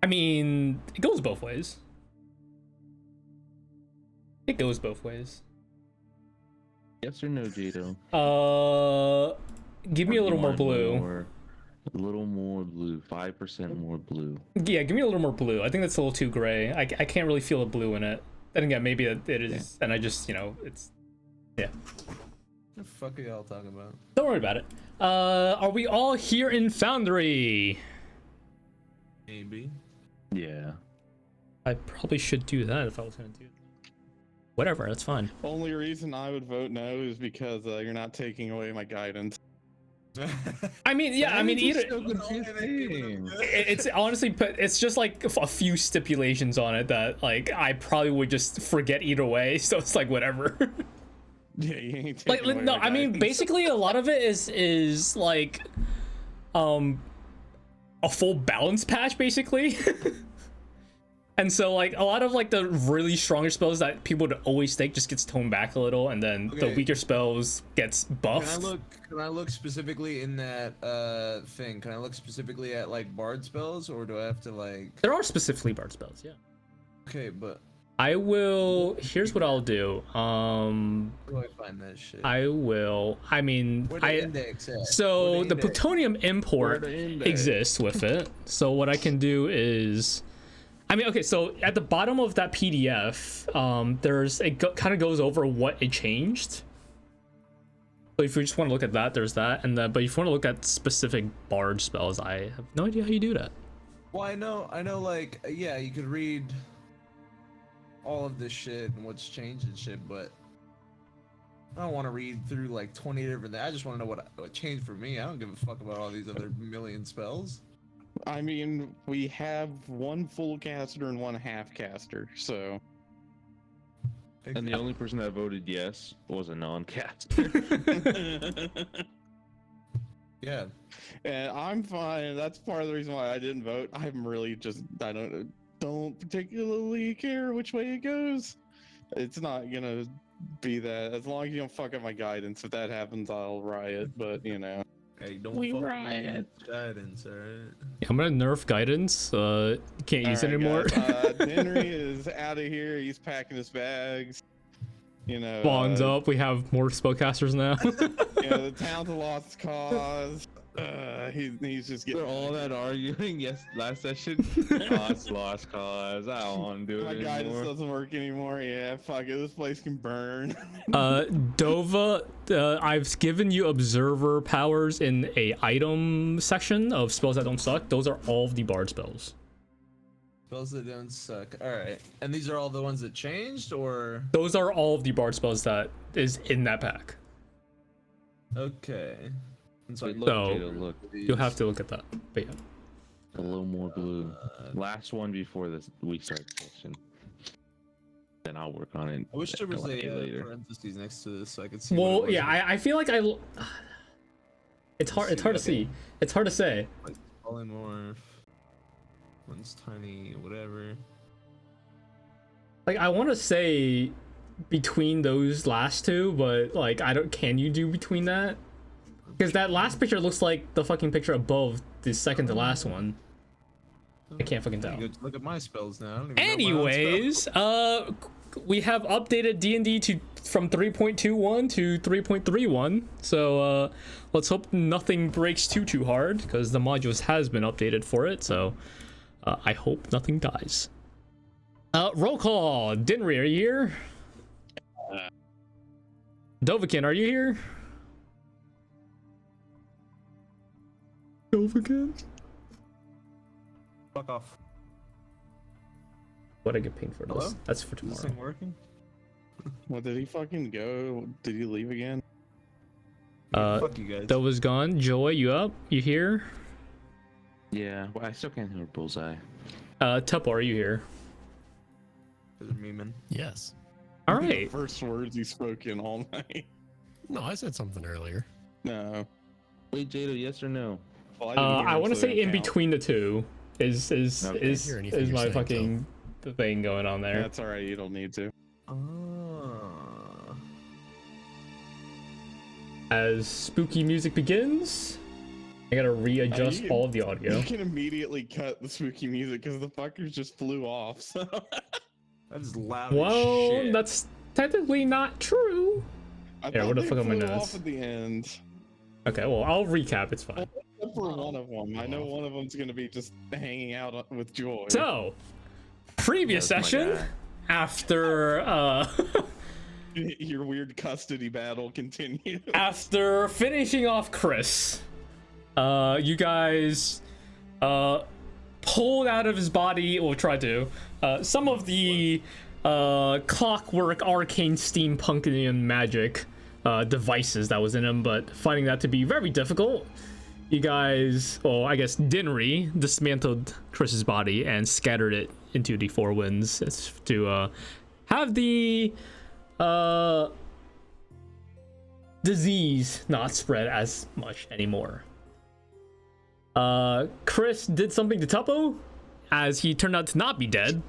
I mean, it goes both ways. It goes both ways. Yes or no, Jadow? Give me a little more blue. A little more blue. 5% more blue. Yeah, give me a little more blue. I think that's a little too gray. I can't really feel a blue in it. Then again, maybe it is, and I just, you know, it's, yeah. What the fuck are y'all talking about? Don't worry about it. Are we all here in Foundry? Maybe. Yeah. I probably should do that if I was gonna do it. Whatever, that's fine. Only reason I would vote no is because you're not taking away my guidance. I mean, yeah, I mean, either confusing. it's honestly, it's just like a few stipulations on it that like I probably would just forget either way. So it's like whatever. Yeah, you ain't Like taking away no, my I mean guidance. basically a lot of it is like, a full balance patch basically. And so like a lot of like the really stronger spells that people would always take just gets toned back a little, and then the weaker spells gets buffed. Can I look specifically in that thing? Can I look specifically at like bard spells, or do I have to like? There are specifically bard spells, yeah. Okay, but I will. Here's what I'll do. where do I find that shit? I will. I mean, Where the index at? So Where the index? plutonium import exists with it. So what I can do is, I mean, okay. So at the bottom of that PDF, there's kind of goes over what it changed. So if you just want to look at that, there's that, and then but if you want to look at specific bard spells, I have no idea how you do that. Well, I know, like, yeah, you could read all of this shit and what's changed and shit, but I don't want to read through like 20 different things. I just want to know what changed for me. I don't give a fuck about all these other million spells. I mean, we have one full caster and one half caster, so. And the only person that voted yes was a non-caster. Yeah. And I'm fine. That's part of the reason why I didn't vote. I'm really just, I don't particularly care which way it goes. It's not gonna be that. As long as you don't fuck up my guidance. If that happens, I'll riot. But you know. Hey, don't We fuck riot. with guidance, alright? Yeah, I'm gonna nerf guidance. You can't use it anymore. Dinri is out of here. He's packing his bags. You know. Bonds up. We have more spellcasters now. You know, the town's a lost cause. He's just getting. After all that arguing, yes, last session. Oh, it's lost cause. I don't want to do My it guidance anymore. doesn't work anymore. Yeah, fuck it. This place can burn. Dova, I've given you observer powers in a item section of spells that don't suck. Those are all of the bard spells. Spells that don't suck. Alright. And these are all the ones that changed, or? Those are all of the bard spells that is in that pack. Okay. And so I Look, look Jadow, look. You'll have to look at that. But yeah. A little more blue. Last one before we start the session. Then I'll work on it. I wish there was a later. parentheses next to this so I could see. Well, what it yeah, was. I feel like it's hard. It's hard to see. It's hard to say. Like polymorph. One's tiny, whatever. Like I want to say between those last two, but like I don't. Can you do between that? Because that last picture looks like the fucking picture above the second to last one. I can't fucking tell. Go look at my spells now. I don't even know my own Anyways, we have updated D&D from 3.21 to 3.31. So let's hope nothing breaks too hard, because the modules has been updated for it. So I hope nothing dies. Roll call. Dinri, are you here? Dovakin, are you here? Dovakin? Fuck off. What I get paid for this? Hello? That's for Is this tomorrow. thing working? What, did he fucking go? Did he leave again? Fuck you guys. Dova's gone. Joy, you up? You here? Yeah, well, I still can't hear Bullseye. Tuppo, are you here? They're memeing. Yes. All The right. first words he spoke in all night. No, I said something earlier. No. Wait, Jadow, yes or no? Well, didn't hear I him, want to so say it in count. between the two is Okay. is Hear anything is you're my saying, fucking thing going on there. That's alright, you don't need to. As spooky music begins, I gotta readjust you- all of the audio. You can immediately cut the spooky music because the fuckers just flew off. So. That is loud Well, as shit. that's technically not true. I Here, thought where the they fuck are my flew notes? off at the end. Okay, well, I'll recap. It's fine. Except for one of them. I know one of them's gonna be just hanging out with Joy. So, previous That's my session, guy. after Your weird custody battle continues. after finishing off Chris, you guys pulled out of his body, or tried to, some of the clockwork arcane steampunkian magic devices that was in him, but finding that to be very difficult, you guys, well, I guess Dinri dismantled Chris's body and scattered it into the four winds to have the disease not spread as much anymore. Chris did something to Tuppo, as he turned out to not be dead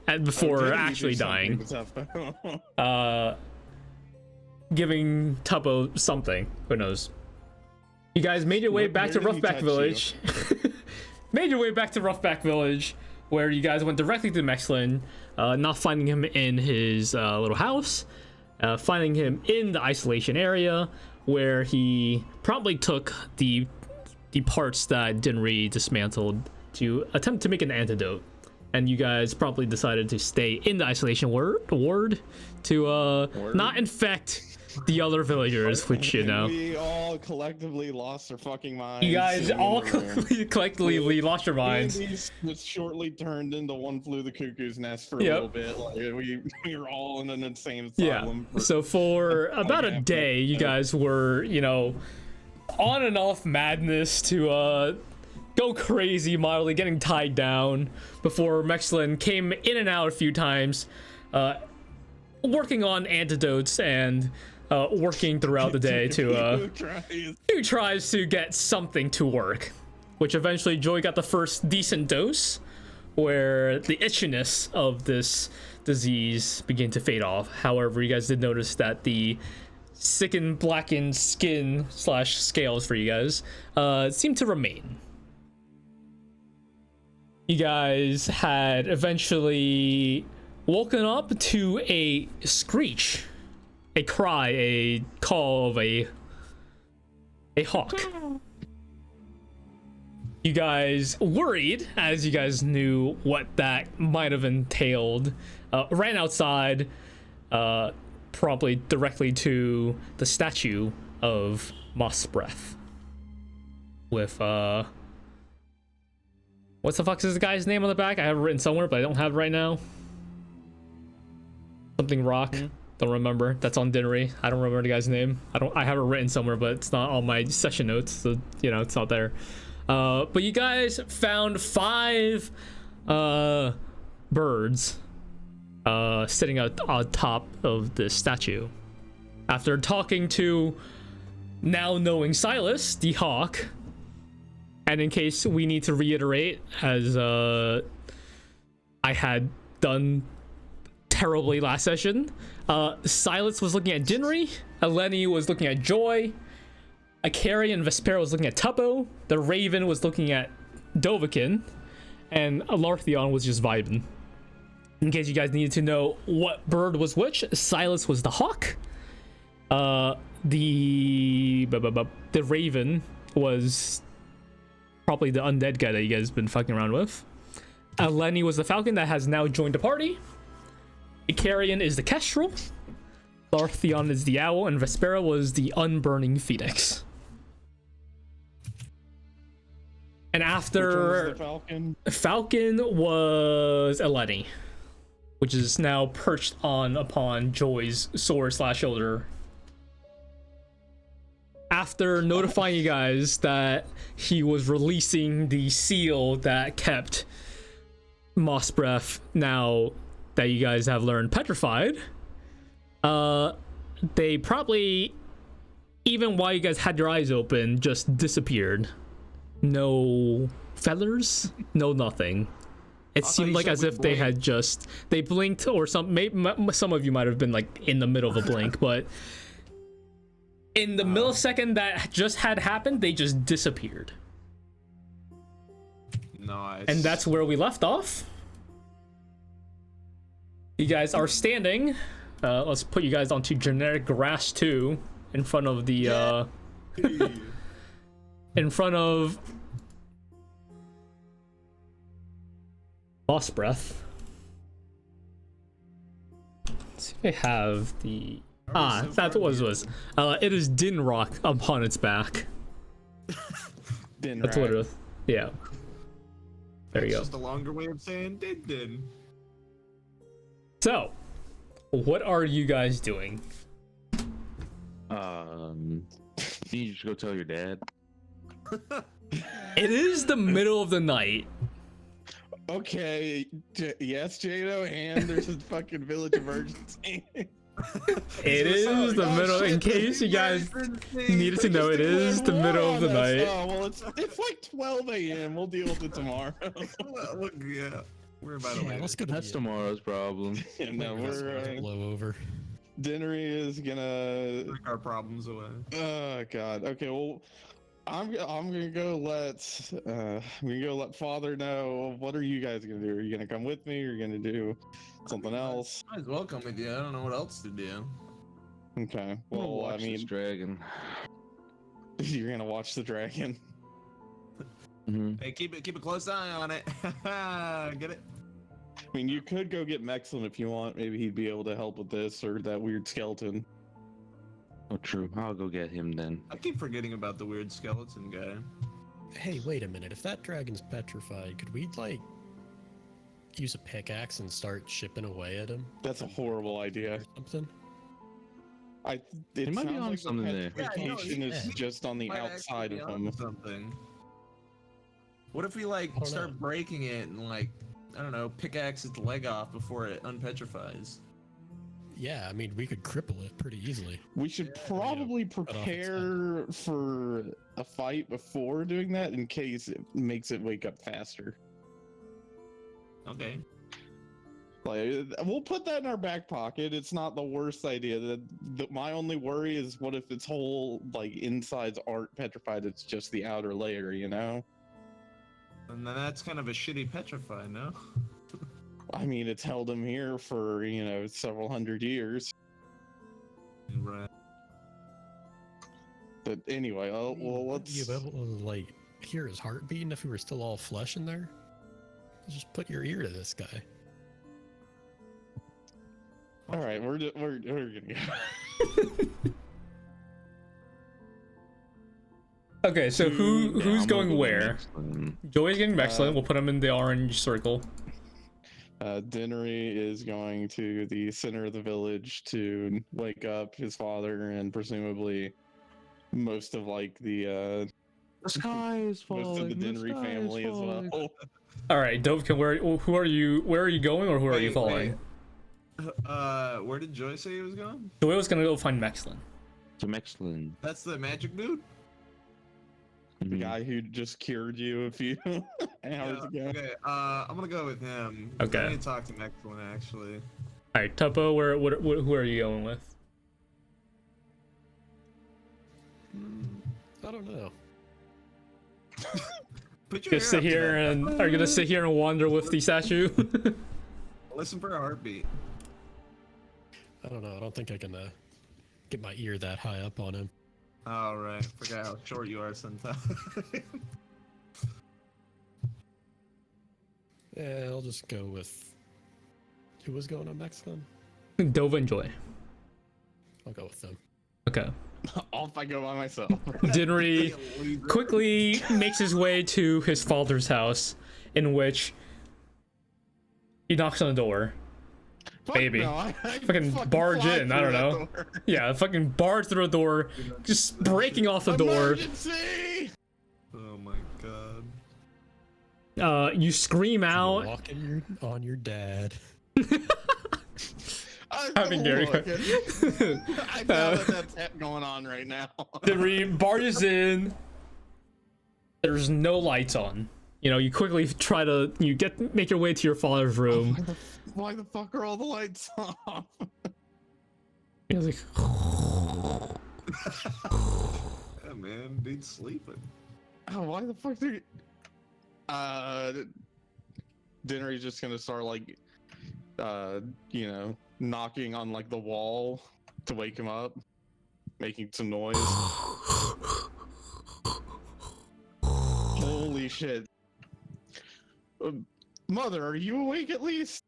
and before Did he do actually dying, something to Tuppo? giving Tuppo something. Who knows? You guys made your way Where- back to where did he Roughback touch Village. Made your way back to Roughback Village, where you guys went directly to Mexlin, not finding him in his little house, finding him in the isolation area, where he promptly took the parts that Dinri dismantled to attempt to make an antidote. And you guys promptly decided to stay in the isolation ward to not infect the other villagers, which, you know, We all collectively lost our fucking minds. you guys sitting in all the room. collectively lost your minds. These was shortly turned into one flew the cuckoo's nest for a Yep. little bit. Like we were all in an insane Yeah. asylum. So for about a day, you guys were, you know, on and off madness to go crazy, mildly getting tied down before Mexlin came in and out a few times, working on antidotes and working throughout the day to who tries to get something to work, which eventually Joy got the first decent dose, where the itchiness of this disease began to fade off. However, you guys did notice that the sickened, blackened skin / scales for you guys seem to remain. You guys had eventually woken up to a screech, a cry, a call of a hawk. You guys, worried, as you guys knew what that might have entailed, ran outside, promptly directly to the statue of Moss Breath. With, what's the fuck is this guy's name on the back? I have it written somewhere, but I don't have it right now. Something Rock. Don't remember. That's on Dinri. I don't remember the guy's name. I have it written somewhere, but it's not on my session notes, so, you know, it's not there. But you guys found 5 birds sitting on top of this statue. After talking to now knowing Silas, the hawk, and in case we need to reiterate, as I had done terribly last session, Silas was looking at Dinri, Eleni was looking at Joy, Akari and Vespera was looking at Tuppo, the Raven was looking at Dovakin, and Alartheon was just vibing. In case you guys needed to know what bird was which, Silas was the hawk. The Raven was probably the undead guy that you guys have been fucking around with. Eleni was the falcon that has now joined the party. Icarian is the kestrel. Lartheon is the owl, and Vespera was the unburning phoenix. And after Falcon was Eleni, which is now perched upon Joy's sword / shoulder. After notifying you guys that he was releasing the seal that kept Moss Breath, now that you guys have learned petrified, they probably, even while you guys had your eyes open, just disappeared. No feathers, no nothing. It seemed like as if they had just, they blinked or some of you might have been like in the middle of a blink, but in the millisecond that just had happened, they just disappeared. Nice. And that's where we left off. You guys are standing. Let's put you guys onto generic grass 2 in front of the in front of Boss Breath. Let's see if I have the that's what it was. It is Dinrock upon its back. That's what it is. Yeah. There you go. Just a longer way of saying din. So, what are you guys doing? You just go tell your dad. It is the middle of the night. Okay, yes, Jadow, and there's a fucking village emergency. It is the middle. In case you guys needed to know, it is the middle of the night. Oh well, it's like 12 a.m. We'll deal with it tomorrow. Look, yeah, we're about to Yeah, let's go to That's tomorrow's problem. No, we're blow over. Dinri is gonna take our problems away. Oh god. Okay, well, I'm gonna go let Father know. What are you guys gonna do? Are you gonna come with me? Or are you gonna do something else? Might as well come with you. I don't know what else to do. Okay. Well, Well, watch I mean, this dragon. you're gonna watch the dragon. Hey, keep a close eye on it. Get it? I mean, you could go get Mexlin if you want. Maybe he'd be able to help with this or that weird skeleton. Oh, true. I'll go get him then. I keep forgetting about the weird skeleton guy. Hey, wait a minute. If that dragon's petrified, could we, like, use a pickaxe and start chipping away at him? That's a horrible idea. Or something? It might be sounds on like something there. the petrification is Yeah. just on the Might outside actually of be him. onto something. What if we like I don't start know. breaking it and like I don't know, pickaxe its leg off before it unpetrifies? Yeah, I mean, we could cripple it pretty easily. We should probably off its prepare for a fight before doing that in case it makes it wake up faster. Okay. Like, we'll put that in our back pocket. It's not the worst idea. My only worry is what if its whole like insides aren't petrified? It's just the outer layer, you know? And then that's kind of a shitty petrify, no? I mean, it's held him here for, several hundred years. Right. But anyway, let's... You'd be able to, like, hear his heart beating if he were still all flesh in there? Just put your ear to this guy. All right, we're gonna go. Okay, so who's I'm gonna going go where? Mexlin. Joey's getting Mexlin. We'll put him in the orange circle. Dinri is going to the center of the village to wake up his father and presumably most of The sky is falling. most of the Dinri family as well. All right, Dovakin, where are you going, or who are you Wait, following? Where did Joy say he was going? Joey was gonna go find Mexlin. To Mexlin. That's the magic dude? The guy who just cured you a few hours ago. Okay, I'm gonna go with him. Okay. I need to talk to Mexlin, actually. All right, Tuppo, who are you going with? I don't know. Put your Gonna ear sit up to here that. and are you gonna sit here and wander with the statue? Listen for a heartbeat. I don't know. I don't think I can get my ear that high up on him. All right, forgot how short you are sometimes. Yeah, I'll just go with... Who was going on next then? Dova and Joy. I'll go with them. Okay. Off I go by myself. Dinri quickly makes his way to his father's house, in which he knocks on the door. Baby. No, I Fucking barge fly in, I through don't that know. door. Yeah, fucking barge through the door, just breaking off the door. Emergency! Oh my god. You scream out. Walking on your dad. Having Gary. I know that's going on right now. Dinri barges in. There's no lights on. You quickly try to make your way to your father's room. Why the fuck are all the lights off? He's like, Yeah, man, dude's sleeping. Oh, why the fuck are you... Dinri's just gonna start like, knocking on like the wall to wake him up, making some noise. Holy shit! Mother, are you awake at least?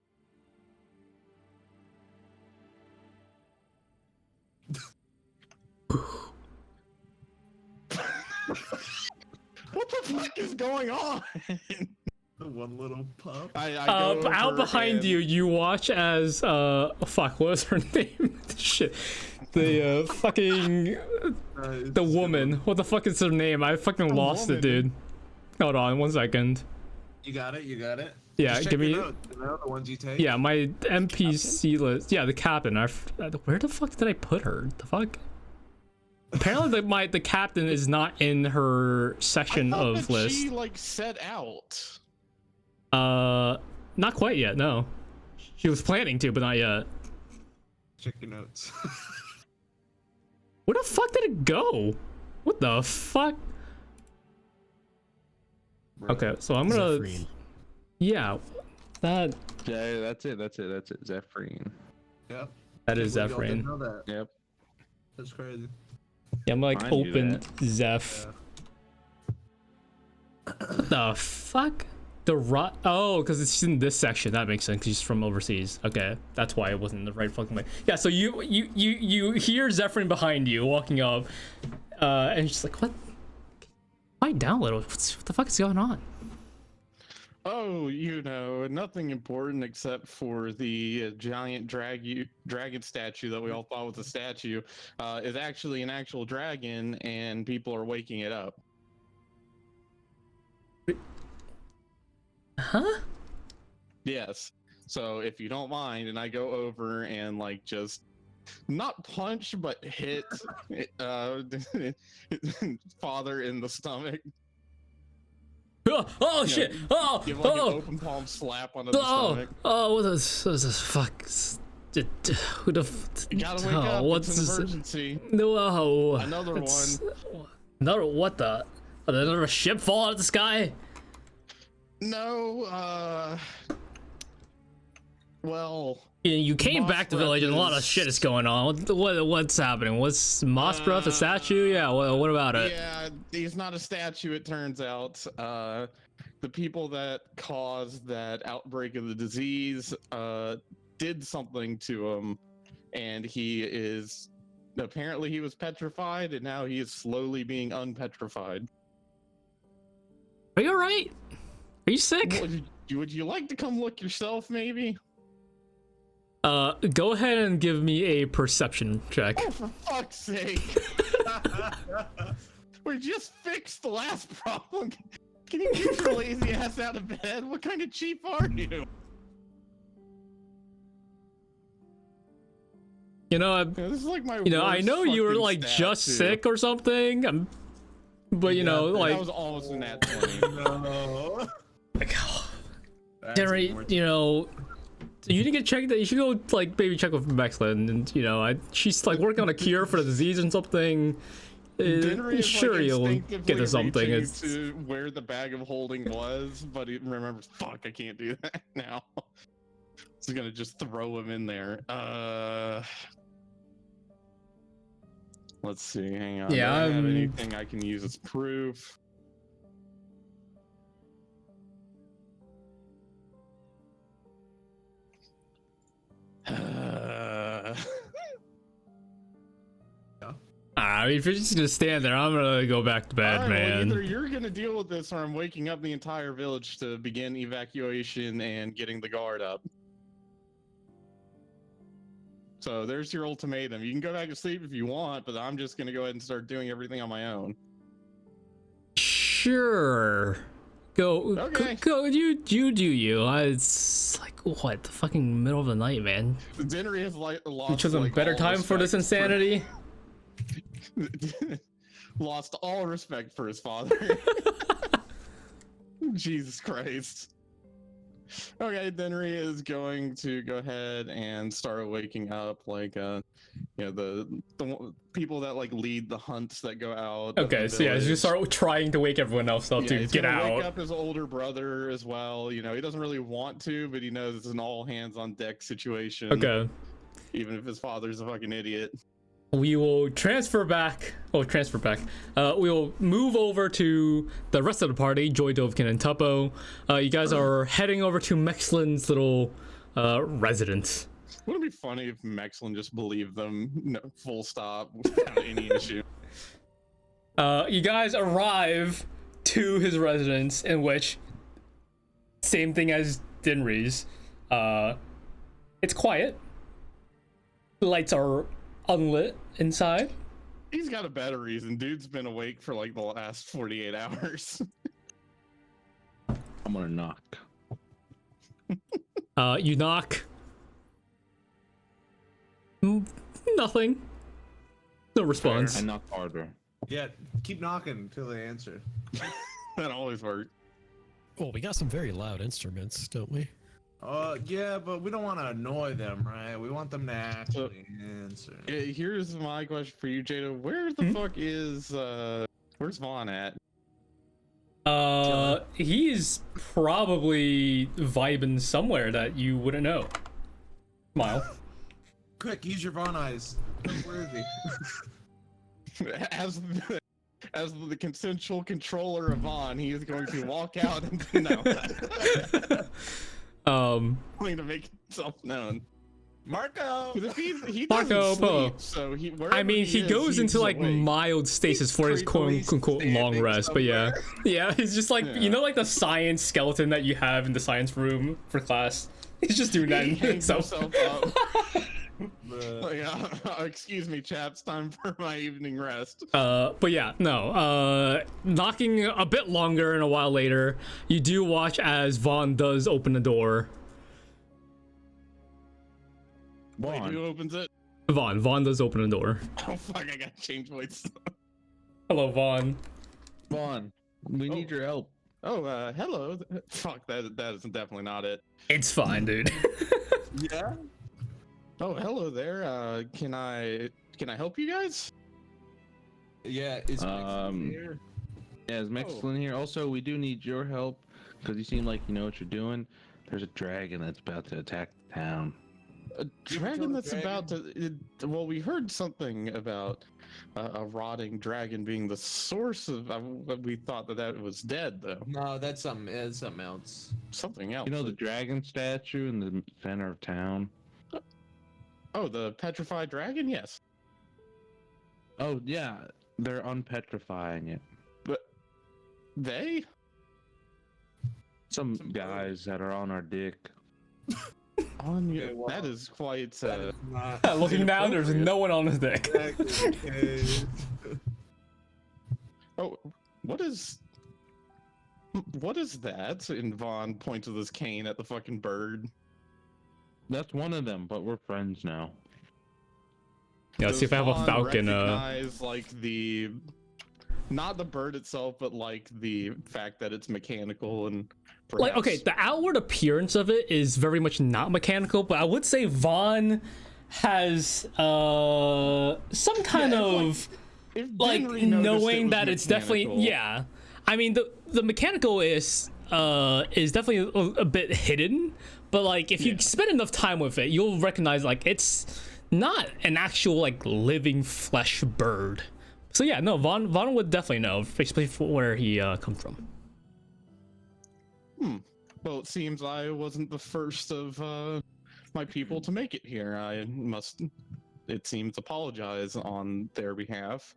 What the fuck is going on? The one little pup. I go out over behind and- you watch as fuck, what was her name? Shit, the fucking the woman. What the fuck is her name? I fucking lost it, dude. Hold on, 1 second. You got it. You got it. Yeah, Just check give your me. notes, the ones you take. Yeah, my NPC list. Yeah, the captain. Where the fuck did I put her? The fuck? Apparently, the captain is not in her section I thought of that list. She like set out. Not quite yet. No, she was planning to, but not yet. Check your notes. Where the fuck did it go? What the fuck? Okay, so I'm gonna. Zephrine. Yeah, that Yeah, that's it. Zephrine. Yep. that is Can't believe y'all Zephrine. didn't know that. Yep. That's crazy. Yeah, I'm like I knew open that. Zeph. The fuck? The rot? Oh, because it's in this section. That makes sense. 'Cause she's from overseas. Okay, that's why it wasn't the right fucking way. Yeah. So you hear Zephrine behind you walking up, and she's like, "What? Quiet down a little. What the fuck is going on?" Oh, nothing important except for the giant dragon statue that we all thought was a statue is actually an actual dragon, and people are waking it up. Huh? Yes. So if you don't mind, and I go over and like just not punch but hit father in the stomach. Oh shit! Oh Give like an oh open palm slap onto the oh stomach. oh! What is this? Fuck! Who the? You gotta wake up. What's It's an this? emergency. No! Another It's- one. Another what the? Did another ship fall out of the sky? No, well, You came Moss back to village and a lot of Breath shit is- is going on. What's happening? What's Moss Breath a statue? Yeah. What about it? yeah, he's not a statue, it turns out. The people that caused that outbreak of the disease did something to him, and apparently he was petrified, and now he is slowly being unpetrified. Are you alright? Are you sick? Would you like to come look yourself, maybe? Go ahead and give me a perception check. Oh, for fuck's sake! We just fixed the last problem. Can you get your lazy ass out of bed? What kind of cheap are you? You know, This is like my. I worst know you were fucking like stat, just too. sick or something. But you know, That like, was almost an at 20. No. like That's Dinri, more- you know, you didn't get checked. You should go like maybe check with Mexlin, and she's like working on a cure for the disease and something. Dinri is Sure, like you'll instinctively get to something. reaching It's to where the bag of holding was, but he remembers, fuck, I can't do that now. So he's gonna just throw him in there. Let's see, hang on. Yeah, Do I have I'm- anything I can use as proof? if you're just gonna stand there, I'm gonna go back to bed, Alright, well, man. either you're gonna deal with this, or I'm waking up the entire village to begin evacuation and getting the guard up. So there's your ultimatum. You can go back to sleep if you want, but I'm just gonna go ahead and start doing everything on my own. Sure. Go. Okay. Go. You do you. It's like what the fucking middle of the night, man. Dinri has lost. You chose a better all time for this respect insanity. lost all respect for his father. Jesus Christ. Okay, Dinri is going to go ahead and start waking up, like, the people that like lead the hunts that go out. Okay, so yeah, you start trying to wake everyone else up to he's get gonna out. wake up his older brother as well. You know, he doesn't really want to, but he knows it's an all hands on deck situation. Okay. Even if his father's a fucking idiot. We will transfer back. We will move over to the rest of the party, Joy, Dovakin, and Tuppo. You guys are heading over to Mexlin's little residence. Wouldn't it be funny if Mexlin just believed them, no, full stop, without any issue? You guys arrive to his residence, in which, same thing as Dinri's. It's quiet. The lights are unlit inside. He's got a better reason. Dude's been awake for like the last 48 hours. I'm gonna knock. You knock. Nothing. No response. I knock harder. Yeah, keep knocking until they answer. That always works. Well, we got some very loud instruments, don't we? Yeah, but we don't want to annoy them, right? We want them to actually answer. Here's my question for you, Jadow. Where the fuck is where's Vaughn at? He's probably vibing somewhere that you wouldn't know. Smile. Quick, use your Von eyes. Where is he? As the consensual controller of Vaughn, he is going to walk out and going to make himself known. Marco. He Marco, doesn't sleep, so he goes into like awake. mild stasis for his quote unquote long rest, but yeah, he's just like you know, like the science skeleton that you have in the science room for class. He's just doing that himself. Up. Excuse me, chaps. Time for my evening rest. But yeah, no. Knocking a bit longer and a while later, you do watch as Vaughn does open the door. Wait, who opens it? Vaughn does open the door. Oh fuck! I gotta change voice. Hello, Vaughn. Vaughn, we need your help. Oh, hello. Fuck, that is definitely not it. It's fine, dude. Yeah. Oh, hello there. Can I help you guys? Yeah. Is Mexlin here? Yeah, is Mexlin here? Also, we do need your help because you seem like you know what you're doing. There's a dragon that's about to attack the town. A dragon that's about to. Well, we heard something about a rotting dragon being the source of. We thought that was dead, though. No, that's something. It's something else. Something else. You know the dragon statue in the center of town? Oh, the petrified dragon? Yes. Oh, yeah. They're unpetrifying it. But they? Some guys that are on our dick. On you. Okay, well, that is quite. That is not Looking down, there's no one on his deck. okay. Oh, what is that? And Vaughn points with his cane at the fucking bird. That's one of them, but we're friends now. Yeah, let's see if I have a Vaughn falcon. Recognize, like not the bird itself, but like the fact that it's mechanical and perhaps... Like, okay, the outward appearance of it is very much not mechanical, but I would say Vaughn has some kind of like knowing that it's definitely I mean the mechanical is definitely a bit hidden, but like if you spend enough time with it, you'll recognize like it's not an actual like living flesh bird. So yeah, no, Vaughn would definitely know, especially where he comes from. Well, it seems I wasn't the first of my people to make it here. I must, it seems, apologize on their behalf.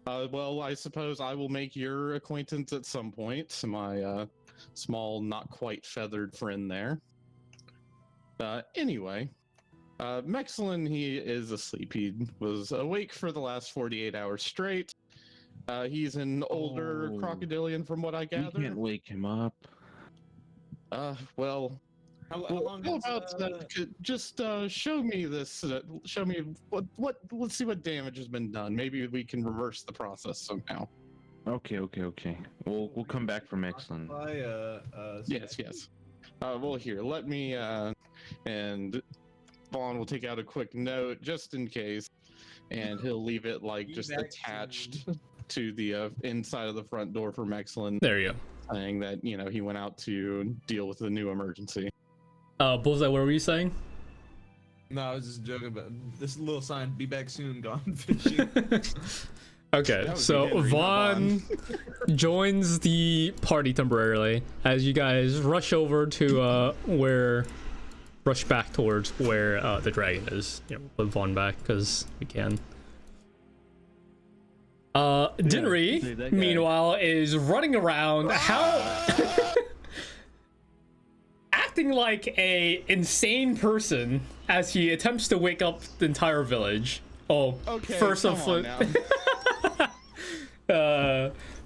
Well, I suppose I will make your acquaintance at some point, my small, not quite feathered friend there. Anyway, Mexlin, he is asleep. He was awake for the last 48 hours straight. He's an older crocodilian from what I gather. We can't wake him up. Well, How long how is, about just show me this? Show me what? Let's see what damage has been done. Maybe we can reverse the process somehow. Okay. We'll come back for Mexlin. Yes. Well, here, let me, and Vaughn will take out a quick note just in case, and he'll leave it like just attached to the inside of the front door for Mexlin, There you saying that, you know, he went out to deal with the new emergency. go. Bullseye, what were you saying? No, I was just joking about this little sign. Be back soon. Gone fishing. Okay, That would so be Dinri, not Vaughn joins the party temporarily as you guys rush over to rush back towards where the dragon is. You know, put Vaughn back because we can. Dinri, see that guy. meanwhile, is running around. Acting like a insane person as he attempts to wake up the entire village. Oh, Okay, first come of on now.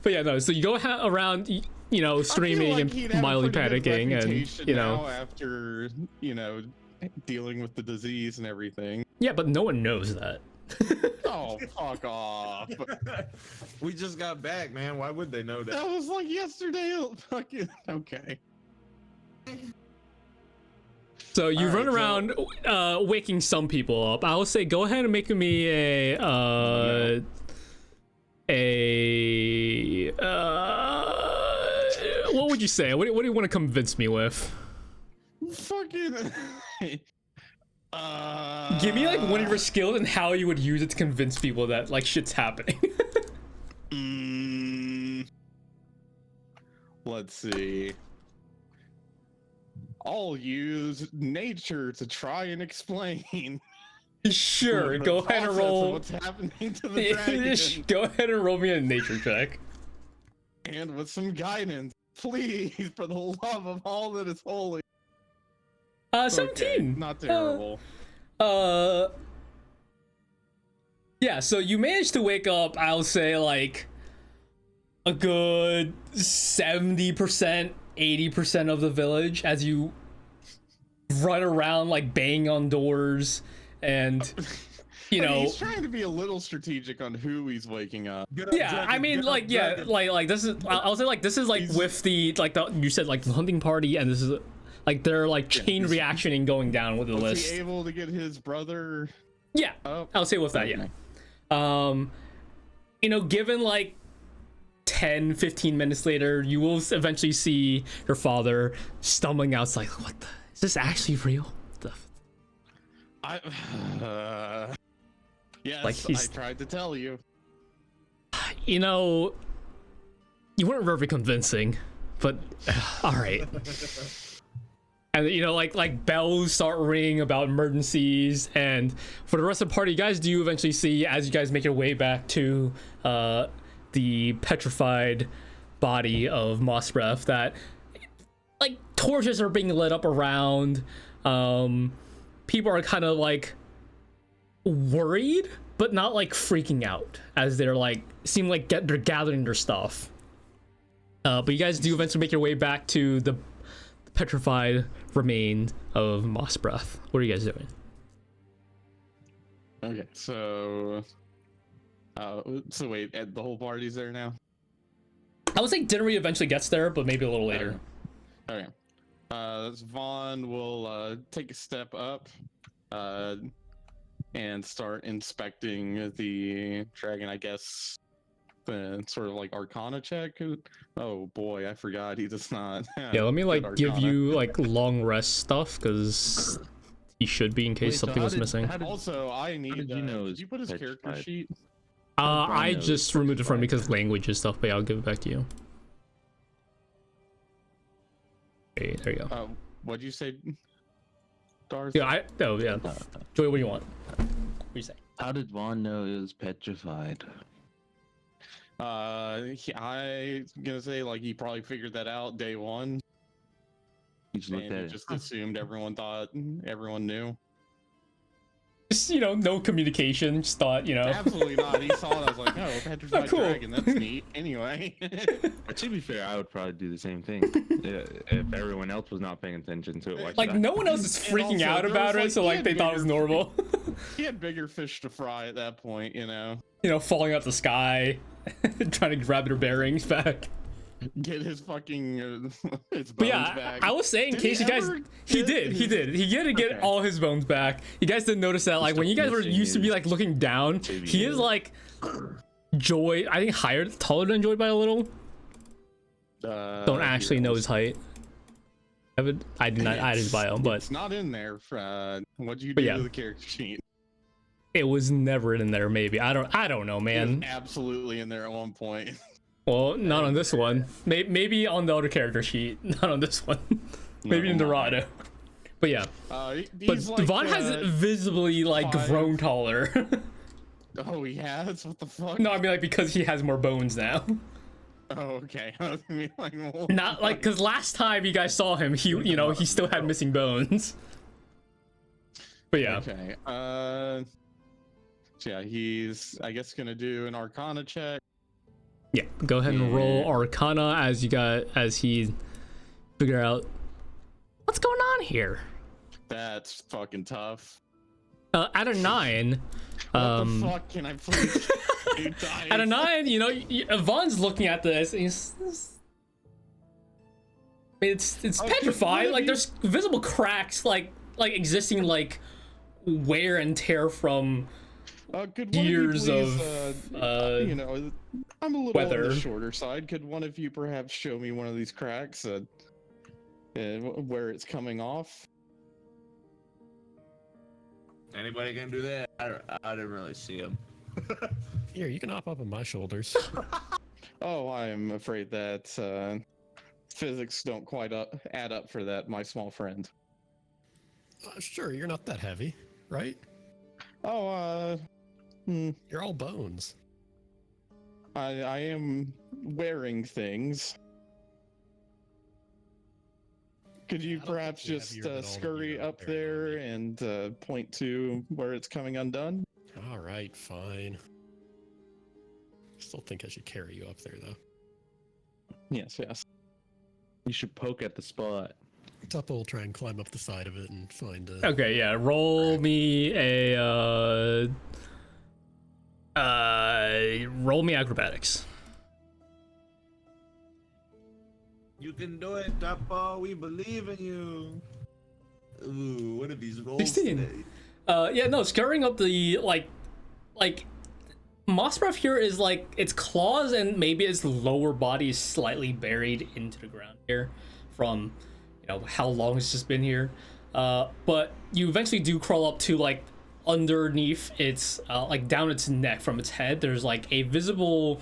but yeah, no. So you go around, you know, screaming I feel like he'd and have a mildly pretty good panicking, and reputation you know, now after, you know, dealing with the disease and everything. yeah. But no one knows that. Oh, fuck off. We just got back, man. Why would they know that? That was like yesterday. Fucking okay. So you All run right, around, waking some people up. I will say, go ahead and make me what would you say? What do you want to convince me with? Fucking. Give me like one of your skills and how you would use it to convince people that like shit's happening. Let's see. I'll use nature to try and explain. Sure, the go ahead and process of roll. what's happening to the dragon, Go ahead and roll me a nature check. and with some guidance, please, for the love of all that is holy. 17. Okay, not terrible. Yeah, so you managed to wake up, I'll say, like, a good 70%, 80% of the village as you run around, like, banging on doors and, you know... He's trying to be a little strategic on who he's waking up. Yeah, I mean, like, yeah, like this is, I'll say, like, this is, like, with the, like, you said, like, the hunting party, and this is, like, they're, like, chain reactioning going down with the Was list. he able to get his brother Yeah, up? I'll say with that, yeah. You know, given like 10, 15 minutes later, you will eventually see your father stumbling out. It's like, what the? Is this actually real? Yes, Like, he's- I tried to tell you. You know, you weren't very convincing, but all right. And you know, like bells start ringing about emergencies, and for the rest of the party, you guys do eventually see as you guys make your way back to the petrified body of Moss Breath that like torches are being lit up around. People are kind of like worried, but not like freaking out as they're like seem like they're gathering their stuff. But you guys do eventually make your way back to the petrified remains of Moss Breath. What are you guys doing? Okay, so wait, the whole party's there now? I would say Dinri eventually gets there, but maybe a little later. Okay. Vaughn will take a step up and start inspecting the dragon, I guess. The sort of like Arcana check. Oh boy, I forgot he does not. Yeah, let me like good give Arcana. you like long rest stuff because he should be in case Wait, so something how was did- missing. how did- Also, I need. did you know did it's you put his character petrified? sheet? I knows just removed it from petrified? because language and stuff, but yeah, I'll give it back to you. Okay, there you go. What'd you say, Darth? Yeah, yeah. Joey, what do you want? What do you say? How did Vaughn know it was petrified? I gonna say like he probably figured that out day one, He just looked and at he it. just assumed everyone thought everyone knew. Just, you know, no communication. Just thought, you know. Absolutely not. He saw it. I was like, oh, petrified cool. dragon. That's neat. Anyway. But to be fair, I would probably do the same thing if everyone else was not paying attention to it. Why Like should I? no one else is And freaking also, out there about was, it, like, so he like had they thought it was bigger- normal. He had bigger fish to fry at that point, you know. You know, falling out the sky, trying to grab their bearings back. get his fucking his bones But yeah, back. I was saying, in Did case he you guys, ever he get did, he his- did. He did get Okay. all his bones back. You guys didn't notice that, like when you guys were missing used to be his like looking down, he is like Joy. I think higher, taller than Joy by a little. Don't actually know his height. I did not add his bio, but It's not in there. What'd you But do yeah. to the character sheet? it was never in there. Maybe I don't know, It was man. absolutely in there at one point. Well, not on this one. Maybe on the other character sheet, not on this one. Maybe in No. Dorado. But yeah, But but Vaughn has visibly like 5. grown taller. Oh, he has. What the fuck? No, I mean like because he has more bones now. Oh, okay. I mean, like, what Not the like fuck? because last time you guys saw him, he he still had missing bones. But yeah, Okay. So yeah, he's I guess gonna do an Arcana check. yeah. Go ahead and roll Yeah. Arcana as he figure out what's going on here. That's fucking tough. At a 9, What the fuck can I please do, dice? at a 9, Vaughn's looking at this. And it's Okay, petrified. what Like if there's visible cracks, like existing like wear and tear from Could one years of you of, please, you know, I'm a little on weather. the shorter side. Could one of you perhaps show me one of these cracks, where it's coming off? Anybody can do that? I didn't really see him. Here, you can hop up on my shoulders. Oh, I'm afraid that physics don't quite add up for that, my small friend. Sure, you're not that heavy, right? Oh, You're all bones. I am wearing things. Could you I don't think perhaps you're just heavier than all of you scurry out up there, there and point to where it's coming undone? All right, fine. Still think I should carry you up there, though. Yes, yes. You should poke at the spot. Tuppo will try and climb up the side of it and find a... Okay, yeah. Roll me acrobatics. You can do it, Tuppo. We believe in you. Ooh, what are these rolls 16. today? Yeah, no, scurrying up the like Moss Breath here is like its claws and maybe its lower body is slightly buried into the ground here from how long it's just been here. But you eventually do crawl up to like underneath its like down its neck from its head. There's like a visible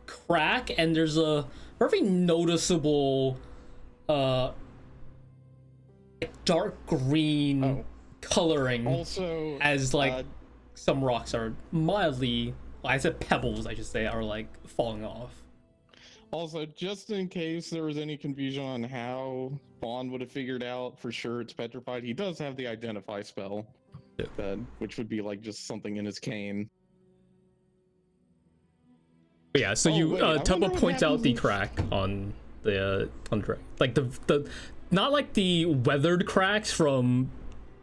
crack and there's a very noticeable dark green coloring Also, as like some rocks are mildly, I said pebbles I should say, are like falling off. Also, just in case there was any confusion on how Bond would have figured out for sure it's petrified, he does have the identify spell, which would be like just something in his cane. But yeah, so Oh, wait, I Tuppo wonder what points out happens the if- crack on the like the not like the weathered cracks from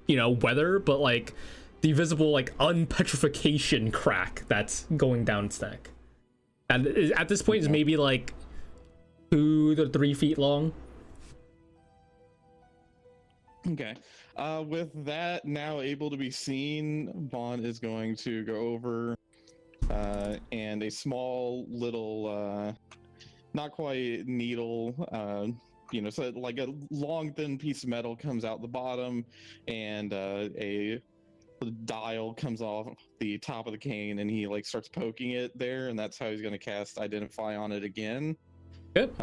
weather, but like the visible like unpetrification crack that's going down its neck. And at this point is maybe like 2 to 3 feet long. Okay. With that now able to be seen, Bond is going to go over and a small little, not quite needle, so like a long thin piece of metal comes out the bottom and a dial comes off the top of the cane and he like starts poking it there, and that's how he's going to cast Identify on it again. Good.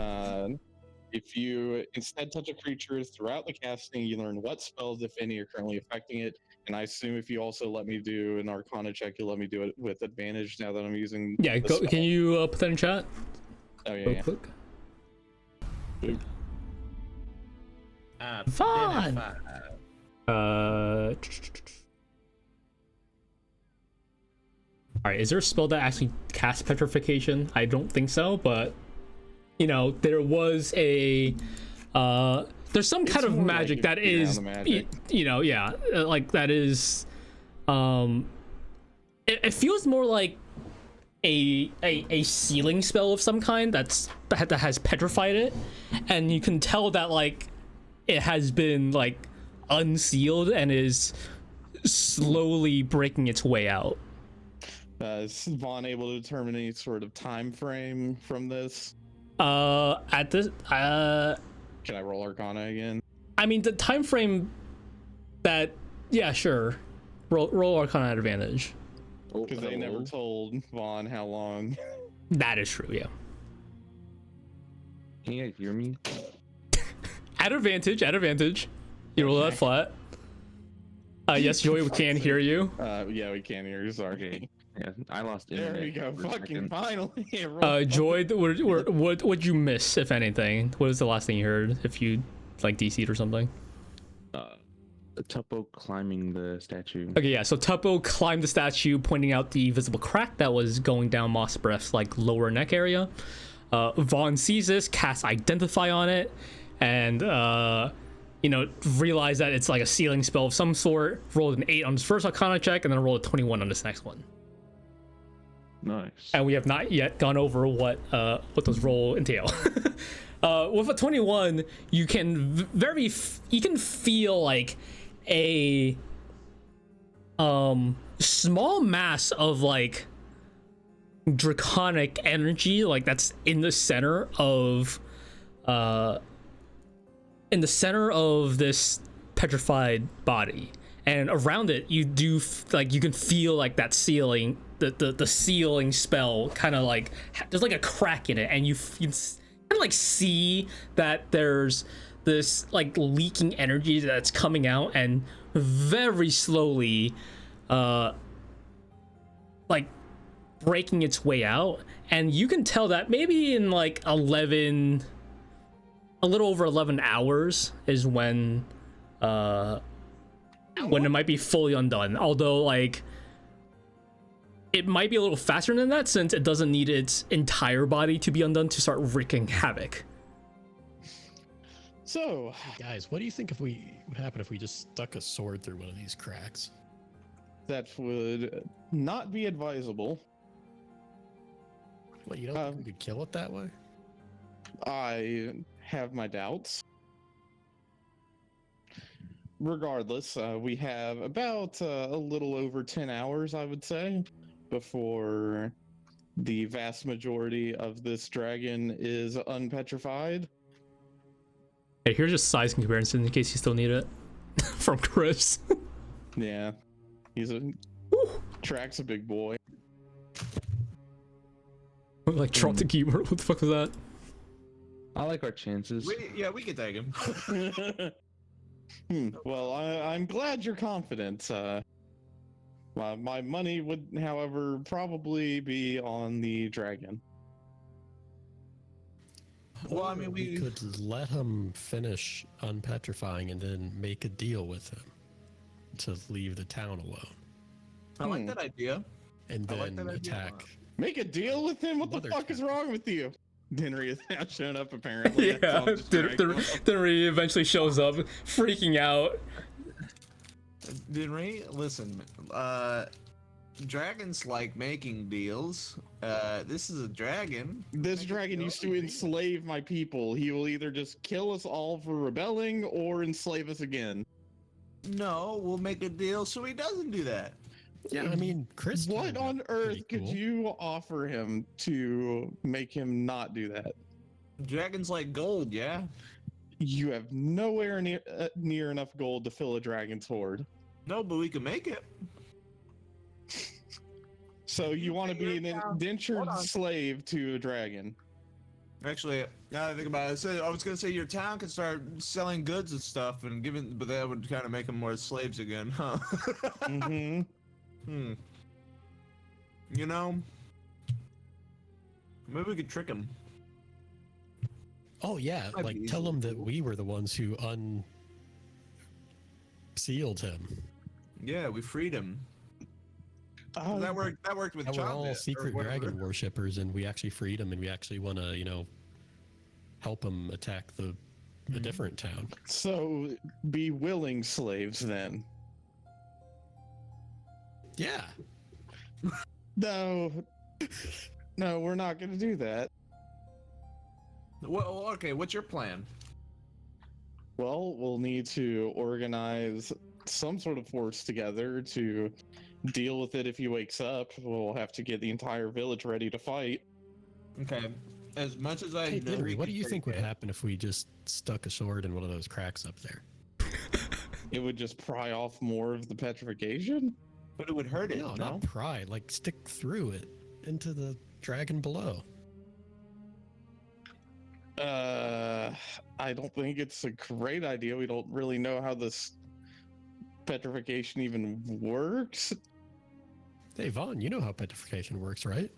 If you instead touch a creature throughout the casting, you learn what spells, if any, are currently affecting it. And I assume if you also let me do an Arcana check, you'll let me do it with advantage now that I'm using. Yeah, the go, spell. can you put that in chat Oh yeah. real yeah. quick? Fun. All right, is there a spell that actually casts petrification? I don't think so, but there was a there's some kind of more magic like that is the magic. like that is it feels more like a sealing spell of some kind that has petrified it, and you can tell that like it has been like unsealed and is slowly breaking its way out. Is Vaughn able to determine any sort of time frame from this? At this Can I roll Arcana again? I mean the time frame that yeah sure roll Arcana at advantage. Because they never told Vaughn how long. That is true, yeah. Can you guys hear me? At advantage. You roll that flat. Yes, Joey, we can hear you. Yeah, we can hear you. Sorry. Okay. Yeah, I lost There internet. we go. for a Fucking second. finally. Joy, what'd you miss, if anything? What was the last thing you heard? If you like DC'd or something? Tuppo climbing the statue. Okay, yeah. So Tuppo climbed the statue, pointing out the visible crack that was going down Moss Breath's like lower neck area. Vaughn sees this, casts Identify on it, and realize that it's like a sealing spell of some sort. Rolled an 8 on his first Arcana check, and then rolled a 21 on this next one. Nice. And we have not yet gone over what those roll entail. With a 21, you can feel like a small mass of like draconic energy, like that's in the center of this petrified body, and around it you can feel like that sealing the sealing spell kind of like there's like a crack in it, and you kind of like see that there's this like leaking energy that's coming out and very slowly like breaking its way out. And you can tell that maybe in like a little over 11 hours is when it might be fully undone, although like it might be a little faster than that, since it doesn't need its entire body to be undone to start wreaking havoc. So, Guys, what do you think would happen if we just stuck a sword through one of these cracks? that would not be advisable. Well, you don't think we could kill it that way? I have my doubts. Regardless, we have about a little over 10 hours, I would say, before the vast majority of this dragon is unpetrified. Hey, here's just size comparison in case you still need it from Chris. Yeah, Track's a big boy. Like Trot the Keeper, what the fuck was that? I like our chances. We can take him. Well, I'm glad you're confident. My money would, however, probably be on the dragon. Well, I mean, we could let him finish unpetrifying and then make a deal with him to leave the town alone. I like that idea. And I like then that idea a attack. lot. Make a deal with him? What the Mother fuck is town. wrong with you? Dinri has now shown up, apparently. Yeah, That's all just dragon. Dinri eventually shows up, freaking out. Dinri, listen, dragons like making deals. This is a dragon. This Make a dragon deal used to with me. enslave my people. He will either just kill us all for rebelling or enslave us again. No, we'll make a deal so he doesn't do that. Yeah, I mean, Chris. What kinda on pretty earth could cool. you offer him to make him not do that? Dragons like gold, yeah. You have nowhere near enough gold to fill a dragon's hoard. No, but we can make it. So you want to be an Hold indentured on. slave to a dragon? Actually, now that I think about it, I was gonna say your town could start selling goods and stuff, and but that would kind of make them more slaves again, huh? Mm-hmm. You know, maybe we could trick him. Oh yeah, Might like be tell easy. him that we were the ones who unsealed him. Yeah, we freed him. That worked. That worked with That we're all Chomp, or secret whatever. dragon worshippers, and we actually freed him, and we actually want to, help him attack the different town. So be willing slaves then. Yeah. No, No, we're not going to do that. Well, okay. What's your plan? Well, we'll need to organize some sort of force together to deal with it if he wakes up. We'll have to get the entire village ready to fight. Okay. As much as I Hey, know, Dinri, we what do can you think would take it. happen if we just stuck a sword in one of those cracks up there? It would just pry off more of the petrification. But it would hurt it. No, No, not pry. Like stick through it into the dragon below. I don't think it's a great idea. We don't really know how this petrification even works. Hey, Vaughn, you know how petrification works, right?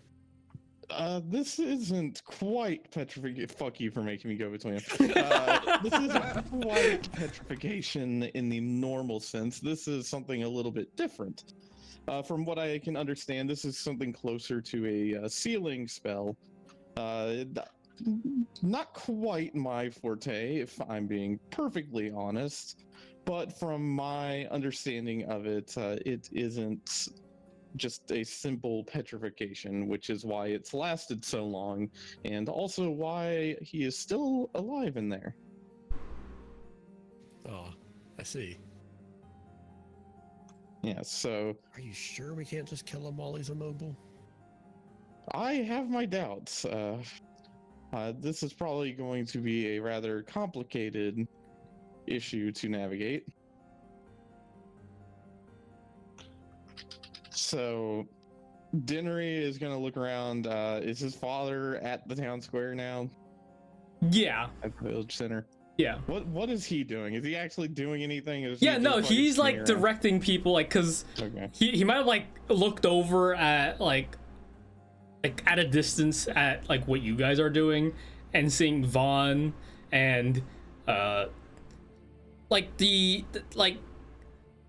This isn't quite petrification. Fuck you for making me go between them. This isn't quite petrification in the normal sense. This is something a little bit different. From what I can understand, this is something closer to a sealing spell. Not quite my forte, if I'm being perfectly honest. But from my understanding of it, it isn't just a simple petrification, which is why it's lasted so long, and also why he is still alive in there. Oh, I see. Yeah, so Are you sure we can't just kill him while he's immobile? I have my doubts. This is probably going to be a rather complicated issue to navigate. So, Dinri is going to look around. Is his father at the town square now? Yeah. At the village center? Yeah. What is he doing? Is he actually doing anything? Is Yeah, he no, just, like, he's like standing around? directing people, like, cause Okay. he might have like looked over at like at a distance at like what you guys are doing and seeing Vaughn and like like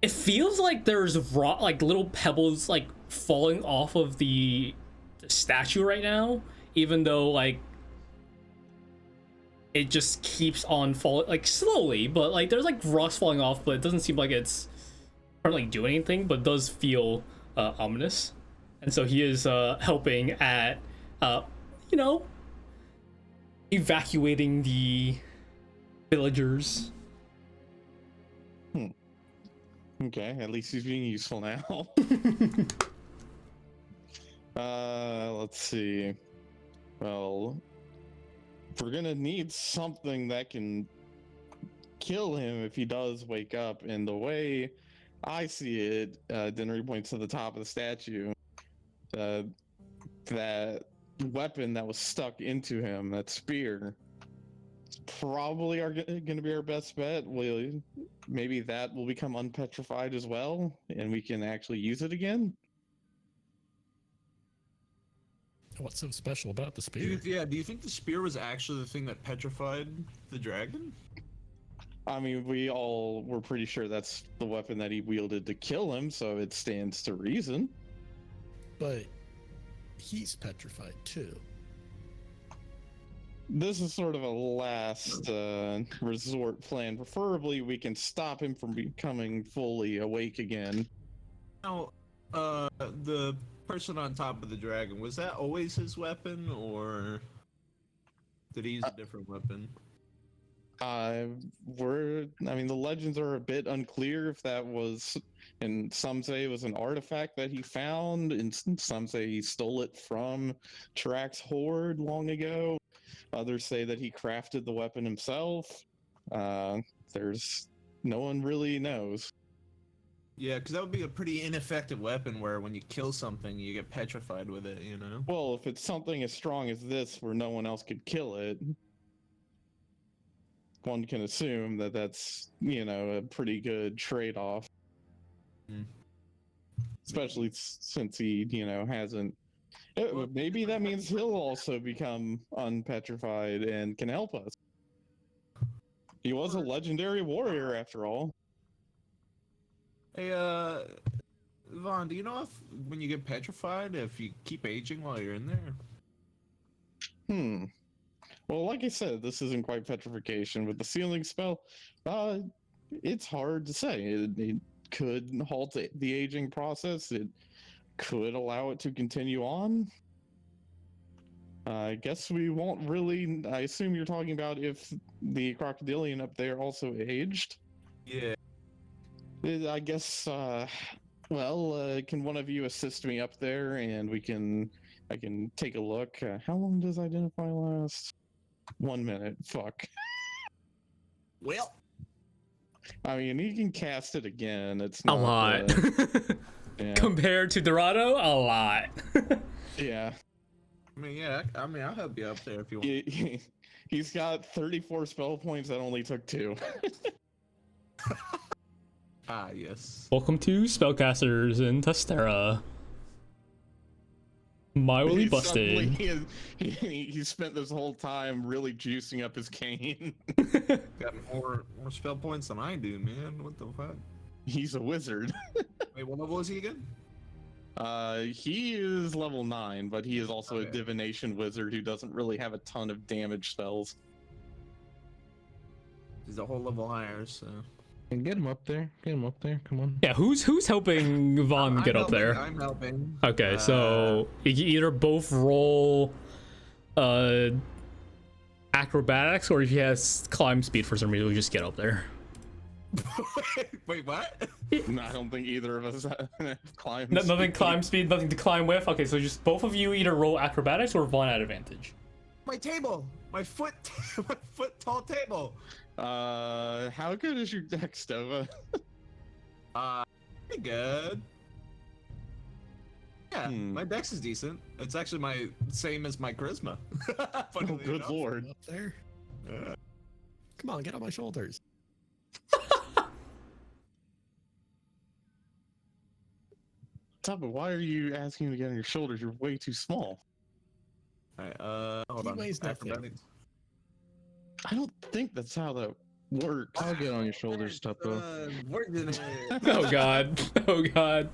it feels like there's like little pebbles like falling off of the statue right now, even though like it just keeps on falling like slowly, but like there's like rocks falling off, but it doesn't seem like it's currently doing anything, but does feel ominous. And so he is helping at you know, evacuating the villagers. Okay, at least he's being useful now. Let's see. Well, we're gonna need something that can kill him if he does wake up. And the way I see it, Dinri points to the top of the statue. That weapon that was stuck into him, that spear, probably are going to be our best bet. Maybe that will become unpetrified as well, and we can actually use it again. What's so special about the spear? Do you think the spear was actually the thing that petrified the dragon? I mean, we all were pretty sure that's the weapon that he wielded to kill him, so it stands to reason. But he's petrified too. This is sort of a last resort plan. Preferably, we can stop him from becoming fully awake again. Now, the person on top of the dragon, was that always his weapon, or did he use a different weapon? I mean, the legends are a bit unclear if that was, and some say it was an artifact that he found, and some say he stole it from Trax's horde long ago. Others say that he crafted the weapon himself. There's no one really knows. Yeah, because that would be a pretty ineffective weapon where when you kill something, you get petrified with it, you know? Well, if it's something as strong as this where no one else could kill it, one can assume that that's, you know, a pretty good trade-off. Especially since he, you know, hasn't... Maybe that means he'll also become unpetrified and can help us. He was a legendary warrior, after all. Hey, Vaughn, do you know if when you get petrified, if you keep aging while you're in there? Well, like I said, this isn't quite petrification. With the sealing spell, it's hard to say. It could halt the aging process. It could allow it to continue on. I guess we won't really. I assume you're talking about if the crocodilian up there also aged. Yeah. I guess. Well, can one of you assist me up there, and I can take a look. How long does identify last? 1 minute. Fuck. Well, I mean, you can cast it again. It's A not lot. yeah. Compared to Dorado, a lot. Yeah. I mean, yeah. I mean, I'll help you up there if you want. He's got 34 spell points. That only took 2. Ah, yes. Welcome to Spellcasters in Testera. Mildly busted. He spent this whole time really juicing up his cane. Got more spell points than I do, man. What the fuck? He's a wizard. Wait, what level is he again? He is level 9, but he is also a Okay. divination wizard who doesn't really have a ton of damage spells. He's a whole level higher, so. And get him up there. Get him up there. Come on. Yeah, who's helping Vaughn I'm get up helping, there? I'm helping. Okay, so you can either both roll acrobatics, or if he has climb speed for some reason, we just get up there. Wait, what? No, I don't think either of us climbs. Nothing climb speed, nothing to climb with. Okay, so just both of you either roll acrobatics or Vaughn at advantage. My table! My foot tall table! How good is your dex, Dova? Pretty good. Yeah, Hmm. my dex is decent. It's actually my same as my charisma. Oh, Funnily good enough. lord. Up there. Come on, get on my shoulders. Tuppo, why are you asking to get on your shoulders? You're way too small. Alright, hold He on. weighs nothing. Acrobatics. I don't think that's how that works. I'll get on your shoulders, Tuppo. Working it. Oh god. Oh god.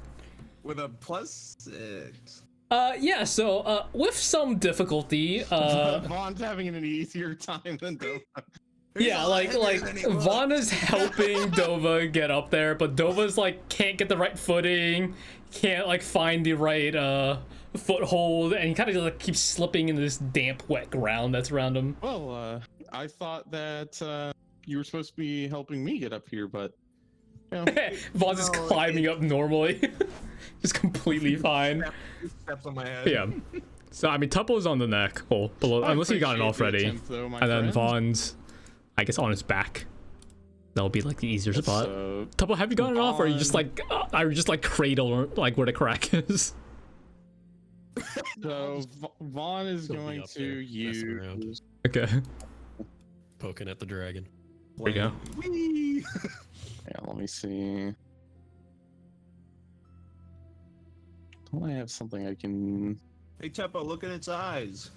With a +6. Yeah, so with some difficulty, Vaughn's having an easier time than Dova. yeah, like Vaughn is helping Dova get up there, but Dova's like can't get the right footing, can't like find the right foothold, and he kind of just like keeps slipping in this damp, wet ground that's around him. Well, I thought that you were supposed to be helping me get up here, but you know, Vaughn's just No, climbing up normally, just completely fine. Steps on my head. Yeah. So I mean, Tuppo's on the neck, well, below, I unless you got it appreciate the already, attempt, though, my and then friend. Vaughn's, I guess, on his back. That'll be like the easier spot. So, Tuppo, have you gotten it off, or are you just Vaughn- like, are you just like cradle like where the crack is? Vaughn is He'll be going up to there, messing around. use. Okay. Poking at the dragon. There you go. Whee! Yeah, let me see. Don't I have something I can? Hey, Tuppo, look at its eyes.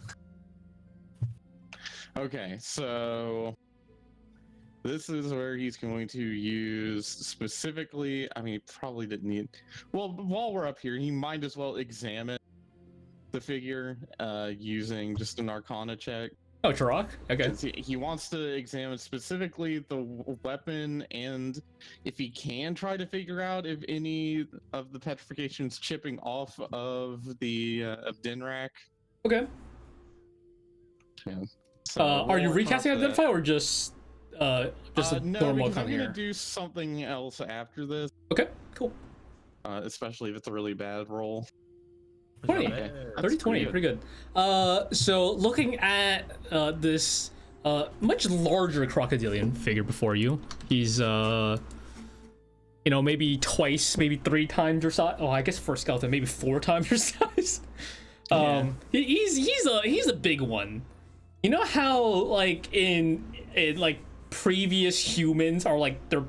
Okay, so this is where he's going to use specifically. I mean, he probably didn't need. Well, while we're up here, he might as well examine the figure using just an Arcana check. Oh, Turok? Okay. 'Cause he wants to examine specifically the weapon, and if he can try to figure out if any of the petrification's chipping off of the of Dinrak. Okay. Yeah. So Are you we'll recasting talk that. Identify or just a No, normal because come I'm here? gonna do something else after this, Okay, cool. especially if it's a really bad roll. 20. Okay. 30, 20, pretty good. So looking at this much larger crocodilian figure before you, he's maybe twice, maybe 3 times your size. Oh, I guess for a skeleton, maybe 4 times your size. He's a big one. You know how like in like previous humans are like they're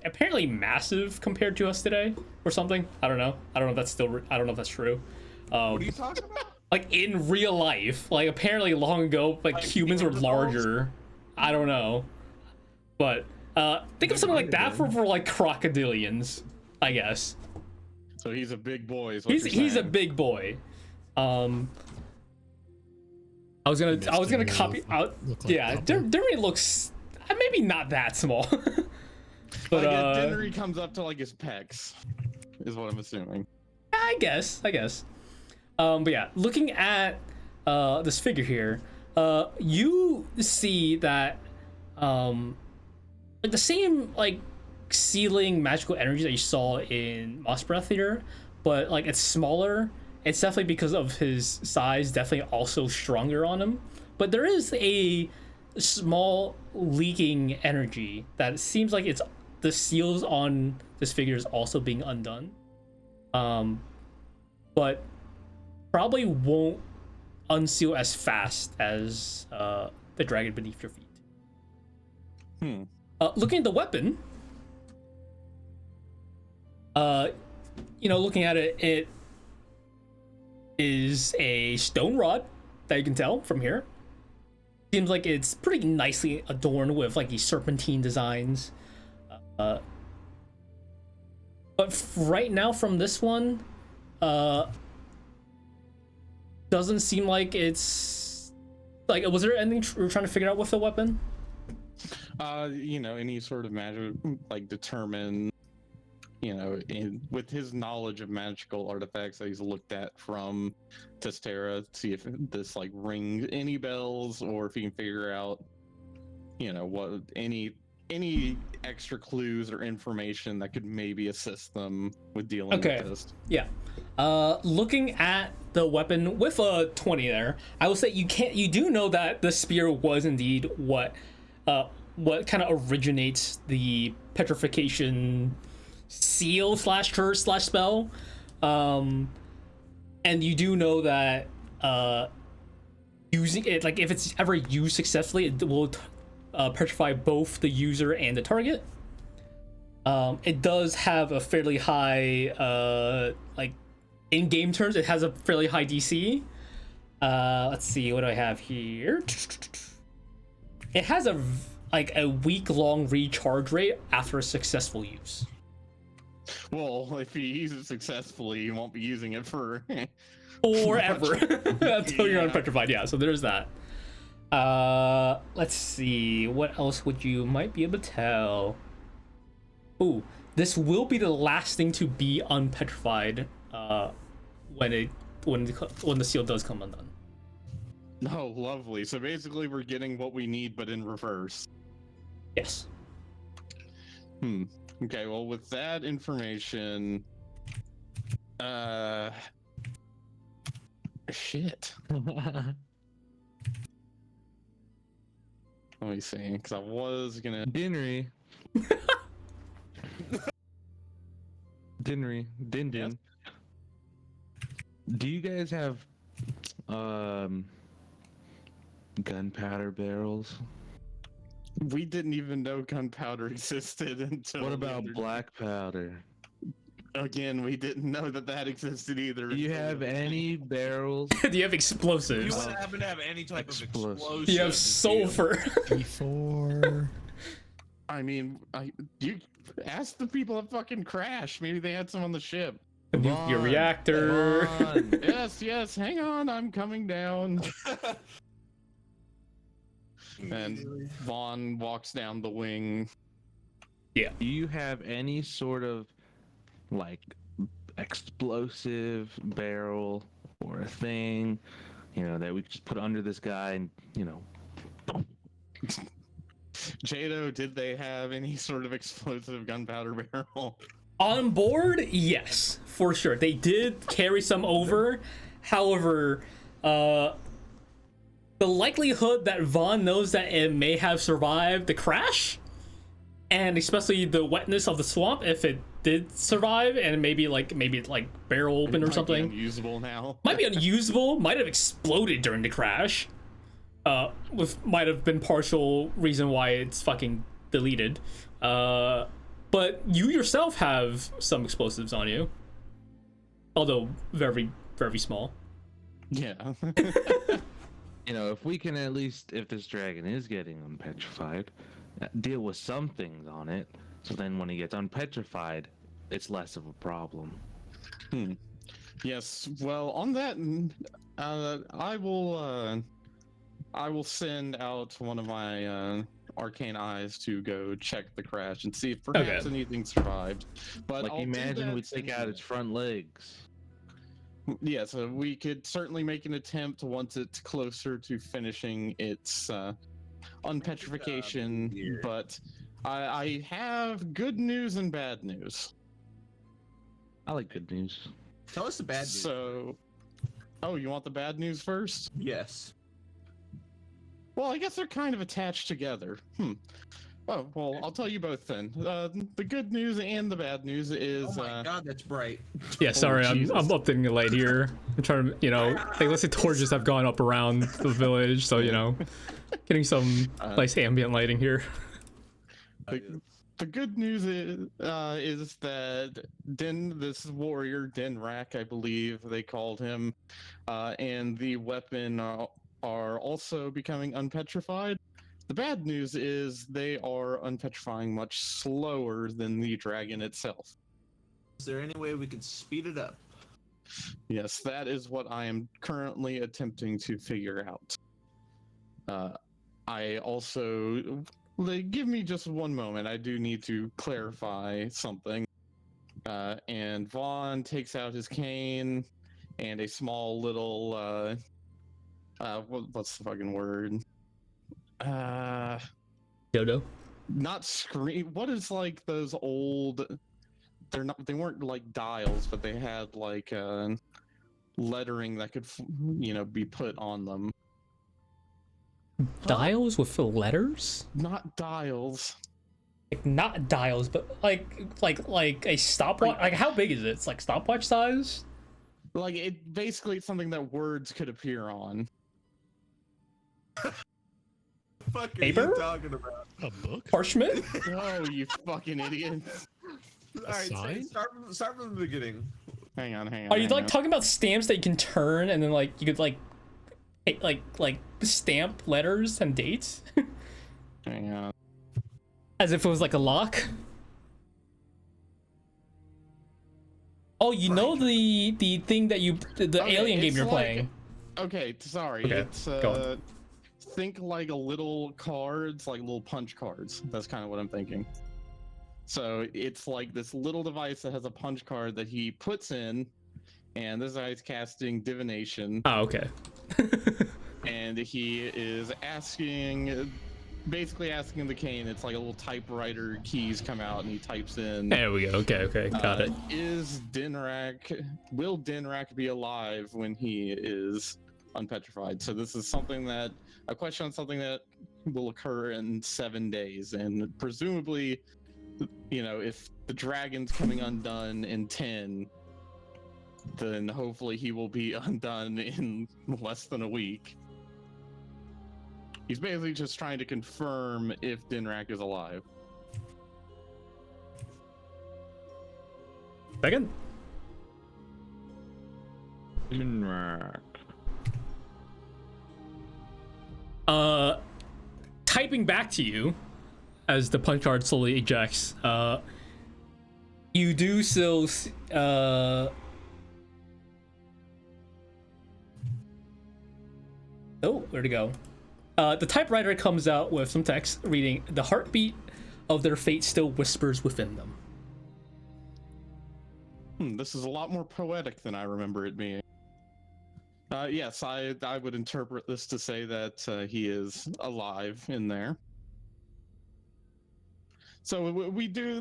apparently massive compared to us today or something. I don't know if that's still. I don't know if that's true. What are you talking about? Like in real life, like apparently long ago, like humans were Neanderthals? larger. I don't know, but think of something like that for like crocodilians, I guess. So he's a big boy. Is what He's you're a saying. big boy. I was gonna copy out. Look like Yeah, Tuppo. Dinri looks maybe not that small, but Like, Dinri comes up to like his pecs, is what I'm assuming. I guess. But yeah, looking at this figure here, you see that like the same like sealing magical energy that you saw in Moss Breath here, but like it's smaller. It's definitely because of his size, definitely also stronger on him. But there is a small leaking energy that seems like it's the seals on this figure is also being undone. But probably won't unseal as fast as the dragon beneath your feet. Looking at the weapon, looking at it, it is a stone rod that you can tell from here. Seems like it's pretty nicely adorned with like these serpentine designs. But right now from this one, doesn't seem like it's like, was there anything we're trying to figure out with the weapon? Any sort of magic, like determine, with his knowledge of magical artifacts that he's looked at from Testera, see if this like rings any bells, or if he can figure out, what any extra clues or information that could maybe assist them with dealing with this. Yeah. Looking at the weapon with a 20 there, I will say you do know that the spear was indeed what kind of originates the petrification seal / curse / spell. And you do know that using it, like if it's ever used successfully, it will petrify both the user and the target. It does have a fairly high, like in game terms, it has a fairly high DC. Let's see, what do I have here? It has a week-long recharge rate after a successful use. Well, if he uses it successfully, he won't be using it for or ever until you're unpetrified. Yeah, so there's that. Let's see, what else might be able to tell? Ooh, this will be the last thing to be unpetrified when the seal does come undone. Oh, lovely. So basically we're getting what we need, but in reverse. Yes. Okay, well, with that information, shit. Let me see, because I was gonna... Dinri. Dinri. Din. Yes? Do you guys have gunpowder barrels? We didn't even know gunpowder existed until... What about black powder? Again, we didn't know that existed either. Do you have any barrels? Do you have explosives? You wouldn't happen to have any type of Explosive. explosive. Do you have sulfur? Before. I mean, you ask the people at fucking Crash. Maybe they had some on the ship. A nuclear reactor. Yes, hang on, I'm coming down. And Vaughn walks down the wing. Yeah. Do you have any sort of like explosive barrel or a thing, that we could just put under this guy and, Jadow, did they have any sort of explosive gunpowder barrel? On board, yes, for sure. They did carry some over. However, the likelihood that Vaughn knows that it may have survived the crash, and especially the wetness of the swamp, if it did survive, and maybe it's barrel open or something, might be unusable now. might be unusable, might have exploded during the crash. Might have been partial reason why it's fucking deleted. But you yourself have some explosives on you, although very, very small. Yeah. If we can at least, if this dragon is getting unpetrified, deal with some things on it, so then when he gets unpetrified, it's less of a problem. Yes. Well, on that, I will send out one of my arcane eyes to go check the crash and see if perhaps anything survived. But Like, I'll do imagine that we take out its front legs. Yeah, so we could certainly make an attempt once it's closer to finishing its unpetrification, Weird. but I have good news and bad news. I like good news. Tell us the bad news. So, oh, you want the bad news first? Yes. Well, I guess they're kind of attached together. Oh, well, I'll tell you both then. The good news and the bad news is... Oh my god, that's bright. Yeah, sorry, I'm Jesus. updating the light here. I'm trying to, you know, like let's say torches have gone up around the village, so you know, getting some nice ambient lighting here. The good news is that this warrior, Dinrak, I believe they called him, and the weapon are also becoming unpetrified. The bad news is they are unpetrifying much slower than the dragon itself. Is there any way we could speed it up? Yes, that is what I am currently attempting to figure out. I also... give me just one moment. I do need to clarify something. And Vaughn takes out his cane and a small little... what's the fucking word? Jadow. Not screen. What is like those old? They weren't like dials, but they had like lettering that could, be put on them. Dials with letters? Not dials. Like not dials, but like a stopwatch. Like how big is it? It's like stopwatch size. Like it basically it's something that words could appear on. Fuck are Paper? you talking about? A book? Parchment? Oh, you fucking idiot! Alright, sign? start from the beginning. Hang on. Are you like talking about stamps that you can turn and then like you could like stamp letters and dates? Hang on. As if it was like a lock? Oh, you know the thing that the Okay, alien game it's you're like- playing. Okay, sorry. Okay, It's go on. think like a little cards, like little punch cards. That's kind of what I'm thinking. So it's like this little device that has a punch card that he puts in, and this guy's casting divination, Oh, okay. and he is basically asking the cane. It's like a little typewriter keys come out, and he types in. There we go. Okay, got it. Will Dinrak be alive when he is unpetrified? So this is a question on something that will occur in 7 days, and presumably, if the dragon's coming undone in 10, then hopefully he will be undone in less than a week. He's basically just trying to confirm if Dinrak is alive. Second. Typing back to you as the punch card slowly ejects. You do still. Oh, where'd it go? The typewriter comes out with some text reading, "The heartbeat of their fate still whispers within them." This is a lot more poetic than I remember it being. Yes, I would interpret this to say that he is alive in there. So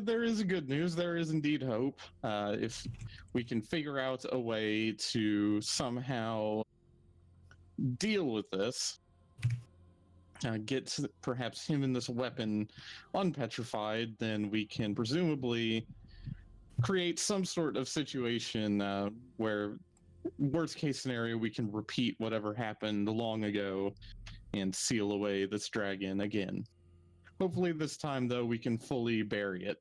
there is good news. There is indeed hope. If we can figure out a way to somehow deal with this, get perhaps him and this weapon unpetrified, then we can presumably create some sort of situation where, worst case scenario, we can repeat whatever happened long ago and seal away this dragon again. Hopefully this time, though, we can fully bury it.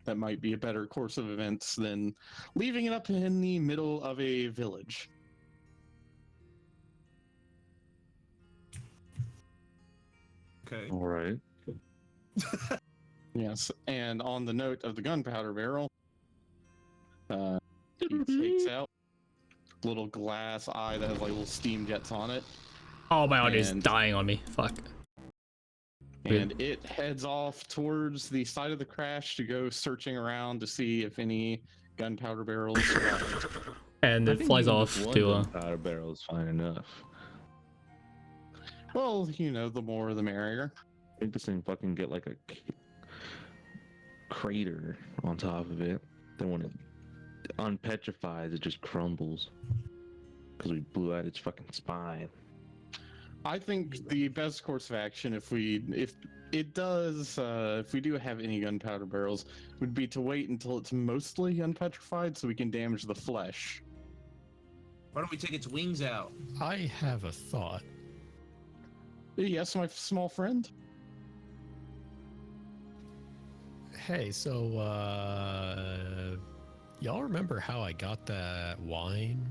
That might be a better course of events than leaving it up in the middle of a village. Okay. All right. Yes, and on the note of the gunpowder barrel, he takes out a little glass eye that has like little steam jets on it, Oh, my audio is And- dying on me. Fuck. and it heads off towards the site of the crash to go searching around to see if any gunpowder barrels. And I it think flies even off just one to a. gunpowder barrel is fine enough. Well, you know, the more the merrier. I think this thing fucking get like a crater on top of it. Then when it unpetrifies, it just crumbles. Because we blew out its fucking spine. I think the best course of action, if we do have any gunpowder barrels, would be to wait until it's mostly unpetrified so we can damage the flesh. Why don't we take its wings out? I have a thought. Yes, my small friend. Hey, so y'all remember how I got that wine?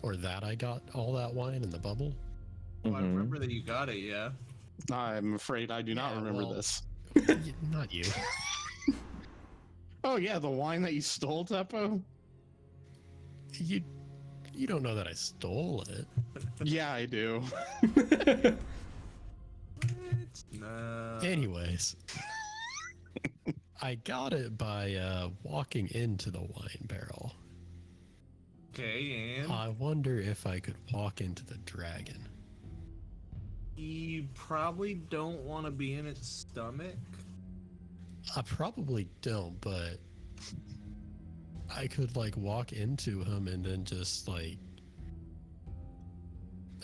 Or that I got all that wine in the bubble? Oh, I remember that you got it, yeah. I'm afraid I do not Yeah, remember well- this. Not you. Oh yeah, the wine that you stole, Tuppo? You don't know that I stole it. Yeah, I do. No. Anyways, I got it by walking into the wine barrel. Okay, and I wonder if I could walk into the dragon. you probably don't want to be in its stomach. I probably don't, but I could like walk into him and then just like,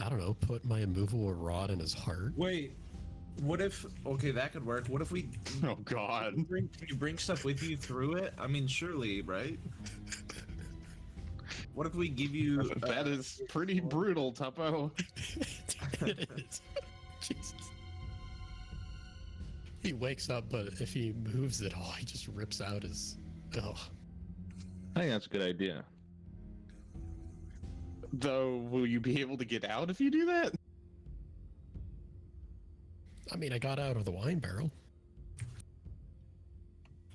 I don't know, put my immovable rod in his heart. Wait, what if? Okay, that could work. What if we? Oh god. Can you bring stuff with you through it? I mean, surely, right? What if we give you? That is pretty brutal, Tuppo. It is. Jesus. He wakes up, but if he moves at all, he just rips out his. Oh. I think that's a good idea. Though, will you be able to get out if you do that? I mean, I got out of the wine barrel.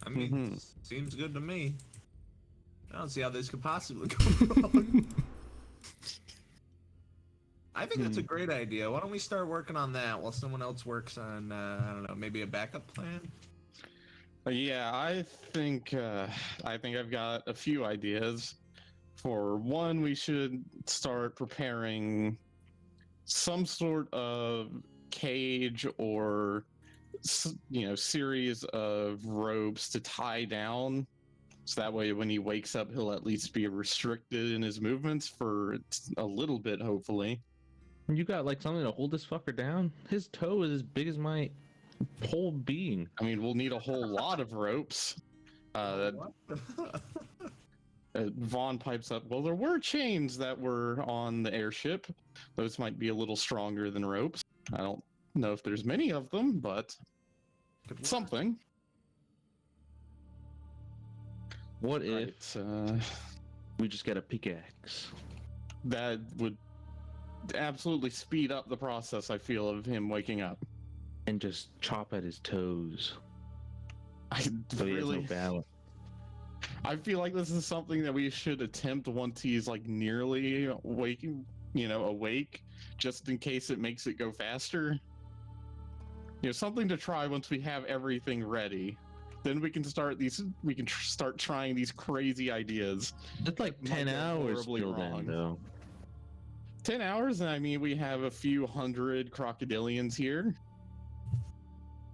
I mean, Mhm. seems good to me. I don't see how this could possibly go wrong. I think that's a great idea. Why don't we start working on that while someone else works on, I don't know, maybe a backup plan? Yeah, I think I've got a few ideas. For one, we should start preparing some sort of cage or series of ropes to tie down, so that way when he wakes up, he'll at least be restricted in his movements for a little bit, hopefully. You got like something to hold this fucker down? His toe is as big as my whole being. I mean, we'll need a whole lot of ropes. What? Vaughn pipes up. Well, there were chains that were on the airship. Those might be a little stronger than ropes. I don't know if there's many of them, but something. What if Right, we just get a pickaxe? that would absolutely speed up the process, I feel, of him waking up. And just chop at his toes. I So he has no really, balance. I feel like this is something that we should attempt once he's like nearly waking, awake, just in case it makes it go faster. Something to try once we have everything ready. Then we can start start trying these crazy ideas. It's like might 10 go hours horribly still wrong. then, though. 10 hours, and I mean, we have a few hundred crocodilians here.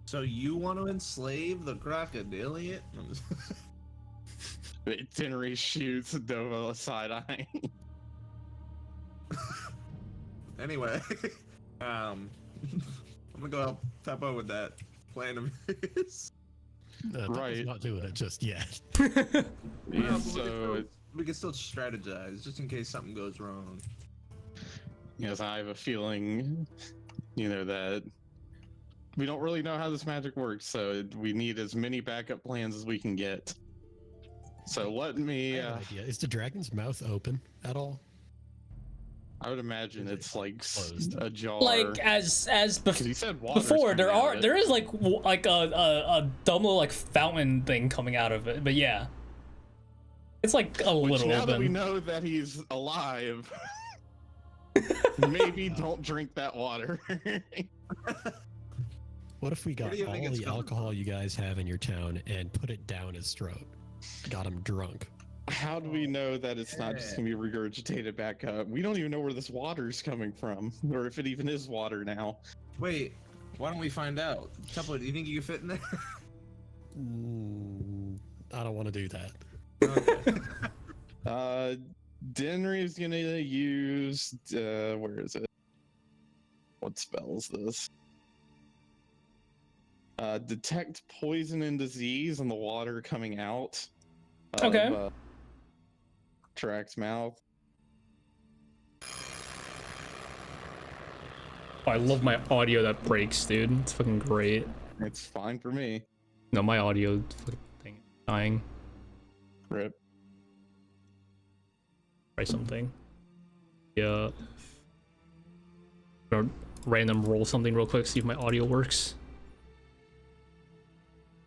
So you want to enslave the crocodilian? Dinri shoots Dova a side eye. Anyway, I'm gonna go help Tuppo with that plan of his. Right. Not doing it just yet. Yeah, Well, so we can still strategize just in case something goes wrong. yes, I have a feeling, that we don't really know how this magic works, so we need as many backup plans as we can get. So let I me. have an idea. Is the dragon's mouth open at all? I would imagine it's like Closed. a jar. Like as 'Cause he said water's before, coming out of it. there is like a dumb little like fountain thing coming out of it, but yeah, it's like a Which, little now that we open. know that he's alive, maybe don't drink that water. What if we got do you all think it's the coming alcohol you guys have in your town and put it down his throat? got him drunk. How do we know that it's not just gonna be regurgitated back up? We don't even know where this water's coming from, or if it even is water now. Wait, why don't we find out? Tuppo, do you think you can fit in there? I don't want to do that. Okay. Dinri is gonna use where is it? What spell is this? Detect poison and disease in the water coming out. Okay. Track's mouth. Oh, I love my audio that breaks, dude. It's fucking great. It's fine for me. No, my audio fucking thing is dying. Rip. Try something. Yeah. Gonna random roll something real quick, see if my audio works.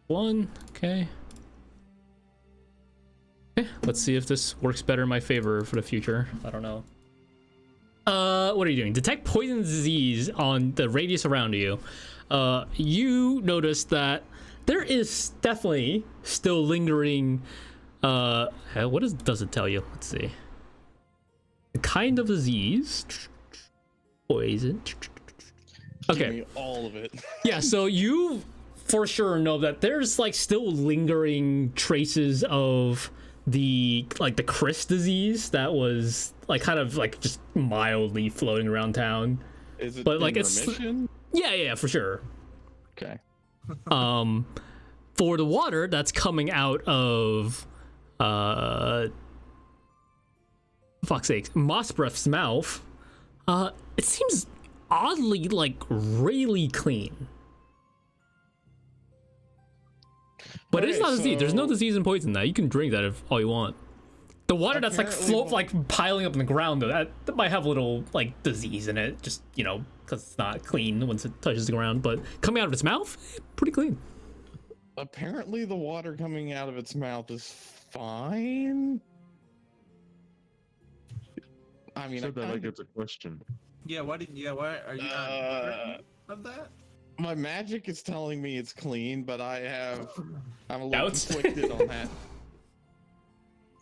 1, okay. Okay, let's see if this works better in my favor for the future. I don't know. What are you doing? Detect poison disease on the radius around you. You notice that there is definitely still lingering. What does it tell you? Let's see. The kind of disease. Poison. Okay. Give me all of it. Yeah, so you for sure know that there's like still lingering traces of the Chris disease that was like kind of like just mildly floating around town. Is it But like in it's remission? yeah, for sure. Okay. For the water that's coming out of fuck's sakes, Mossbreath's mouth, it seems oddly like really clean. But it is not disease. There's no disease and poison that. You can drink that if all you want. The water that's like piling up in the ground though, that might have a little like disease in it, just because it's not clean once it touches the ground. But coming out of its mouth, pretty clean. Apparently the water coming out of its mouth is fine. I mean, Said that like it's a question. Yeah, why are you not certain of that? My magic is telling me it's clean, but I'm a little Doubts? conflicted on that.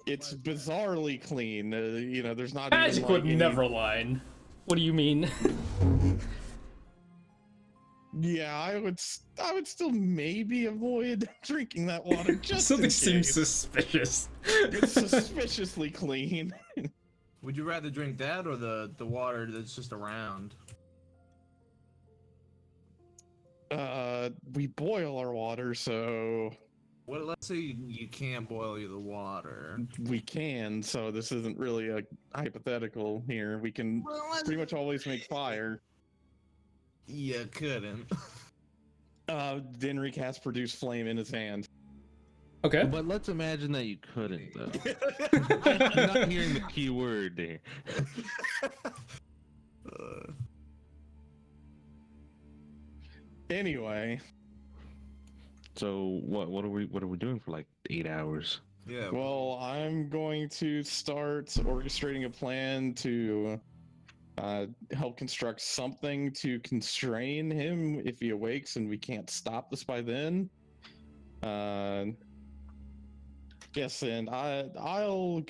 It's bizarrely clean. There's not Magic even, like, would any... never lie. What do you mean? Yeah, I would still maybe avoid drinking that water just Something in seems case. suspicious. It's suspiciously clean. Would you rather drink that or the water that's just around? We boil our water, so Well, let's say you can't boil the water. we can. So this isn't really a hypothetical here. We can pretty much always make fire. You couldn't. Dinri cast produce flame in his hand. Okay. But let's imagine that you couldn't, though. I'm not hearing the key word there. Anyway, So what are we doing for like 8 hours? Yeah. well, I'm going to start orchestrating a plan to help construct something to constrain him if he awakes and we can't stop this by then. Yes, and I'll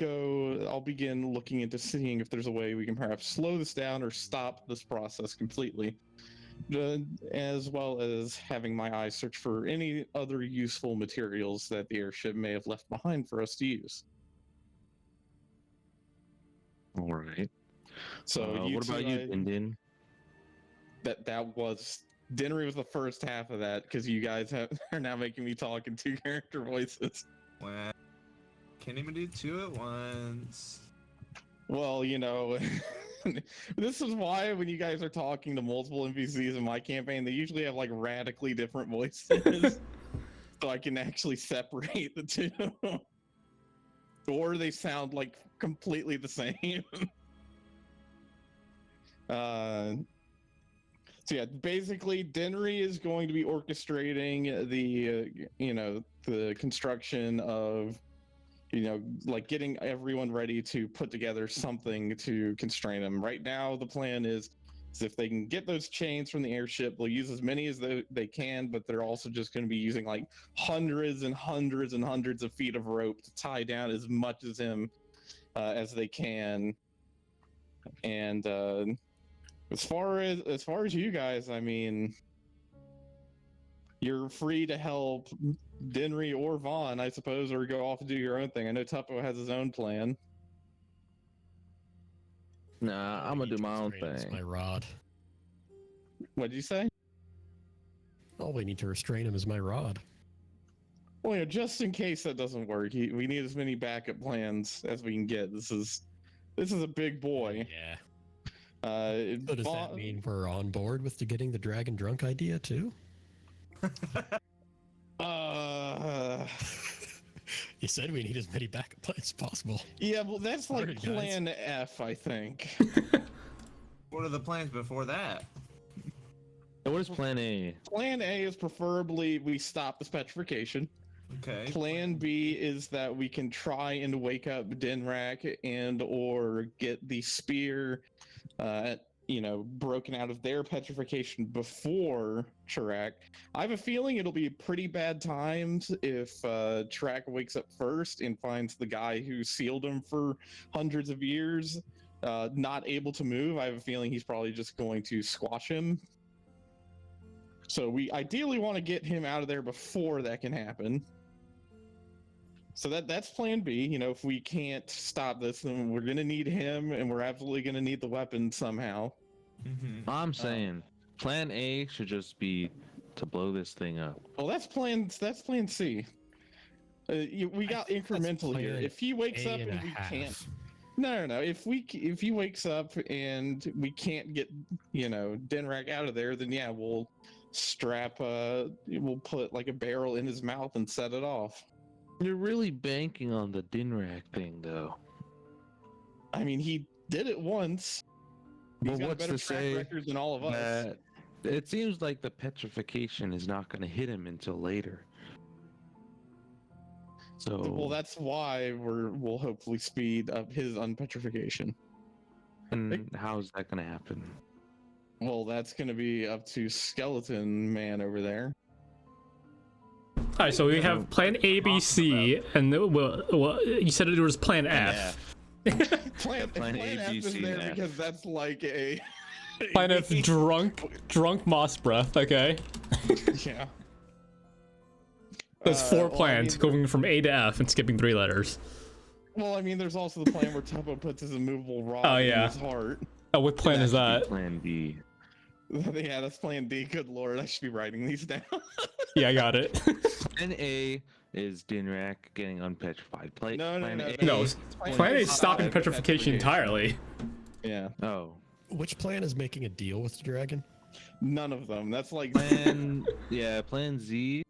begin looking into seeing if there's a way we can perhaps slow this down or stop this process completely. As well as having my eyes search for any other useful materials that the airship may have left behind for us to use. All right. So what about you, Indian? That was Dinri was the first half of that because you guys are now making me talk in 2 character voices. Well, can't even do 2 at once. Well, this is why when you guys are talking to multiple NPCs in my campaign, they usually have like radically different voices, so I can actually separate the 2, or they sound like completely the same. So yeah, basically, Dinri is going to be orchestrating the construction of, like getting everyone ready to put together something to constrain him. Right now, the plan is So if they can get those chains from the airship, they'll use as many as they can, but they're also just going to be using like hundreds and hundreds and hundreds of feet of rope to tie down as much as him as they can. And as far as you guys, I mean, you're free to help Dinri or Vaughn, I suppose, or go off and do your own thing. I know Tuppo has his own plan. Nah, I'm gonna do my own It's thing. my rod. What'd you say? All we need to restrain him is my rod. Well, you know, just in case that doesn't work, we need as many backup plans as we can get. This is a big boy. Yeah. So does that mean we're on board with getting the dragon drunk idea too? You said we need as many backup plans as possible. Yeah, well, that's like Alright, guys. plan F, I think. What are the plans before that? So what is plan A? Plan A is preferably we stop this petrification. Okay. Plan B is that we can try and wake up Dinrak and or get the spear, broken out of their petrification before Chirac. I have a feeling it'll be pretty bad times if Chirac wakes up first and finds the guy who sealed him for hundreds of years not able to move. I have a feeling he's probably just going to squash him. So we ideally want to get him out of there before that can happen. So that's plan B. You know, if we can't stop this, then we're going to need him, and we're absolutely going to need the weapon somehow. Mm-hmm. I'm saying plan A should just be to blow this thing up. Well, that's plan C. We got incremental here. plan If he wakes A up and and a we half. can't, no. If he wakes up and we can't get Dinrak out of there, then yeah, we'll we'll put like a barrel in his mouth and set it off. You're really banking on the Dinrak thing, though. I mean, he did it once. He's Well, got a what's better to track say record than all of us. That it seems like the petrification is not going to hit him until later. So Well, that's why we'll hopefully speed up his unpetrification. and how's that going to happen? Well, that's going to be up to Skeleton Man over there. All right, so we have plan A, B, C, and you said it was plan F. Plan A, F B, is C, there and F. because that's like a Plan F, drunk moss breath. Okay, yeah. there's four well, I plans mean- going from A to F and skipping 3 letters. Well, I mean, there's also the plan where Tuppo puts his immovable rod Oh, in yeah. his heart. Oh, what plan is that? Plan B. Yeah, that's plan D. Good lord, I should be writing these down. Yeah, I got it. Plan A is Dinrak getting unpetrified. No, plan A, No, plan A is stopping petrification. petrification entirely. Yeah, Oh, Which plan is making a deal with the dragon? none of them. That's like plan Z.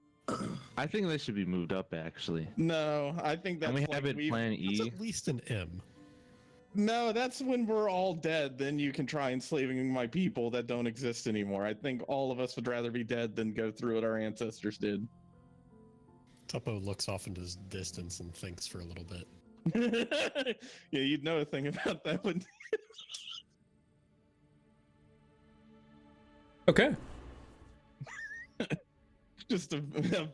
I think they should be moved up actually. no. I think that's And we like have it plan It's E. at least an M. No, that's when we're all dead. Then you can try enslaving my people that don't exist anymore. I think all of us would rather be dead than go through what our ancestors did. Tuppo looks off into the distance and thinks for a little bit. Yeah, you'd know a thing about that, wouldn't you? Okay. Just a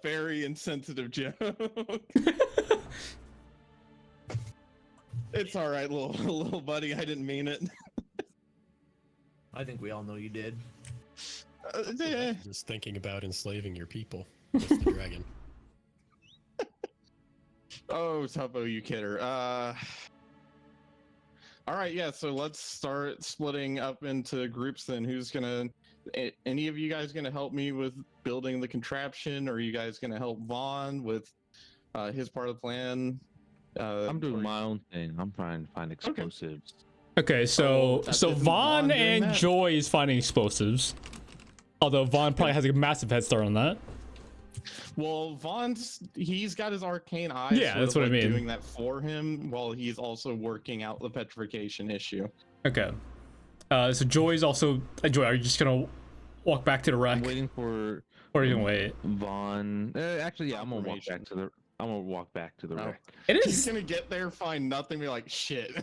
very insensitive joke. It's all right, little buddy. I didn't mean it. I think we all know you did. Yeah. Just thinking about enslaving your people with the dragon. Oh, Tuppo, you kidder. All right, yeah. So let's start splitting up into groups. Then, who's gonna? Any of you guys gonna help me with building the contraption, or are you guys gonna help Vaughn with his part of the plan? I'm or- doing my own thing. I'm trying to find explosives. Okay, so isn't Vaughn Vaughn doing and that? Joy is finding explosives. Although Vaughn probably has a massive head start on that. Well, he's got his arcane eye. Yeah, sort that's of what I like mean. Doing that for him while he's also working out the petrification issue. Okay. So Joy's also. Joy, are you just gonna walk back to the wreck, I'm waiting for or are you gonna wait? Vaughn. Actually, yeah, I'm gonna walk Confirmation. back to the. I'm gonna walk back to the Oh. wreck. It He's is. gonna get there, find nothing, be like, shit.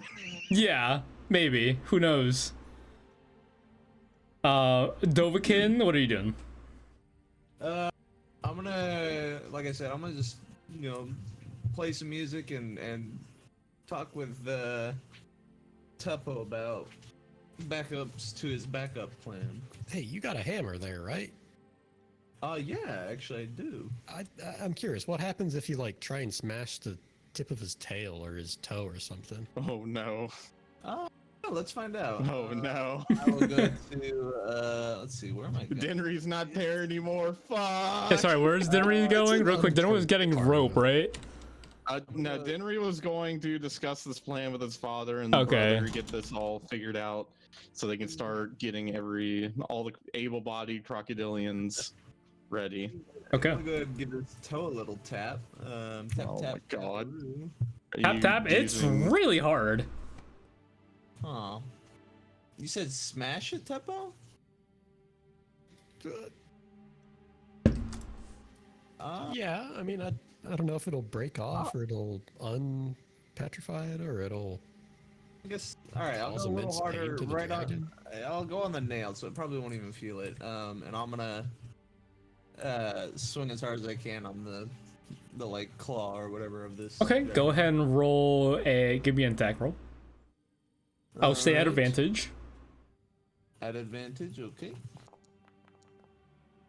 Yeah, maybe. Who knows? Dovakin, what are you doing? I'm gonna, like I said, I'm gonna just, play some music and talk with Tuppo about backups to his backup plan. Hey, you got a hammer there, right? Yeah, actually I do. I'm curious, what happens if you like try and smash the tip of his tail or his toe or something? Oh no. Let's find out. Oh no. I will go to, let's see, where am I going? Dinri's not there anymore. Fuck. Hey, sorry, where's Dinri going? Real quick, Dinri was getting rope, right? No, Dinri was going to discuss this plan with his father and Okay. brother, get this all figured out, so they can start getting all the able-bodied crocodilians ready. Okay. I'm gonna go ahead and give this toe a little tap. Tap, Oh tap, my God. Tap. Are Tap you tap. It's using- really hard. Huh. You said smash it, Tuppo? Yeah, I mean, I don't know if it'll break off or it'll unpetrify it or it'll. I guess. All right, I'll Cause go a little immense harder pain to the right on. dragon. I'll go on the nail, so it probably won't even feel it. And I'm gonna swing as hard as I can on the like claw or whatever of this. Okay, go ahead and roll give me an attack roll. I'll stay at Alright. advantage. At advantage, okay.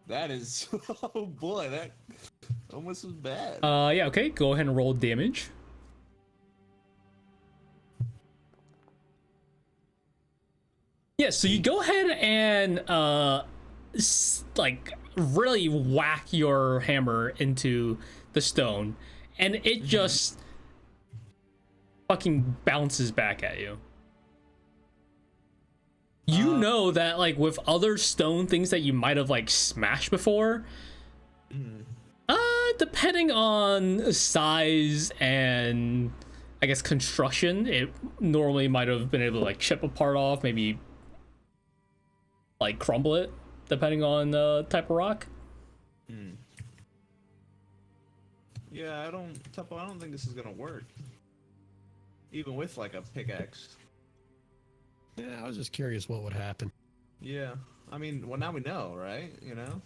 That is, oh boy, that almost was bad. Yeah, okay, go ahead and roll damage. Yeah, so you go ahead and like really whack your hammer into the stone, and it just fucking bounces back at you. You know that like with other stone things that you might have like smashed before, depending on size and I guess construction, it normally might have been able to like chip a part off, maybe like crumble it, depending on the type of rock. Yeah, Tuppo, I don't think this is gonna work. Even with like a pickaxe. Yeah, I was just curious what would happen. Yeah, I mean, well now we know, right? You know?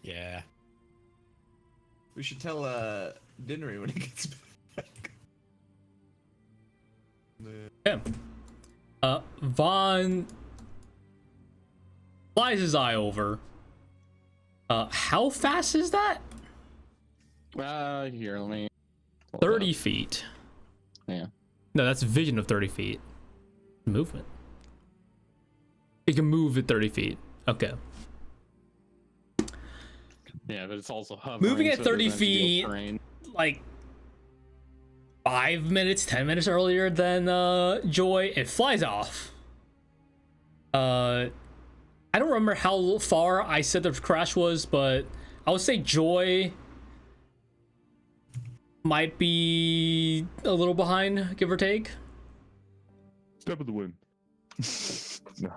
Yeah. We should tell Dinri when he gets back. Yeah. Vaughn flies his eye over. How fast is that? Here, let me. 30 feet. Yeah. No, that's vision of 30 feet. Movement. You can move at 30 feet. Okay. Yeah, but it's also hovering. Moving at so it 30 doesn't feel feet, terrain. like 5 minutes, 10 minutes earlier than Joy, it flies off. I don't remember how far I said the crash was, but I would say Joy might be a little behind, give or take. Step of the wind.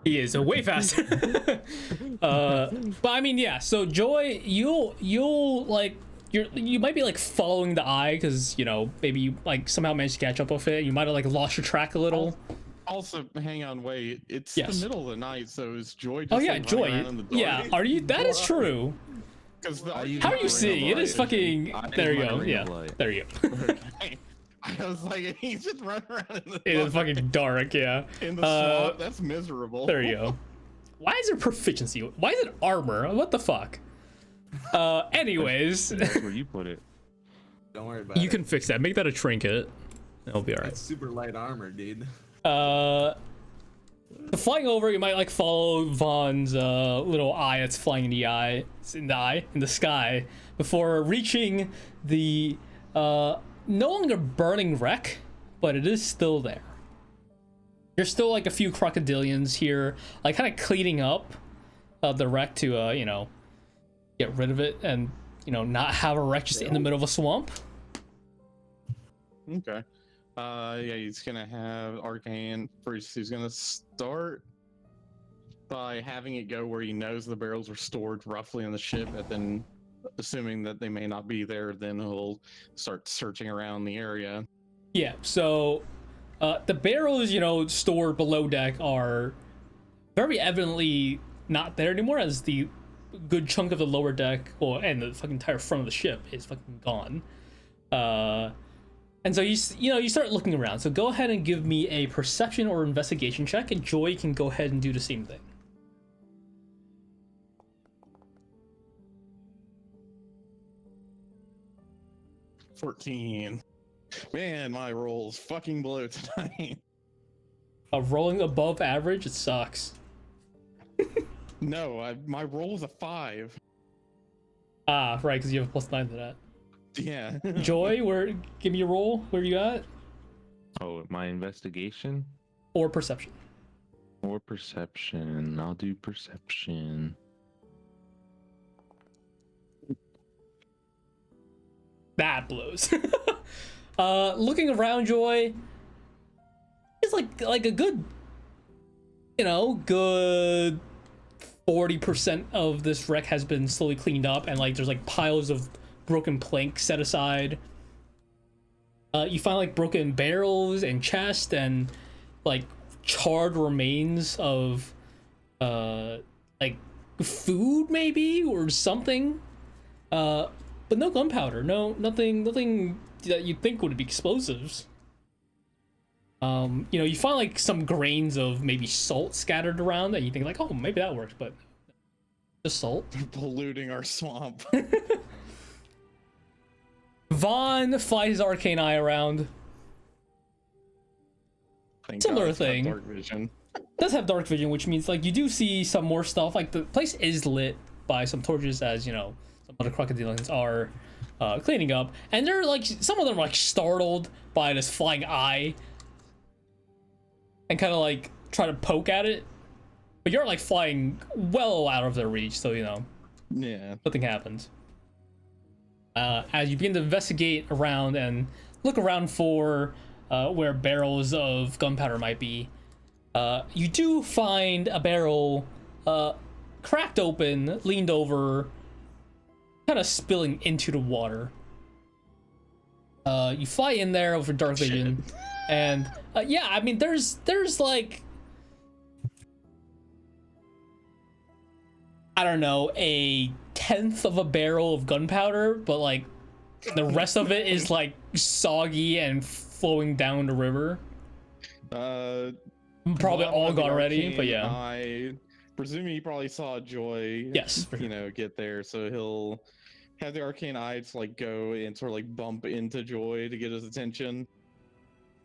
He is way faster. But I mean, yeah. So Joy, you'll like you might be like following the eye because you know maybe you like somehow managed to catch up with it. You might have like lost your track a little. Also, hang on, wait. It's Yes. the middle of the night, so is Joy just Oh yeah, like, Joy. running around in the dark? Yeah, are you? That is true. Because How are you seeing? It is fucking. There you go. Yeah, there you go. I was like, he's just running around in the It is dark, fucking dark. Yeah. in the swamp. That's miserable. There you go. Why is it proficiency? Why is it armor? What the fuck? Anyways, That's where you put it. Don't worry about it. you can fix that. Make that a trinket. It'll be alright. That's super light armor, dude. Flying over, you might like follow Vaughn's little eye that's flying in the sky before reaching the no longer burning wreck, but it is still there. There's still like a few crocodilians here, like kind of cleaning up the wreck to you know, get rid of it and you know not have a wreck just in the middle of a swamp. Okay. Yeah, he's gonna have Arcane first. He's gonna start by having it go where he knows the barrels are stored roughly on the ship, and then, assuming that they may not be there, then he'll start searching around the area. Yeah. So the barrels, you know, stored below deck are very evidently not there anymore, as the good chunk of the lower deck, and the fucking entire front of the ship is fucking gone. And so you start looking around. So go ahead and give me a perception or investigation check, and Joy can go ahead and do the same thing. 14. Man, my rolls fucking blow tonight. Rolling above average, it sucks. No, my roll is a 5. Ah, right, because you have a +9 to that. Yeah. Joy, give me a roll. Where you at? Oh, my investigation Or perception. or perception. I'll do perception. That blows. Looking around, Joy, it's like a good, good 40% of this wreck has been slowly cleaned up, and like there's like piles of broken plank set aside. You find like broken barrels and chests and like charred remains of like food maybe or something. But no gunpowder, nothing that you'd think would be explosives. You find like some grains of maybe salt scattered around, and you think like, oh, maybe that works, but just salt. Polluting our swamp. Vaughn flies his arcane eye around. Thank Similar God it's got thing. Dark vision. Does have dark vision, which means like you do see some more stuff. Like the place is lit by some torches, as some of the crocodilians are cleaning up, and they're like, some of them are like startled by this flying eye and kind of like try to poke at it, but you're like flying well out of their reach, so Yeah. nothing happens. As you begin to investigate around and look around for where barrels of gunpowder might be, you do find a barrel cracked open, leaned over, kind of spilling into the water. You fly in there with your dark vision, and yeah, I mean, there's like, I don't know, a 1/10 of a barrel of gunpowder, but like the rest of it is like soggy and flowing down the river. Probably all gone already, but yeah. I presume he probably saw Joy. Yes. Get there, so he'll have the arcane eye to like go and sort of like bump into Joy to get his attention.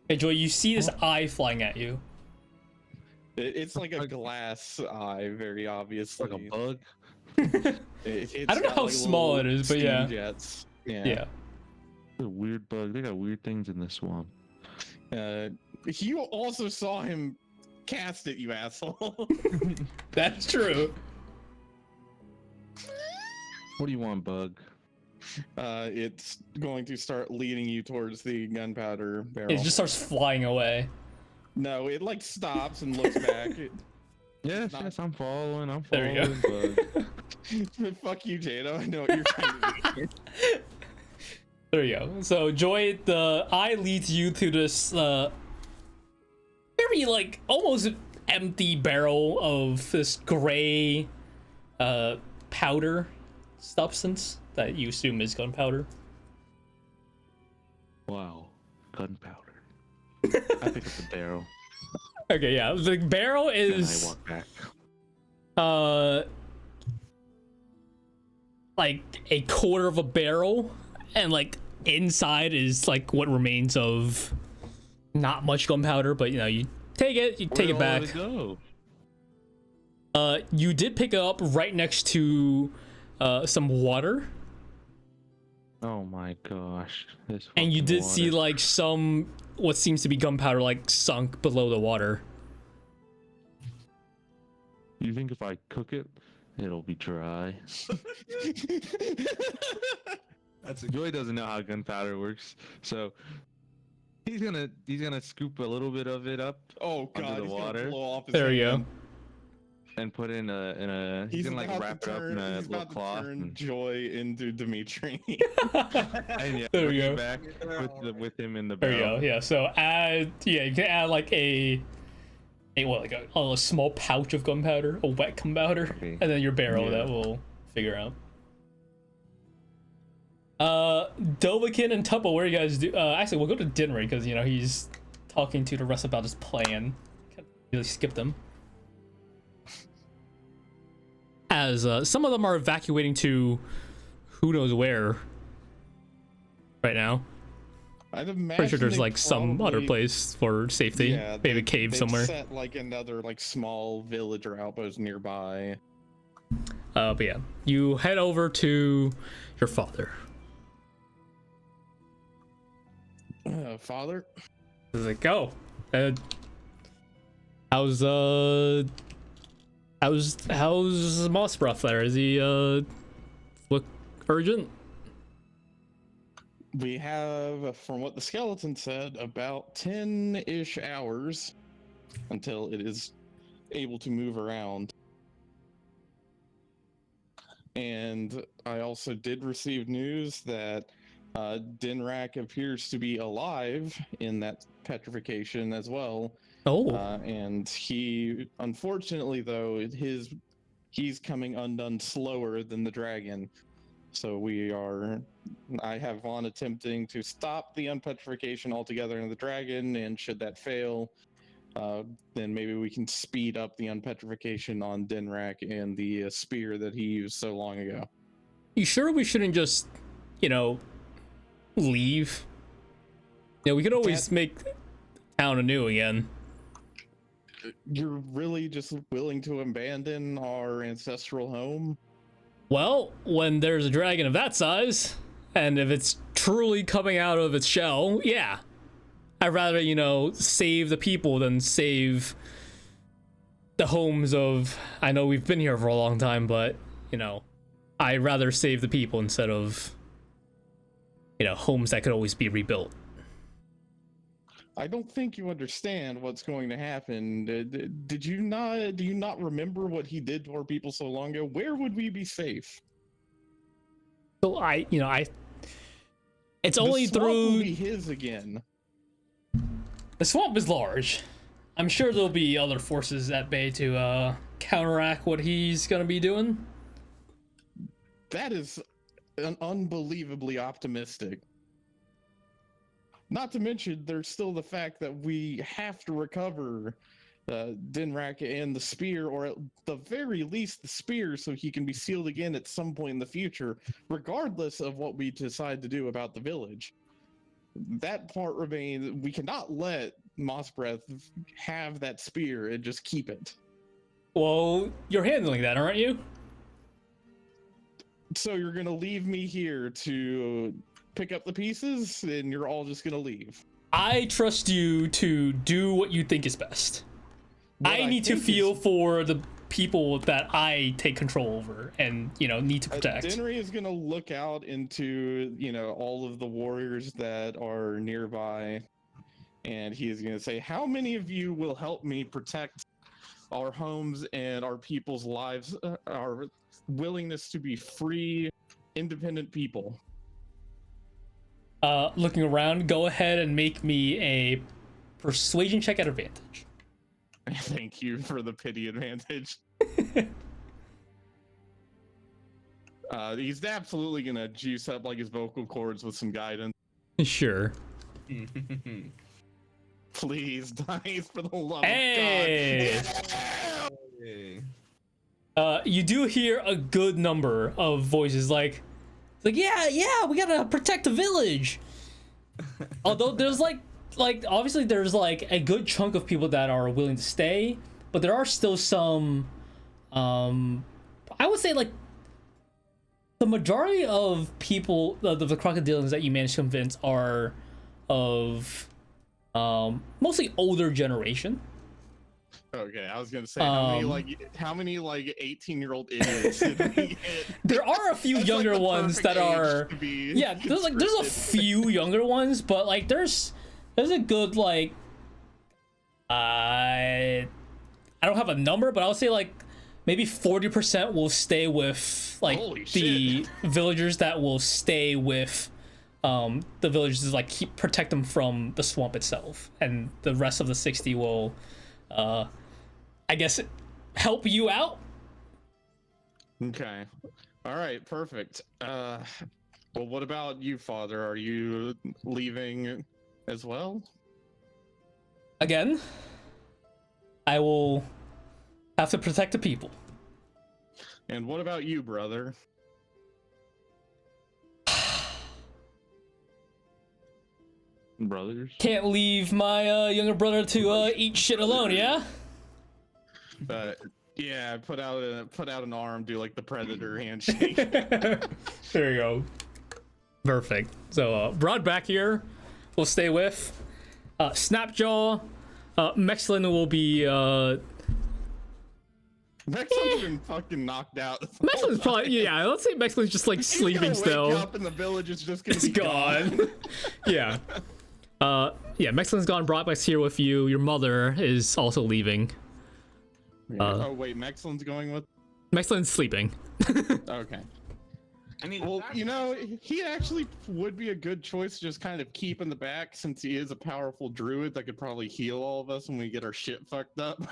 Hey, Joy, you see this eye flying at you. It's like a glass eye, very obviously. Like a bug. It's I don't know got, how like, small little it is, but steam yeah. Jets. Yeah. It's a weird bug. They got weird things in the swamp. You also saw him cast it, you asshole. That's true. What do you want, bug? It's going to start leading you towards the gunpowder barrel. It just starts flying away. No, it like stops and looks back. Yes, Not- yes, I'm following. There you Bug. Fuck you, Jadow. I know what you're trying to do. There you go. So, Joy, the eye leads you to this very like almost empty barrel of this gray powder substance that you assume is gunpowder. Wow, gunpowder. I think it's a barrel. Okay, yeah. The barrel Then I is walk back. like a quarter of a barrel, and like inside is like what remains of not much gunpowder, but you take it Where'd back. all of it go? You did pick it up right next to some water, Oh my gosh. This and you fucking did see water. like some what seems to be gunpowder like sunk below the water. You think if I cook it, it'll be dry? That's a Joy doesn't know how gunpowder works, so he's gonna scoop a little bit of it up Oh Under god, the he's water. gonna blow off his There you go. hand. and put in a. He's gonna like about wrap to it up in a he's little about to cloth turn and, Joy into Dimitri. and yeah, There bring we it go. back with him in the There you barrel. go. Yeah. So you can add like a a small pouch of gunpowder, a wet gunpowder, Okay. and then your barrel Yeah. that will figure out. Dovakin and Tuppo, what do you guys do? Actually, we'll go to Dinri because he's talking to the rest about his plan. Really skipped them. As some of them are evacuating to who knows where right now. I'd imagine Pretty sure there's they like some other probably- place for safety. Yeah, Maybe a cave they've somewhere. Set like another like small village or outpost nearby. But yeah, you head over to your father. Father, He's like, "Oh, how's Moss Breath there? Is he look urgent?" we have, from what the skeleton said, about 10-ish hours until it is able to move around. And I also did receive news that Dinrak appears to be alive in that petrification as well. Oh, And he, unfortunately, though, he's coming undone slower than the dragon. So I have Vaughn attempting to stop the unpetrification altogether in the dragon, and should that fail, then maybe we can speed up the unpetrification on Dinrak and the spear that he used so long ago. you sure we shouldn't just, leave? Yeah, we could always make town anew again. You're really just willing to abandon our ancestral home? Well, when there's a dragon of that size, and if it's truly coming out of its shell, yeah. I'd rather, save the people than save the homes of... I know we've been here for a long time, but, I'd rather save the people instead of, homes that could always be rebuilt. I don't think you understand what's going to happen. Do you not remember what he did to our people so long ago? Where would we be safe? So it's only The swamp will through... be his again. The swamp is large. I'm sure there'll be other forces at bay to counteract what he's gonna be doing. That is unbelievably optimistic. Not to mention, there's still the fact that we have to recover Dinrak and the spear, or at the very least the spear, so he can be sealed again at some point in the future, regardless of what we decide to do about the village. That part remains. We cannot let Mossbreath have that spear and just keep it. Well, you're handling that, aren't you? So you're gonna leave me here to pick up the pieces, and you're all just gonna leave? I trust you to do what you think is best. What I need to think feel is- for the people that I take control over and, need to protect. Dinri is gonna look out into, all of the warriors that are nearby, and he is gonna say, "How many of you will help me protect our homes and our people's lives, our willingness to be free, independent people?" Looking around, go ahead and make me a persuasion check at advantage. Thank you for the pity advantage. He's absolutely gonna juice up like his vocal cords with some guidance. Sure. Please, dice, for the love Hey! of God. Hey. You do hear a good number of voices like yeah, we gotta protect the village. Although there's like obviously there's like a good chunk of people that are willing to stay, but there are still some I would say like the majority of people, the Crocodilians that you managed to convince are of mostly older generation. Okay, I was gonna say how many 18-year-old idiots did we get? There are a few That's, younger the ones perfect that age are to be yeah. There's a conscripted. few younger ones, but like there's a good I don't have a number, but I'll say like maybe 40% will stay with Holy the shit. villagers that will stay with the villagers protect them from the swamp itself, and the rest of the 60 will I guess, help you out. Okay. All right. Perfect. Well, what about you, Father? Are you leaving as well? Again, I will have to protect the people. And what about you, brother? Brothers. Can't leave my younger brother to eat shit alone, yeah? Yeah, put out an arm, do like the Predator handshake. There you go. Perfect. So Broad back here will stay with. Snapjaw. Mexlin will be Mexlin's been fucking knocked out. Mexlin's probably, yeah, let's say Mexlin's just like sleeping still. Wake up and the village is just gonna It's be gone. Yeah. Yeah, Mexlin's gone. Broadback's here with you. Your mother is also leaving. Oh wait, Mexlin's going with. Mexlin's sleeping. Okay. I mean, Well, you know, he actually would be a good choice to just kind of keep in the back since he is a powerful druid that could probably heal all of us when we get our shit fucked up. So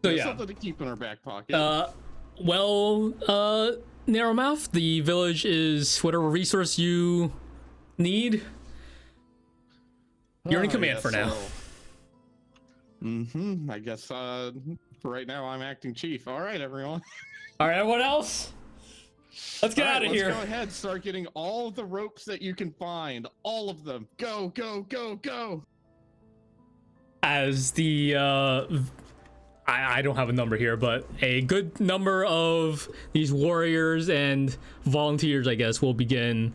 There's yeah. something to keep in our back pocket. Narrowmouth, the village is whatever resource you need. You're in command for now. I guess for right now I'm acting chief. All right, everyone. All right, everyone else, let's get out of here. Let's go ahead. Start getting all of the ropes that you can find. All of them. Go, go, go, go. As the I don't have a number here, but a good number of these warriors and volunteers, I guess, will begin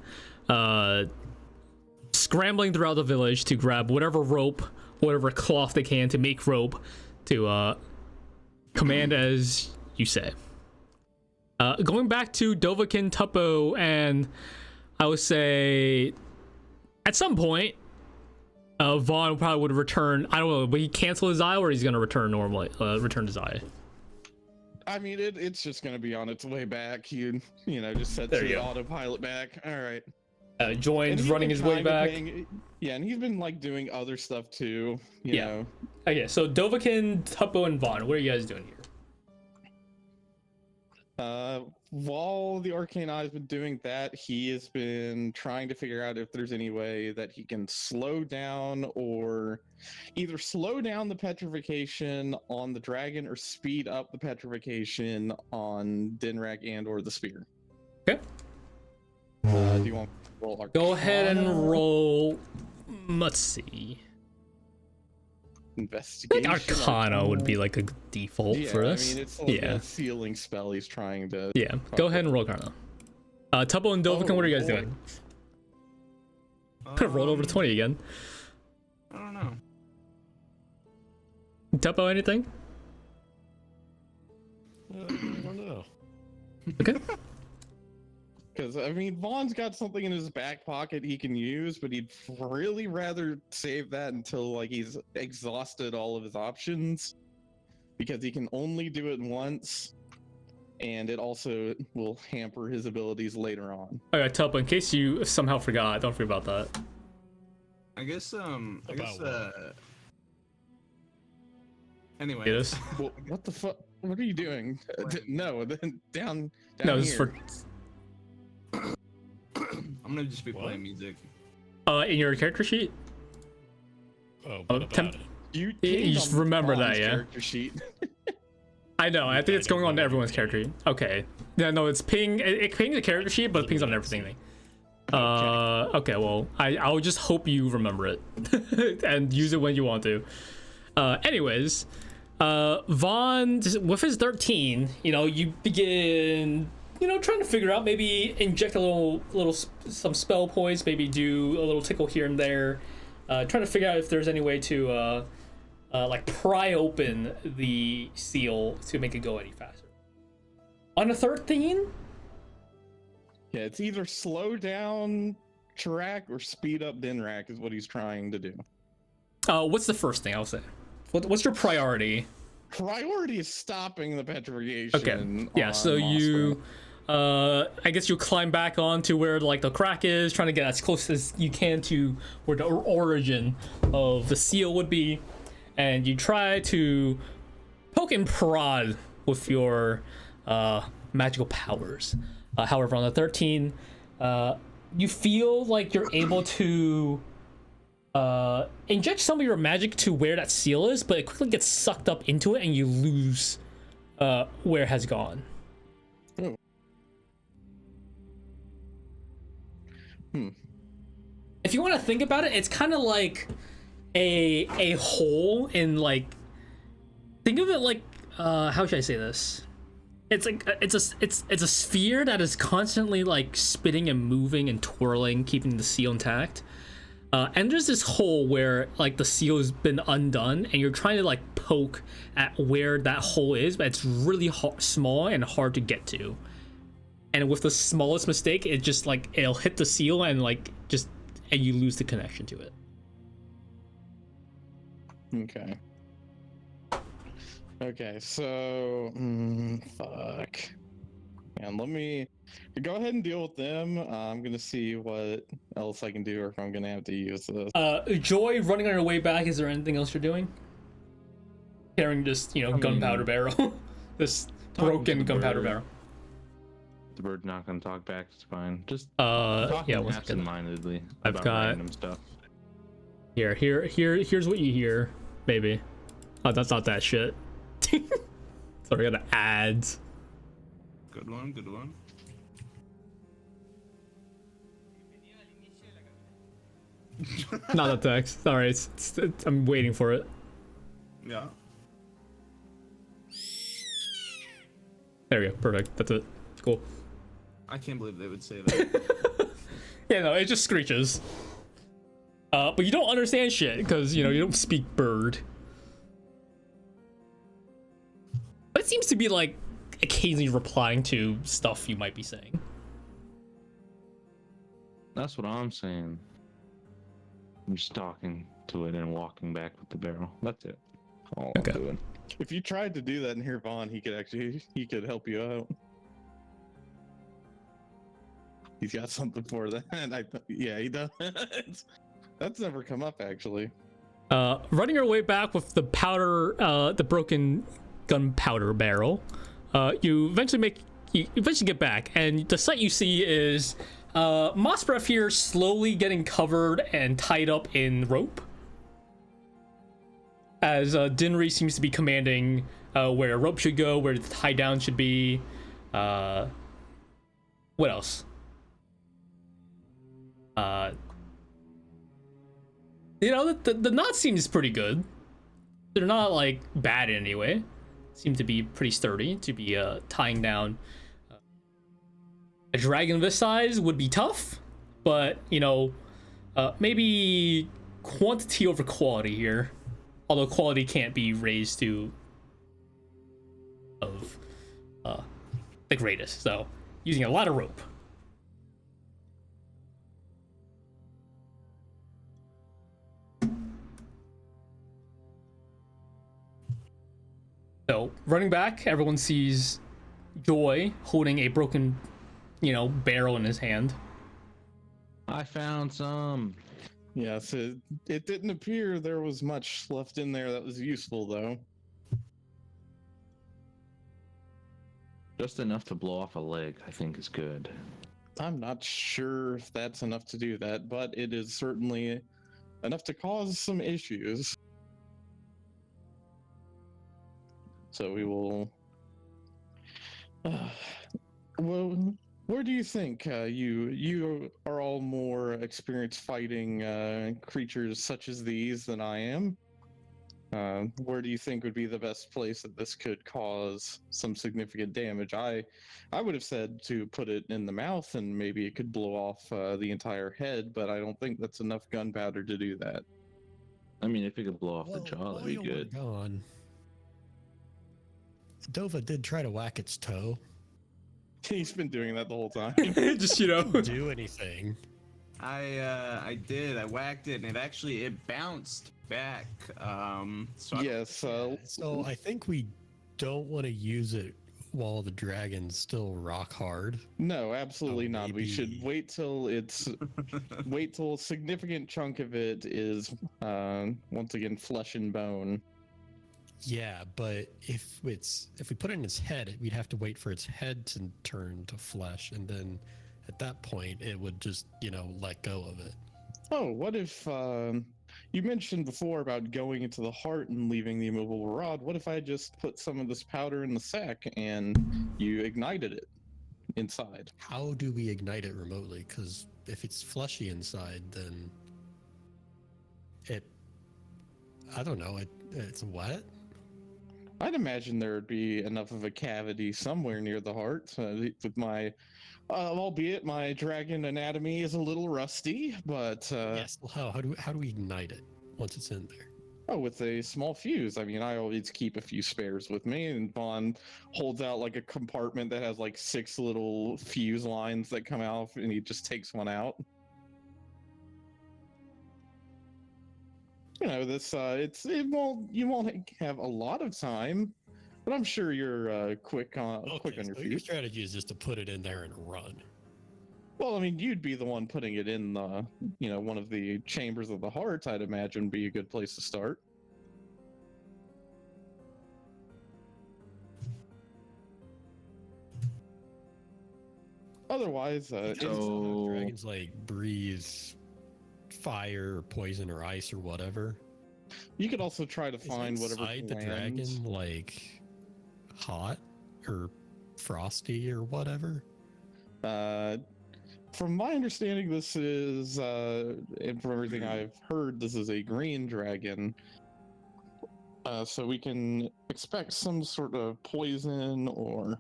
scrambling throughout the village to grab whatever rope, whatever cloth they can to make rope to command as you say. Going back to Dovakin, Tuppo, and I would say at some point Vaughn probably would return. I don't know, but he cancel his eye or he's gonna return normally. Return his eye. I mean, it's just gonna be on its way back. You know, just set There the you go. autopilot back. All right. Joins he's running been his way kinda back. Yeah, and he's been like doing other stuff too. You Yeah. know. Okay, so Dovakin, Tuppo, and Vaughn, what are you guys doing here? While the Arcane Eye has been doing that, he has been trying to figure out if there's any way that he can slow down or either slow down the petrification on the dragon or speed up the petrification on Dinrak and or the spear. Okay. Do you want to roll Arcana? Go ahead and roll. Let's see. I Investigation. think Arcana would be like a default Yeah, for I us. mean, it's like a sealing spell he's trying to. Yeah, go ahead and roll Arcana. Tuppo and Dovakin, what are you guys boy. doing? Could have rolled over to 20 again. I don't know. Tuppo, anything? I don't know. Okay. Because, I mean, Vaughn's got something in his back pocket he can use, but he'd really rather save that until, like, he's exhausted all of his options. Because he can only do it once, and it also will hamper his abilities later on. Okay, Tuppo, in case you somehow forgot, don't forget about that. I guess anyway. Get us? Well, what the fuck? What are you doing? No, then down No, this is here. for I'm gonna just be What? playing music. in your character sheet. Oh, Oh, what about temp- it? You you just on remember Vaughn's that, yeah? Character sheet. I know. I think it's going on to everyone's character sheet. Okay. Yeah, no, it's ping. It pings the character sheet, but it pings on everything. Okay. Well, I'll just hope you remember it and use it when you want to. Anyways, Vaughn with his 13, you begin, trying to figure out, maybe inject some spell points, maybe do a little tickle here and there, trying to figure out if there's any way to like pry open the seal to make it go any faster. On a 13, Yeah, it's either slow down Chirac or speed up Dinrak is what he's trying to do. what's the first thing I'll say? What's your priority? Priority is stopping the petrification. Okay. Yeah. on So you, Mossman. I guess you climb back onto where like the crack is, trying to get as close as you can to where the origin of the seal would be. and you try to poke and prod with your magical powers. However, on the 13, you feel like you're able to inject some of your magic to where that seal is, but it quickly gets sucked up into it and you lose where it has gone. If you want to think about it, it's kind of like a hole in, like, think of it like how should I say this? It's like it's a sphere that is constantly like spinning and moving and twirling, keeping the seal intact. And there's this hole where like the seal has been undone, and you're trying to like poke at where that hole is, but it's really small and hard to get to. And with the smallest mistake, it just like it'll hit the seal and like just and you lose the connection to it. Okay. Okay, so fuck. And let me go ahead and deal with them. I'm gonna see what else I can do, or if I'm gonna have to use this. Joy, running on your way back, is there anything else you're doing? Carrying this, gunpowder barrel. This broken gunpowder barrel. The bird's not gonna talk back. It's fine. Just yeah, talking absent-mindedly I've about got random stuff. Here's what you hear, maybe. Oh, that's not that shit. Sorry, I got ads. Good one, good one. Not a text. Sorry, I'm waiting for it. Yeah. There we go. Perfect. That's it. Cool. I can't believe they would say that. Yeah, no, it just screeches. But you don't understand shit because you don't speak bird. But it seems to be like occasionally replying to stuff you might be saying. That's what I'm saying. I'm just talking to it and walking back with the barrel. That's it. All Okay. I'm doing. If you tried to do that and hear Vaughn, he could help you out. He's got something for that. Yeah, he does. That's never come up actually. Running your way back with the broken gunpowder barrel, you eventually get back, and the sight you see is Moss Breath here slowly getting covered and tied up in rope, as Dinri seems to be commanding where a rope should go, where the tie down should be. What else? The knot seems pretty good. They're not like bad in any way. Seem to be pretty sturdy to be tying down. A dragon this size would be tough, but maybe quantity over quality here. Although quality can't be raised to the greatest, so using a lot of rope. So, running back, everyone sees Joy holding a broken, barrel in his hand. I found some. Yes, it didn't appear there was much left in there that was useful, though. Just enough to blow off a leg, I think is good. I'm not sure if that's enough to do that, but it is certainly enough to cause some issues. So we will. Well, where do you think you are all more experienced fighting creatures such as these than I am? Where do you think would be the best place that this could cause some significant damage? I would have said to put it in the mouth and maybe it could blow off the entire head, but I don't think that's enough gunpowder to do that. I mean, if it could blow off the jaw, that'd be good. Gone. Dova did try to whack its toe. He's been doing that the whole time. Just Didn't do anything. I did. I whacked it, and it bounced back. So Yes. So I think we don't want to use it while the dragon's still rock hard? No, absolutely not. We should maybe- wait till a significant chunk of it is once again flesh and bone. Yeah, but if we put it in its head, we'd have to wait for its head to turn to flesh, and then at that point it would just, let go of it. Oh, what if you mentioned before about going into the heart and leaving the immovable rod? What if I just put some of this powder in the sack and you ignited it inside? How do we ignite it remotely? Because if it's fleshy inside, then I don't know, it's wet. I'd imagine there would be enough of a cavity somewhere near the heart. With my, albeit my dragon anatomy is a little rusty, but Yes. Well, how do we ignite it once it's in there? oh, with a small fuse. I mean, I always keep a few spares with me, and Vaughn holds out like a compartment that has like 6 little fuse lines that come out, and he just takes one out. You won't have a lot of time, but I'm sure you're quick on your so your feet. strategy is just to put it in there and run. Well, I mean, you'd be the one putting it in the, one of the chambers of the heart. I'd imagine be a good place to start. Otherwise, So- dragons breathe fire or poison or ice or whatever. you could also try to Is find whatever inside the glands- dragon hot or frosty or whatever? From my understanding, this is, and from everything I've heard, this is a green dragon. So we can expect some sort of poison or.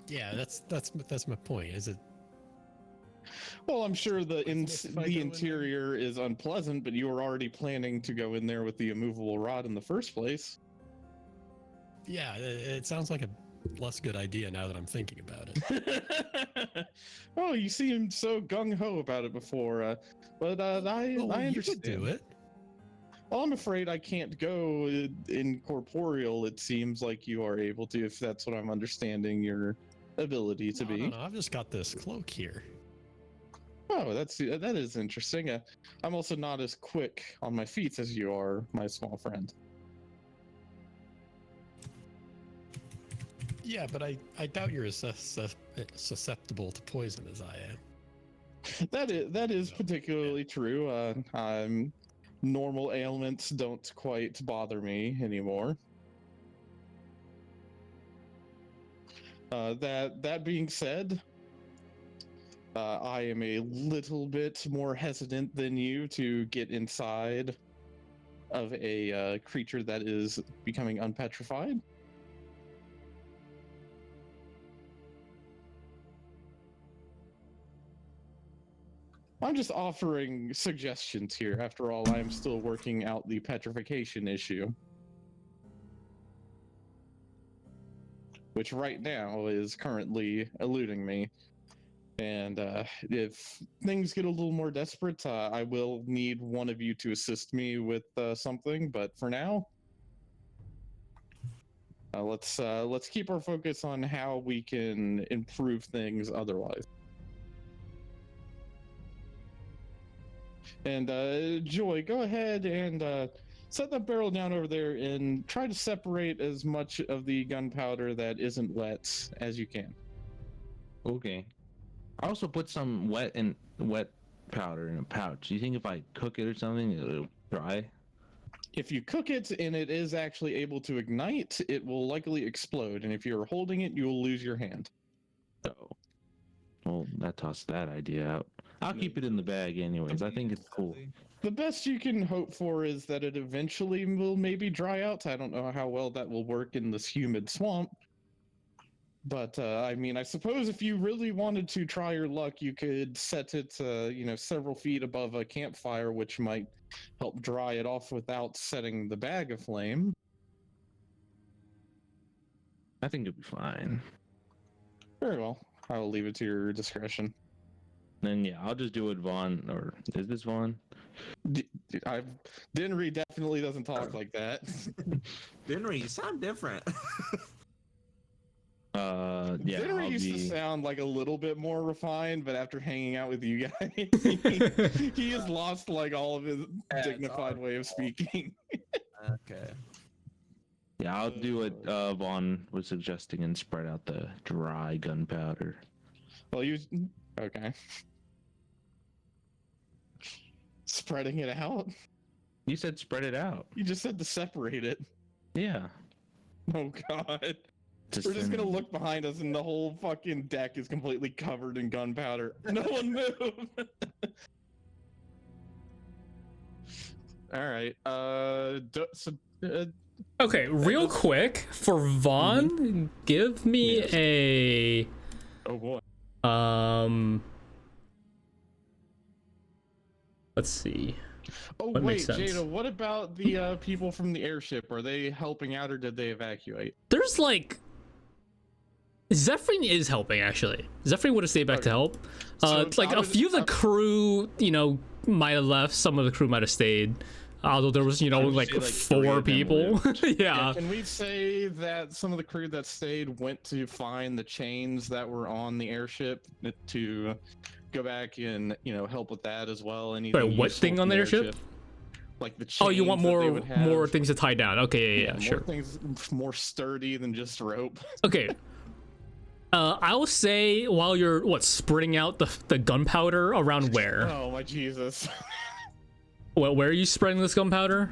Yeah, that's my point. Is it? Well, I'm sure the If I go in there- interior is unpleasant, but you were already planning to go in there with the immovable rod in the first place. Yeah, it sounds like a less good idea now that I'm thinking about it. Oh, you seemed so gung ho about it before, but I You understand. could do it. Well, I'm afraid I can't go incorporeal. It seems like you are able to, if that's what I'm understanding your ability to be. No, I've just got this cloak here. Oh, that is interesting. I'm also not as quick on my feet as you are, my small friend. Yeah, but I doubt you're as susceptible to poison as I am. That is particularly true. Normal ailments don't quite bother me anymore. That being said, I am a little bit more hesitant than you to get inside of a creature that is becoming unpetrified. I'm just offering suggestions here. After all, I am still working out the petrification issue, which right now is currently eluding me. And if things get a little more desperate, I will need one of you to assist me with something. But for now, let's keep our focus on how we can improve things otherwise. And Joy, go ahead and set that barrel down over there and try to separate as much of the gunpowder that isn't wet as you can. Okay. I also put some wet powder in a pouch. Do you think if I cook it or something, it'll dry? If you cook it and it is actually able to ignite, it will likely explode. And if you're holding it, you will lose your hand. Oh. Well, that tossed that idea out. I'll keep it in the bag anyways. I think it's cool. The best you can hope for is that it eventually will maybe dry out. I don't know how well that will work in this humid swamp. But, I mean, I suppose if you really wanted to try your luck, you could set it, several feet above a campfire, which might help dry it off without setting the bag aflame. I think it'll be fine. Very well. I will leave it to your discretion. Then yeah, I'll just do it, Vaughn. Or is this Vaughn? Dinri definitely doesn't talk like that. Dinri, you sound different. Yeah, Dinri I'll used to be. sound like a little bit more refined, but after hanging out with you guys, he has lost like all of his Yeah, it's dignified our way of fault. speaking. Okay. Yeah, I'll do what Vaughn was suggesting and spread out the dry gunpowder. Well, you okay? Spreading it out. You said spread it out. You just said to separate it. Yeah. Oh God. To We're just send- gonna look behind us and the whole fucking deck is completely covered in gunpowder. No one move. All right. Okay, real quick for Vaughn, give me Oh boy. let's see. Oh What wait, makes sense? Jadow. What about the people from the airship? Are they helping out or did they evacuate? There's like Zephyrin is helping actually. Zephyrin would have stayed back to help. So It's like I a was- few of the crew, might have left. Some of the crew might have stayed. Although there was, I would like say, like, 3 4 of them people. lived. Yeah. Can we say that some of the crew that stayed went to find the chains that were on the airship to go back and help with that as well? Anything Wait, what useful thing from on the airship? Like the chains Oh, you want that they more would have. more things to tie down? Okay, yeah, more sure. things more sturdy than just rope. Okay. I will say while you're spreading out the gunpowder around where? Oh my Jesus. Well, where are you spreading this gunpowder?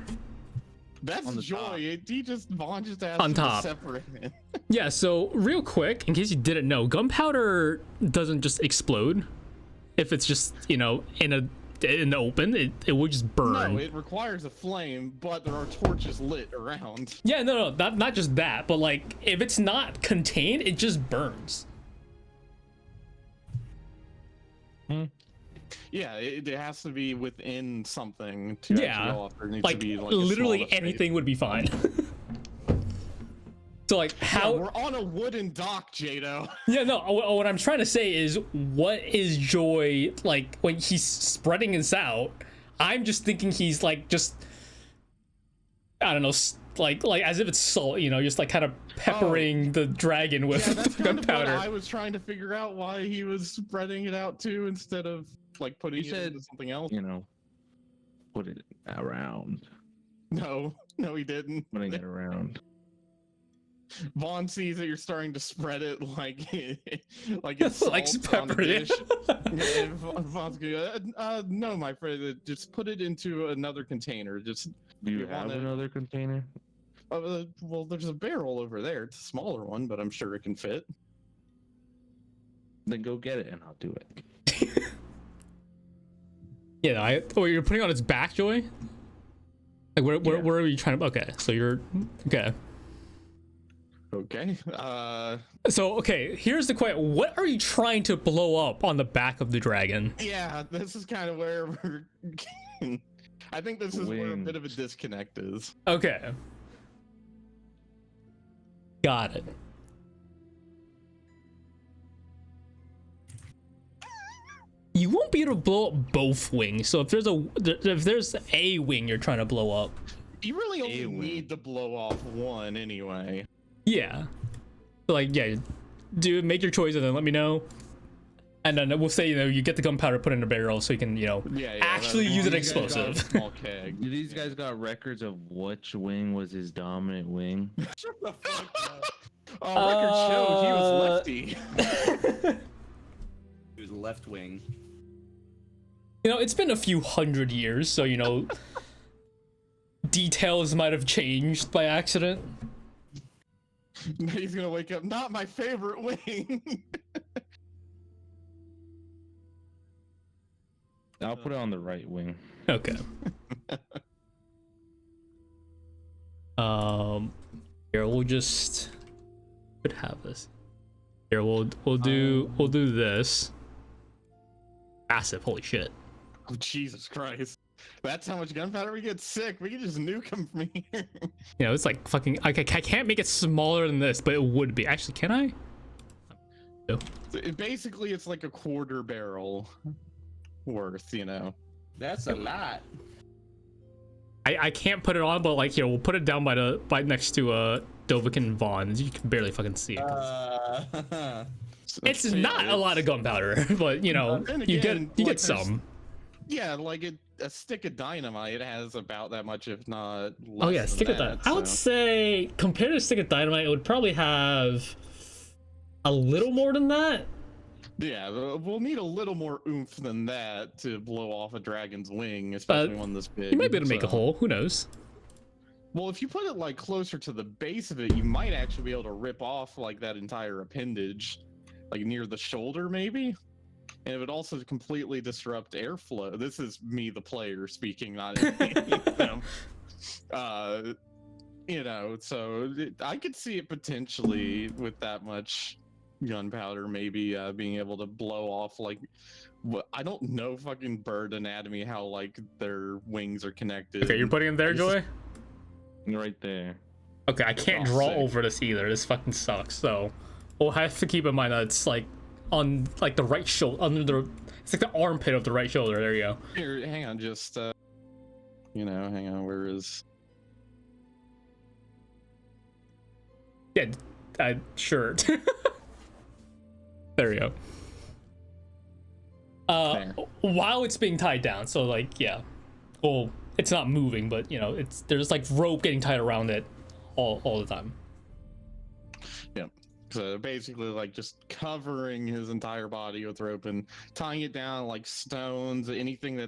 That's On the joy. top. Vaughn just asked On him to top. separate it. Yeah, so real quick, in case you didn't know, gunpowder doesn't just explode. If it's just, in the open, it would just burn. No, it requires a flame, but there are torches lit around. Yeah, no, not just that, but like if it's not contained, it just burns. Yeah, it has to be within something to Yeah, actually go off. There needs Like, to be like literally a small enough anything would be fine. So like space. how? Yeah, we're on a wooden dock, Jadow. Yeah, no. What I'm trying to say is, what is Joy like when he's spreading this out? I'm just thinking he's like I don't know, like as if it's salt, just like kind of peppering the dragon with Yeah, that's kind of what gunpowder. I was trying to figure out why he was spreading it out too instead of like putting He it said- into something else. Put it around. No, he didn't. Putting it around. Vaughn sees that you're starting to spread it like it's Like salt on a pepper it. dish. And Vaughn's going, no, my friend, just put it into another container. Just Do you You have wanna- another container? well, there's a barrel over there. It's a smaller one, but I'm sure it can fit. Then go get it and I'll do it. Yeah, you're putting it on its back, Joy. Like where are you trying to? Okay, so you're okay. Okay. So okay, here's the question: what are you trying to blow up on the back of the dragon? Yeah, this is kind of where we're. I think this is where a bit of a disconnect is. Okay, got it. You won't be able to blow up both wings. So if there's a wing you're trying to blow up, You really only Ew. need to blow off one anyway. yeah. So like yeah, make your choice and then let me know. And then we'll say you get the gunpowder, put it in a barrel, so you can actually that's- use an you guys got a explosive. Small keg. These guys got records of which wing was his dominant wing. Shut the fuck up. Oh, record showed he was lefty. He was left wing. It's been a few hundred years, so details might have changed by accident. He's gonna wake up. Not my favorite wing. I'll put it on the right wing. Okay. Here we'll just could have this. Here we'll do this. Massive, holy shit. Oh, Jesus Christ. That's how much gunpowder we get sick. We can just nuke him from here. It's like fucking. I can't make it smaller than this, but it would be. Actually, can I? No. Basically, it's like a quarter barrel worth, That's a lot. I can't put it on, but like here we'll put it down by next to Dovakin Vaughn. You can barely fucking see it. 'Cause it's So, yeah, not a lot of gunpowder, but you know, then you again, get like, some. Yeah, like a stick of dynamite has about that much, if not less. Oh yeah, than stick of that. dynamite. I would say compared to stick of dynamite, it would probably have a little more than that. Yeah, we'll need a little more oomph than that to blow off a dragon's wing, especially one this big. You might be able to make a hole. Who knows? Well, if you put it like closer to the base of it, you might actually be able to rip off like that entire appendage, like near the shoulder, maybe. And it would also completely disrupt airflow. This is me, the player, speaking, not them. You know, so I could see it potentially with that much gunpowder, maybe being able to blow off like. I don't know fucking bird anatomy, how like their wings are connected. Okay, you're putting him there, Joy? Right there. Okay, I can't draw sick. over this either. This fucking sucks. So we'll have to keep in mind that it's like on like the right shoulder, under the. It's like the armpit of the right shoulder. There you go. Here, hang on, just you know, hang on. Where is? Yeah, sure. There we go. There. While it's being tied down, so like yeah, well, it's not moving, but you know, there's like rope getting tied around it all the time. Yeah. So basically, like just covering his entire body with rope and tying it down like stones, anything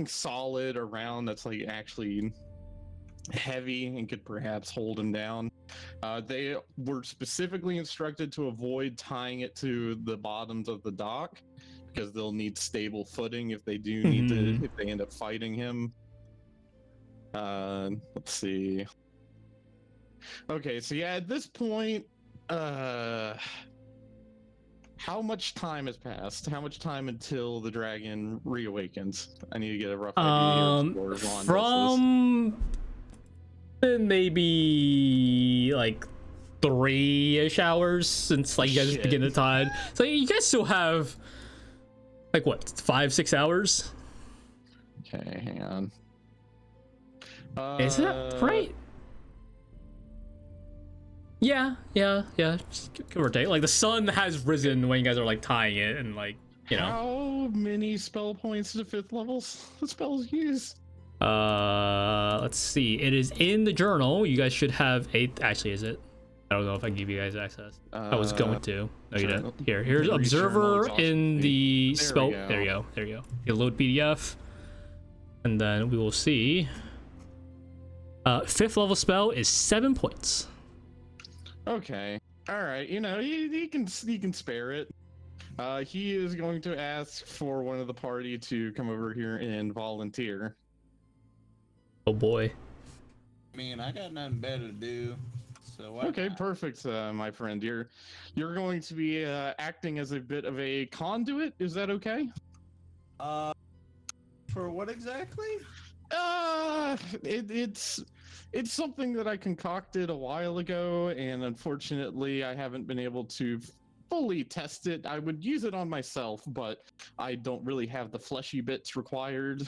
solid around that's like actually heavy and could perhaps hold him down. They were specifically instructed to avoid tying it to the bottoms of the dock because they'll need stable footing if they do need to, if they end up fighting him. Let's see. Okay, so yeah, at this point, how much time has passed? How much time until the dragon reawakens? I need to get a rough idea of from maybe like 3-ish hours since like you guys begin the tide. So you guys still have like what, 5-6 hours? Okay, hang on. Is that right? Yeah, just give or take. Like the sun has risen when you guys are like tying it, and like, you know. How many spell points do 5th levels the spells use? Let's see. It is in the journal. You guys should have 8. Actually, is it? I don't know if I can give you guys access. I was going to. No, you didn't. Here's Dinri observer journal in the There spell. we go. There you go. You load PDF, and then we will see. 5th level spell is 7 points. Okay. All right. You know, he can spare it. He is going to ask for one of the party to come over here and volunteer. Oh boy. I mean, I got nothing better to do. So why Okay, not? perfect, my friend. You're going to be acting as a bit of a conduit. Is that okay? For what exactly? It's something that I concocted a while ago, and unfortunately, I haven't been able to fully test it. I would use it on myself, but I don't really have the fleshy bits required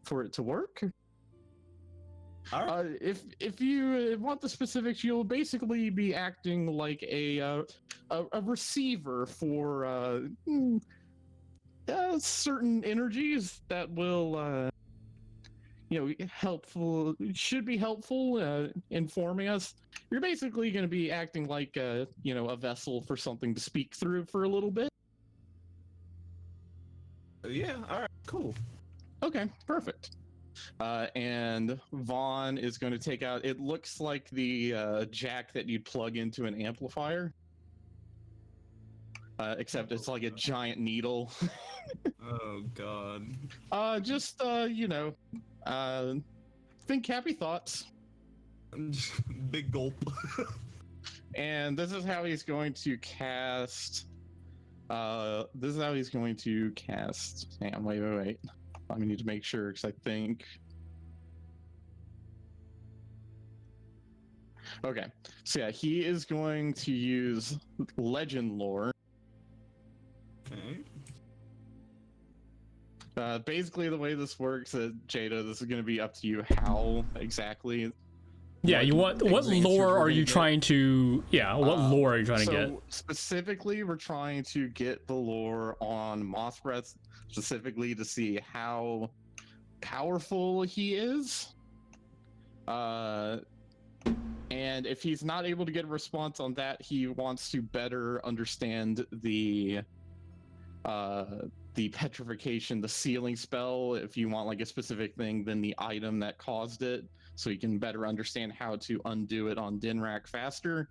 for it to work. All right. If you want the specifics, you'll basically be acting like a receiver for certain energies that will should be helpful informing us. You're basically going to be acting like a vessel for something to speak through for a little bit. Yeah. All right. Cool. Okay, perfect. And Vaughn is going to take out, it looks like the jack that you'd plug into an amplifier. Except it's like a giant needle. Oh God. Think happy thoughts. Big gulp. And this is how he's going to cast. Hang on, wait. I need to make sure because I think. Okay, so yeah, he is going to use legend lore. Okay. Basically, the way this works, Jadow, this is going to be up to you how exactly Yeah, Like, you want what advanced lore we're are you gonna get. trying to? Yeah, what lore are you trying to So get? specifically, we're trying to get the lore on Moss Breath, specifically to see how powerful he is. And if he's not able to get a response on that, he wants to better understand the petrification, the sealing spell. If you want like a specific thing, then the item that caused it, so you can better understand how to undo it on Dinrak faster.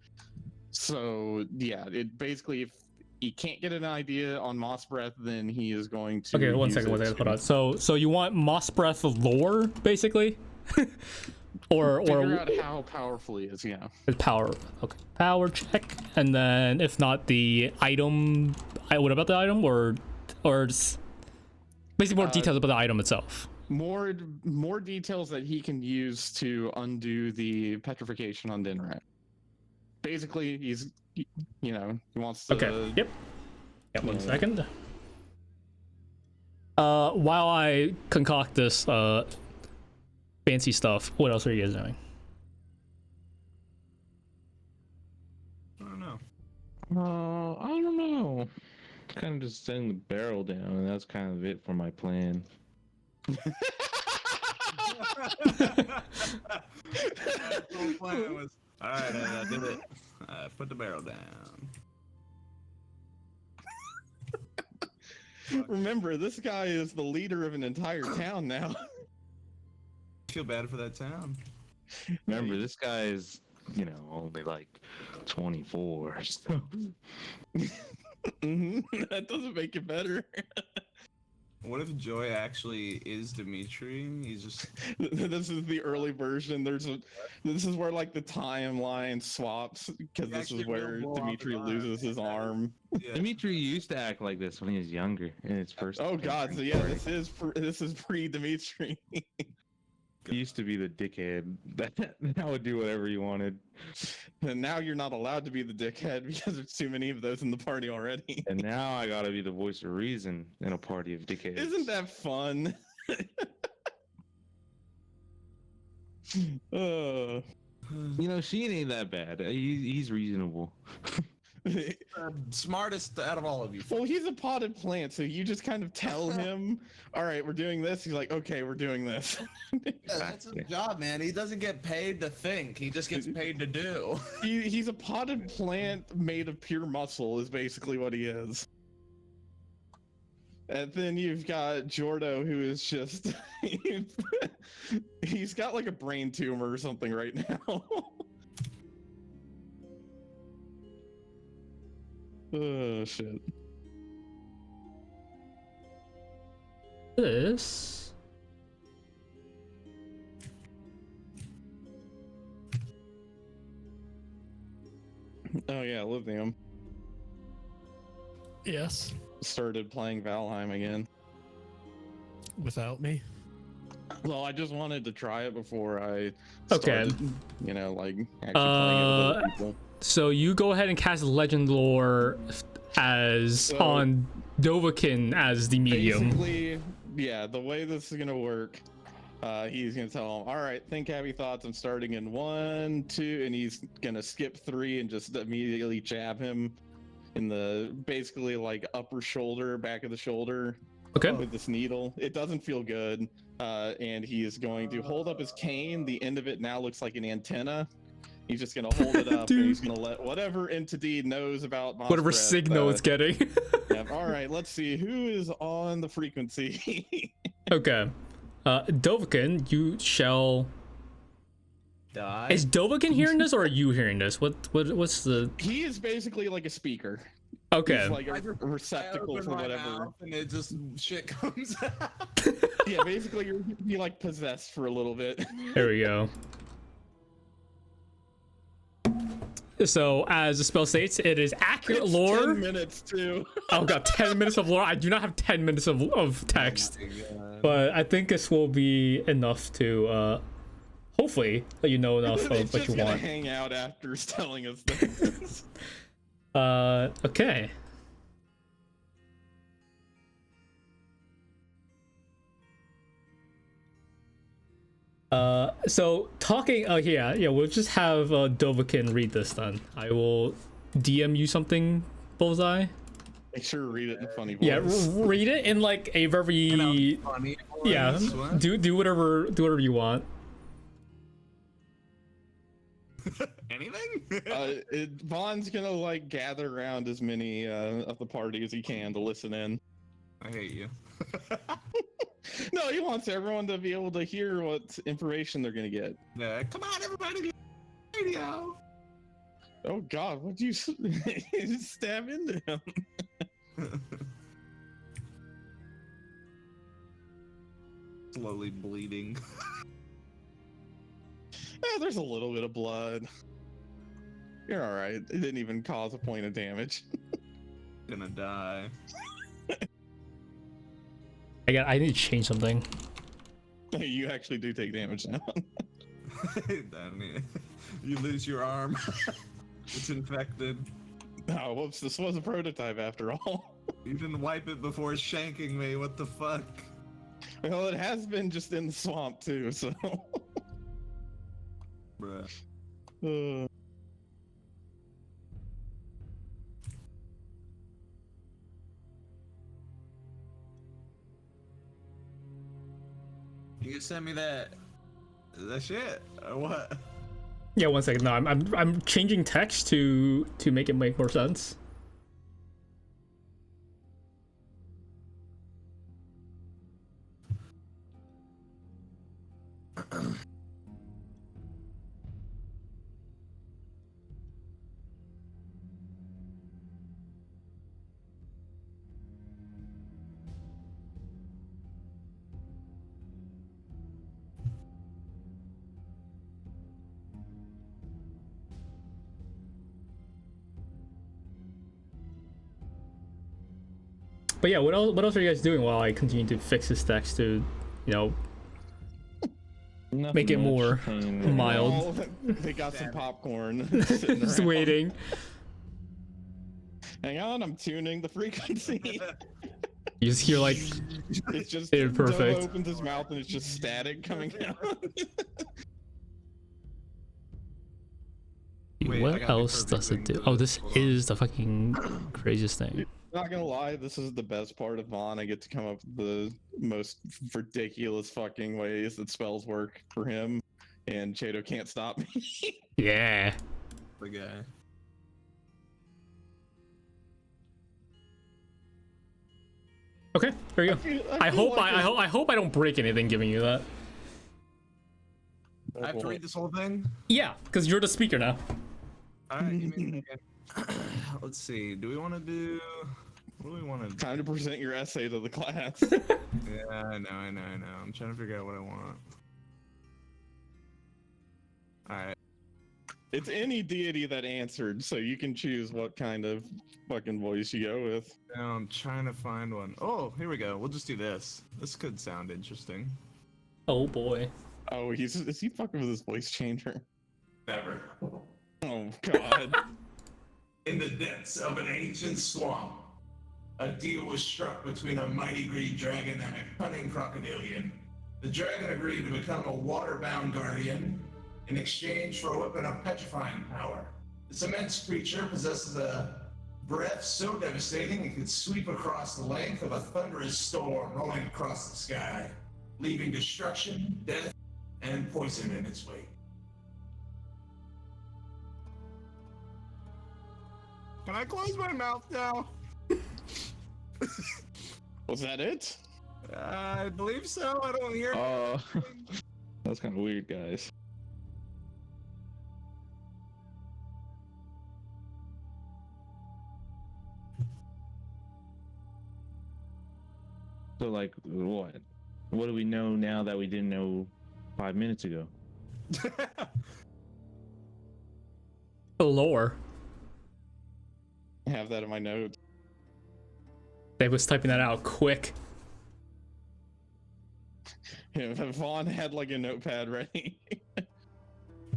So yeah, it basically, if he can't get an idea on Moss Breath, then he is going to. Okay, one second, hold on. So you want Moss Breath lore, basically, or Figure out how powerful he is. Yeah. power? Okay, power check, and then if not the item, what about the item, or just basically more details about the item itself? More details that he can use to undo the petrification on Dinrak. Basically, he's, he wants to. Okay. Yep. Yeah. One second. While I concoct this fancy stuff, what else are you guys doing? I don't know. I don't know. Kind of just setting the barrel down, and that's kind of it for my plan. The whole plan was, all right, I did it. I put the barrel down. Remember, this guy is the leader of an entire town now. I feel bad for that town. Remember, this guy is, only like 24. So. That doesn't make it better. What if Joy actually is Dimitri? He's just. This is the early version. This is where like the timeline swaps, because this is where Dimitri loses his arm. Yeah. Dimitri used to act like this when he was younger in his first. Oh god, so yeah, this is pre-Dimitri. He used to be the dickhead that would do whatever he wanted. And now you're not allowed to be the dickhead because there's too many of those in the party already. And now I gotta be the voice of reason in a party of dickheads. Isn't that fun? Sheen ain't that bad. He's reasonable. Smartest out of all of you. Well, he's a potted plant, so you just kind of tell him, all right, we're doing this. He's like, okay, we're doing this. Yeah, that's his job, man. He doesn't get paid to think. He just gets paid to do. He's a potted plant made of pure muscle is basically what he is. And then you've got Jadow, who is just... he's got like a brain tumor or something right now. Oh, shit. This. Oh, yeah, Lithium Yes. started playing Valheim again. Without me. Well, I just wanted to try it before I Okay. started, actually playing it with other people. So you go ahead and cast Legend Lore as on Dovakin as the medium. Basically, yeah, the way this is gonna work, he's gonna tell him, all right, think happy thoughts. I'm starting in 1, 2, and he's gonna skip 3 and just immediately jab him in the basically like upper shoulder, back of the shoulder. Okay. With this needle. It doesn't feel good. And he is going to hold up his cane. The end of it now looks like an antenna. He's just gonna hold it up and he's gonna let whatever entity knows about Moss Whatever Breath, signal it's getting. yeah, all right, let's see who is on the frequency. Okay. Dovakin, you shall. Die. Is Dovakin hearing this or are you hearing this? What's the? He is basically like a speaker. Okay. He's like a receptacle for whatever. Mouth and it just shit comes out. Yeah, basically you're like possessed for a little bit. There we go. So, as the spell states, it is accurate It's lore. 10 minutes too. Oh god, 10 minutes of lore. I do not have 10 minutes of text, but I think this will be enough to hopefully let you know enough It's of what just you gonna want. hang out after he's telling us this. Okay. So talking. Oh yeah. We'll just have Dovakin read this then. I will DM you something, Bullseye. Make sure to read it in funny voice. Yeah, read it in like a very Funny. yeah. voice, what? Do whatever you want. Anything? Vaughn's gonna like gather around as many of the party as he can to listen in. I hate you. No, he wants everyone to be able to hear what information they're gonna get. Yeah, come on, everybody, get radio. Oh God, what'd you stab into him? Slowly bleeding. There's a little bit of blood. You're all right. It didn't even cause a point of damage. Gonna die. I need to change something. You actually do take damage now. Damn it. You lose your arm. It's infected. Oh, whoops! This was a prototype after all. You didn't wipe it before shanking me. What the fuck? Well, it has been just in the swamp too, so. Bruh. You can send me that shit or what? Yeah, 1 second. No, I'm changing text to make it make more sense. But yeah, what else are you guys doing while I continue to fix this text to, Nothing make it much. more mild? Oh, they got some popcorn. sitting Just around. waiting. Hang on, I'm tuning the frequency. You just hear like, It's just Dude, perfect. Doe opens his mouth and it's just static coming out. Wait, I what got the else perfect does it thing do? for Oh, this. this Hold on. is the fucking craziest thing. Not gonna lie, this is the best part of Vaughn. I get to come up with the most ridiculous fucking ways that spells work for him, and Jadow can't stop me. Yeah. The guy. Okay, there you go. I feel hope like I hope I don't break anything giving you that. I have to read this whole thing? Yeah, because you're the speaker now. Alright, give me a second. Let's see. Do we want to do... What do we want to do? Time to present your essay to the class. Yeah, I know. I'm trying to figure out what I want. Alright. It's any deity that answered, so you can choose what kind of fucking voice you go with. Now I'm trying to find one. Oh, here we go. We'll just do this. This could sound interesting. Oh boy. Oh, is he fucking with his voice changer? Never. Oh god. In the depths of an ancient swamp, a deal was struck between a mighty greed dragon and a cunning crocodilian. The dragon agreed to become a water-bound guardian in exchange for a weapon of petrifying power. This immense creature possesses a breath so devastating it could sweep across the length of a thunderous storm rolling across the sky, leaving destruction, death, and poison in its wake. Can I close my mouth now? Was that it? I believe so. I don't hear. That's kind of weird, guys. So, like, what? What do we know now that we didn't know 5 minutes ago? The lore. I have that in my notes. They was typing that out quick. Yeah, Vaughn had like a notepad ready.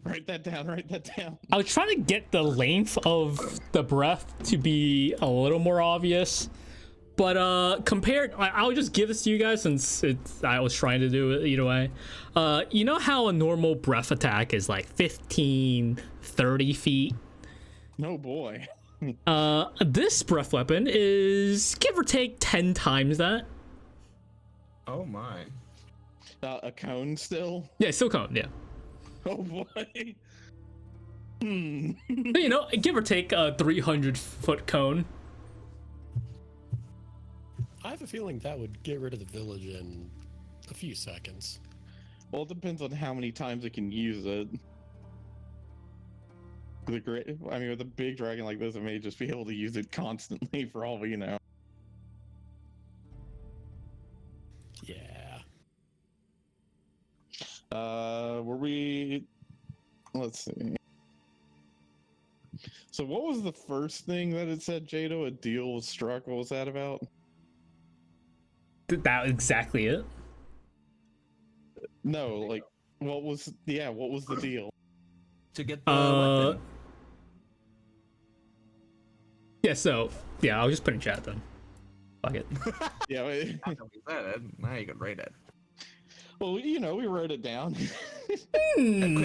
Write that down, write that down. I was trying to get the length of the breath to be a little more obvious, But compared, I'll just give this to you guys since I was trying to do it either way. You know how a normal breath attack is like 15, 30 feet? No boy. This breath weapon is give or take 10 times that. Oh my. A cone still? Yeah, still cone, yeah. Oh boy. You know, give or take a 300-foot cone. I have a feeling that would get rid of the village in a few seconds. Well, it depends on how many times it can use it. With a big dragon like this, it may just be able to use it constantly for all we know. Yeah. Let's see. So what was the first thing that it said, Jadow? A deal was struck. What was that about? That exactly it. No, like, what was the deal? To get the weapon. Yeah, so, yeah, I'll just put in chat then. Fuck it. Yeah, I know we said it. Now you can write it. well, we wrote it down. Quick,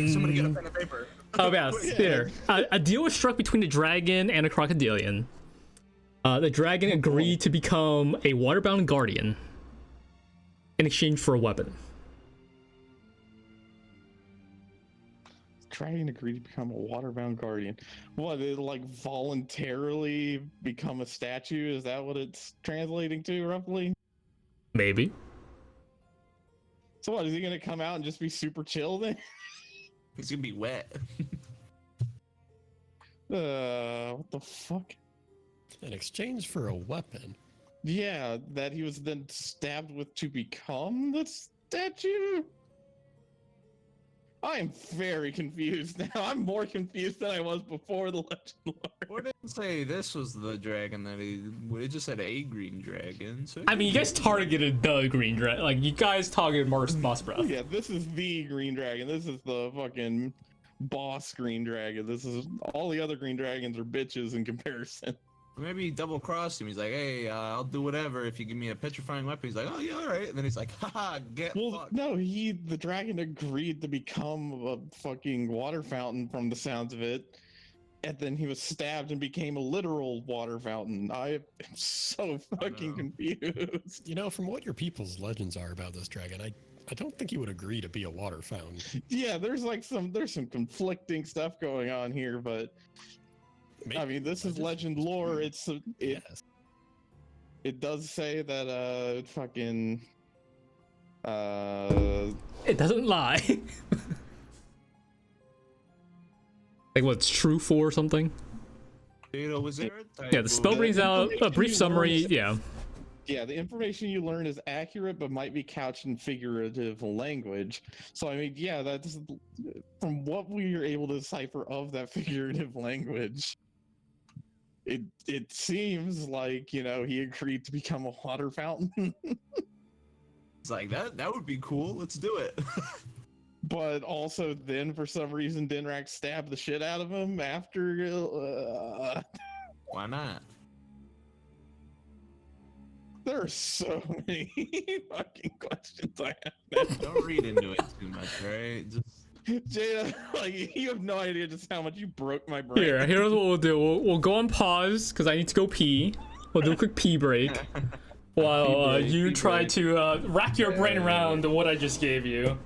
somebody get a pen and paper. Oh, yeah, here. A deal was struck between the dragon and a crocodilian. The dragon agreed to become a waterbound guardian in exchange for a weapon. Dragon agreed to become a waterbound guardian. What, it like voluntarily become a statue? Is that what it's translating to, roughly? Maybe. So what, is he gonna come out and just be super chill then? He's gonna be wet. What the fuck? In exchange for a weapon. Yeah, that he was then stabbed with to become the statue? I am very confused now. I'm more confused than I was before the Legend Lore. Well, it didn't say this was the dragon that it just said a green dragon. So I mean, you guys targeted the green dragon. Like, you guys targeted Moss Breath. Yeah, this is the green dragon. This is the fucking boss green dragon. This is all the other green dragons are bitches in comparison. maybe he double crossed him. He's like, hey, I'll do whatever if you give me a petrifying weapon. He's like, oh yeah, all right. And then he's like, haha, get Well, fucked. no, the dragon agreed to become a fucking water fountain from the sounds of it. And then he was stabbed and became a literal water fountain. I am so fucking confused. You know, from what your people's legends are about this dragon, I don't think he would agree to be a water fountain. Yeah, there's some conflicting stuff going on here, but Maybe. I mean, this is legend lore. It Yes. it does say that fucking It doesn't lie. Like, what's true for or something? Was there a type Yeah, the spell of- brings out a brief summary. Yeah. yeah, the information you learn is accurate, but might be couched in figurative language. So, I mean, yeah, that's from what we are able to decipher of that figurative language. It seems like, he agreed to become a water fountain. It's like, that would be cool. Let's do it. But also then, for some reason, Dinrak stabbed the shit out of him after... Why not? There are so many fucking questions I have. Don't read into it too much, right? Just Jada, like, you have no idea just how much you broke my brain. Here's what we'll do. We'll go on pause because I need to go pee. We'll do a quick pee break while you try to rack your brain around what I just gave you.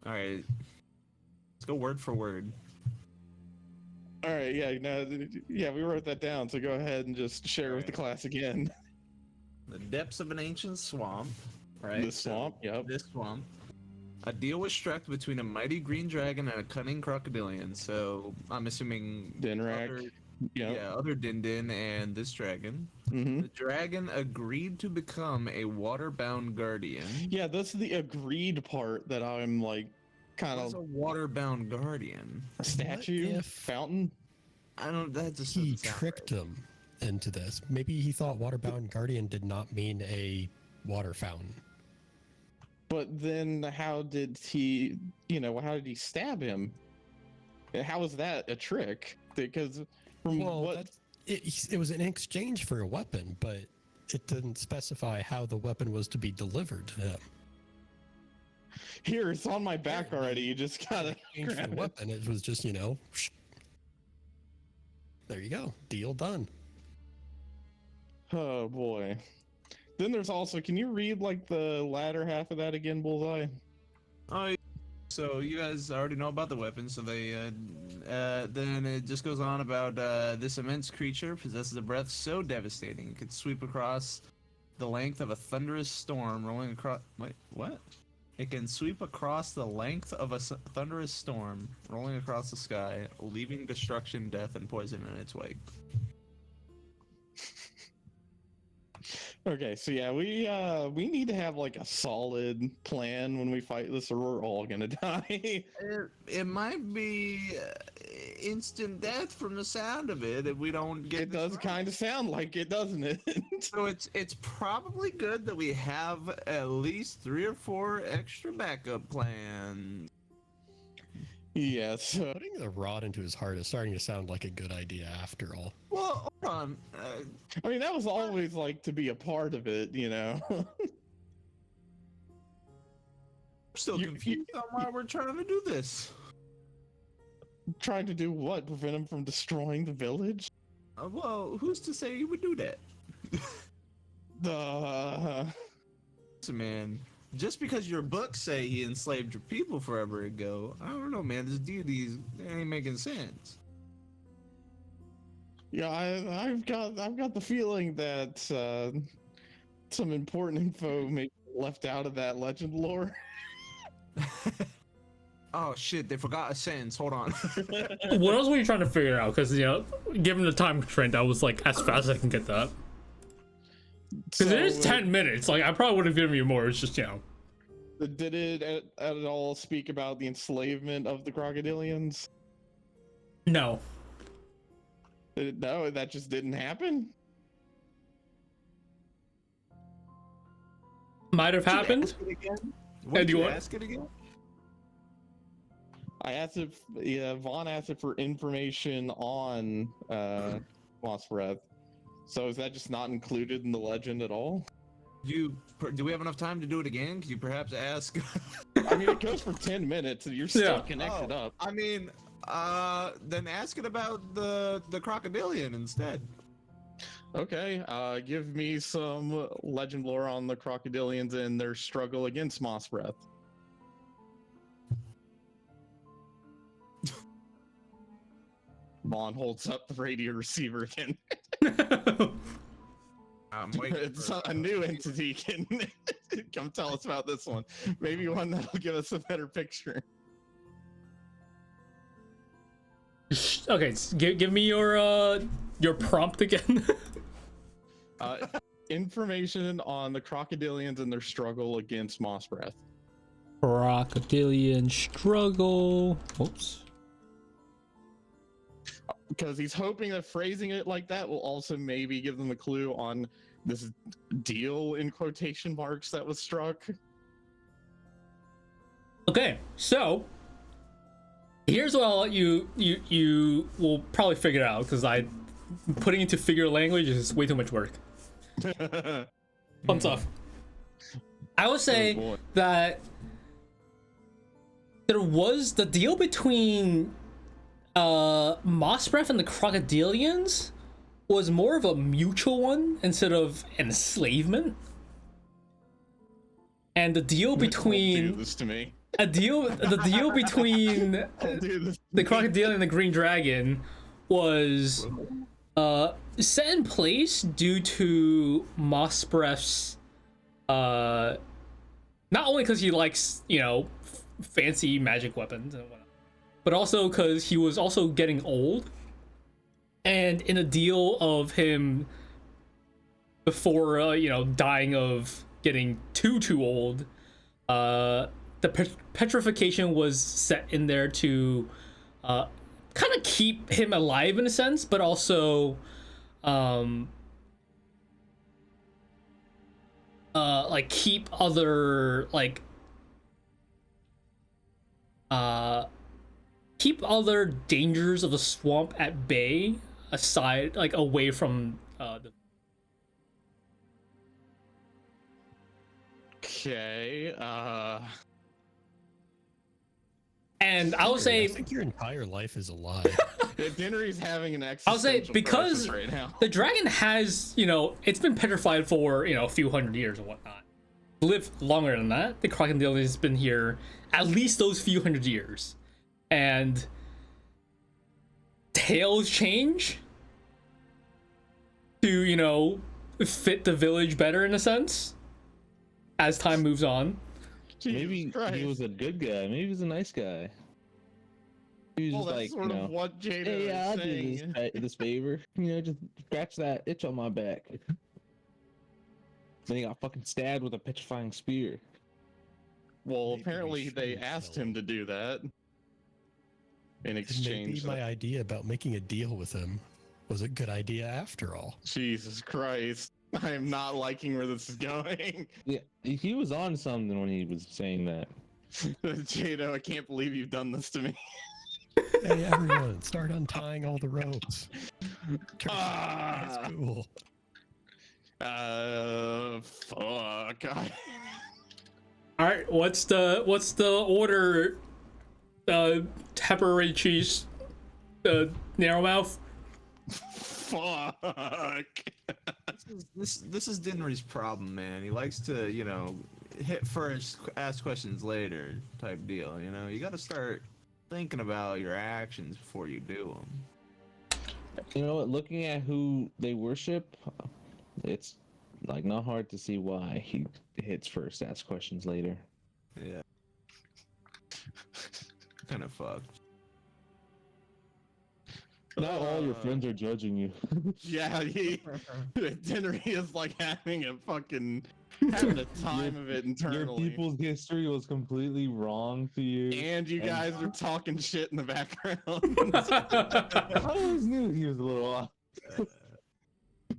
all right. Let's go word for word. All right, we wrote that down, so go ahead and just share with the class again. The depths of an ancient swamp, right? The swamp, yep. This swamp. A deal was struck between a mighty green dragon and a cunning crocodilian. So I'm assuming Dinrak, other Din and this dragon. Mm-hmm. The dragon agreed to become a water-bound guardian. Yeah, that's the agreed part that I'm like, kind What's of a water-bound guardian? a statue, if fountain. I don't. That just he doesn't sound tricked right. him into this. Maybe he thought waterbound guardian did not mean a water fountain. But then how did he stab him? How is that a trick? Because from it was in exchange for a weapon, but it didn't specify how the weapon was to be delivered to him. Here, it's on my back already. You just gotta Exchange for the weapon. It was just, there you go. Deal done. Oh boy. Then there's also, can you read like the latter half of that again, Bullseye? Oh, so you guys already know about the weapon. So then it just goes on about this immense creature possesses a breath so devastating it could sweep across the length of a thunderous storm rolling across. Wait, what? It can sweep across the length of a thunderous storm rolling across the sky, leaving destruction, death, and poison in its wake. Okay, so yeah, we need to have like a solid plan when we fight this, or we're all gonna die. It might be instant death from the sound of it if we don't get. It does kind of sound like it, doesn't it? So it's probably good that we have at least 3 or 4 extra backup plans. Yes. Putting the rod into his heart is starting to sound like a good idea after all. Well, hold on. I mean, that was always like to be a part of it, I'm still confused on why we're trying to do this. Trying to do what? Prevent him from destroying the village? Well, who's to say he would do that? Listen, man. Just because your books say he enslaved your people forever ago, I don't know, man. This deity ain't making sense. Yeah, I've got the feeling that some important info may be left out of that legend lore. Oh shit! They forgot a sentence. Hold on. What else were you trying to figure out? Because given the time constraint, I was like as fast as I can get that. Because it is 10 minutes. Like, I probably would have given you more. It's just, Did it at all speak about the enslavement of the Crocodilians? No. No, that just didn't happen? Might have happened. Ask it again? And you ask it again? I asked if, Vaughn asked it for information on Moss Breath. So is that just not included in the legend at all? Do we have enough time to do it again? Could you perhaps ask? I mean, it goes for 10 minutes, and you're still connected up. I mean, then ask it about the Crocodilian instead. Okay, give me some legend lore on the Crocodilians and their struggle against Moss Breath. Vaughn holds up the radio receiver again. It's a new entity. Can come tell us about this one. Maybe one that'll give us a better picture. Okay, give me your prompt again. Information on the Crocodilians and their struggle against Moss Breath. Crocodilian struggle. Oops. Because he's hoping that phrasing it like that will also maybe give them a clue on this deal in quotation marks that was struck. Okay, so here's what I'll let you will probably figure it out, because putting into figure language is way too much work. Fun stuff. I would say that there was the deal between Moss Breath and the Crocodilians was more of a mutual one instead of enslavement. And the deal between Don't do this to me. the deal between the Crocodilian and the Green Dragon was set in place due to Moss Breath's not only because he likes fancy magic weapons and whatnot, but also because he was also getting old, and in a deal of him before dying of getting too old, the petrification was set in there to kind of keep him alive in a sense, but also keep other keep other dangers of the swamp at bay, aside, like away from the. Okay. And I would say, I think your entire life is a lie. Dinri's having an I'll say existential because crisis right now. the dragon has, it's been petrified for, a few hundred years or whatnot. Lived longer than that. The crocodile has been here at least those few hundred years. And tails change to, fit the village better in a sense as time moves on. Maybe Christ. he was a good guy. Maybe he was a nice guy. He was Well, just that's like, sort of what Jadow hey, is I'll saying. do this favor. Just scratch that itch on my back. Then he got fucking stabbed with a petrifying spear. Well, Maybe apparently we they should asked sell him to do that. In Maybe exchange, my idea about making a deal with him was a good idea after all. Jesus Christ, I am not liking where this is going. Yeah, he was on something when he was saying that. Jadow, I can't believe you've done this to me. Hey everyone, start untying all the ropes. Ah! It's cool. Fuck. All right, what's the order? Peppery cheese, narrow mouth. Fuck. This is Dinri's problem, man. He likes to, hit first, ask questions later type deal. You got to start thinking about your actions before you do them. You know what? Looking at who they worship, it's like not hard to see why he hits first, asks questions later. Yeah. Kind of fucked. Not all your friends are judging you. Yeah, Dinri is like having a time of it internally. Your people's history was completely wrong to you. And you guys are talking shit in the background. I always knew he was a little off.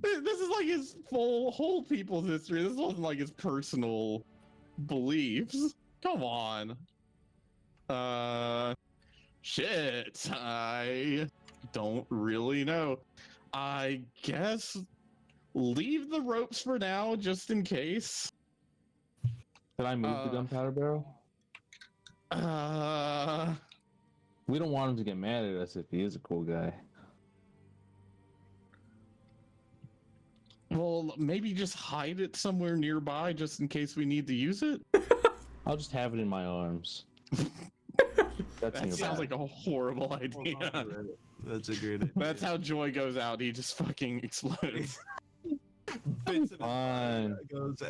This is like his whole people's history. This wasn't like his personal beliefs. Come on. Shit. I don't really know. I guess leave the ropes for now, just in case. Can I move the gunpowder barrel? We don't want him to get mad at us if he is a cool guy. Well, maybe just hide it somewhere nearby, just in case we need to use it. I'll just have it in my arms. That sounds like a horrible idea. That's a great idea. That's how joy goes out. He just fucking explodes. Fine.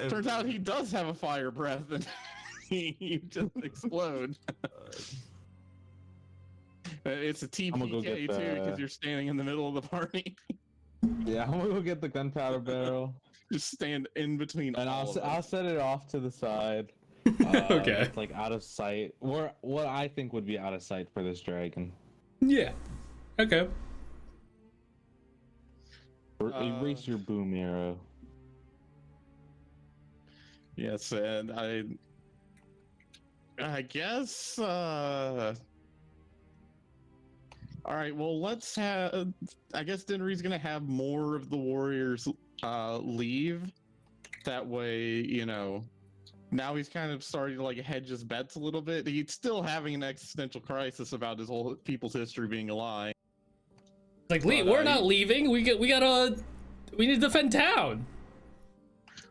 Turns out he does have a fire breath, and he just explodes. It's a TPK too, because you're standing in the middle of the party. Yeah, I'm gonna go get the gunpowder barrel. Just stand in between. And I'll set it off to the side. Okay. It's like out of sight. Or what I think would be out of sight for this dragon. Yeah. Okay. Erase your boom arrow. Yes, and I guess all right, well, let's have I guess Dinri's gonna have more of the warriors leave. That way, now he's kind of starting to like hedge his bets a little bit. He's still having an existential crisis about his whole people's history being a lie. Like, we're not leaving. We need to defend town.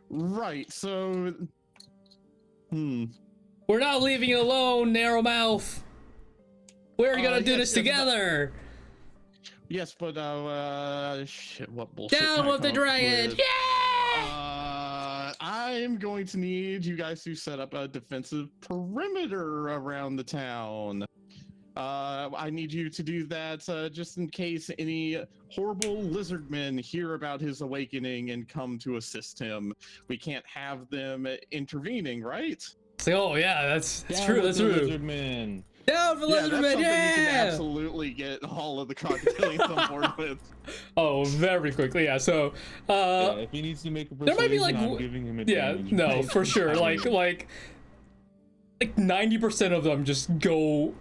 Right, so We're not leaving it alone, narrow mouth. We're gonna do this together. Yes, but shit, what bullshit? Down can I with the come up dragon. with? Yeah! I'm going to need you guys to set up a defensive perimeter around the town. I need you to do that just in case any horrible lizard men hear about his awakening and come to assist him. We can't have them intervening, right? It's like, oh yeah, that's Down true. with That's the true. Lizard man. Down for Yeah, lizard that's man. something you can Yeah. absolutely get all of the crocodilians on board with. Oh, very quickly. Yeah. So, Yeah, if he needs to make a there might be, persuasion, like, I'm giving him yeah, advantage. no, for sure. Like 90% of them just go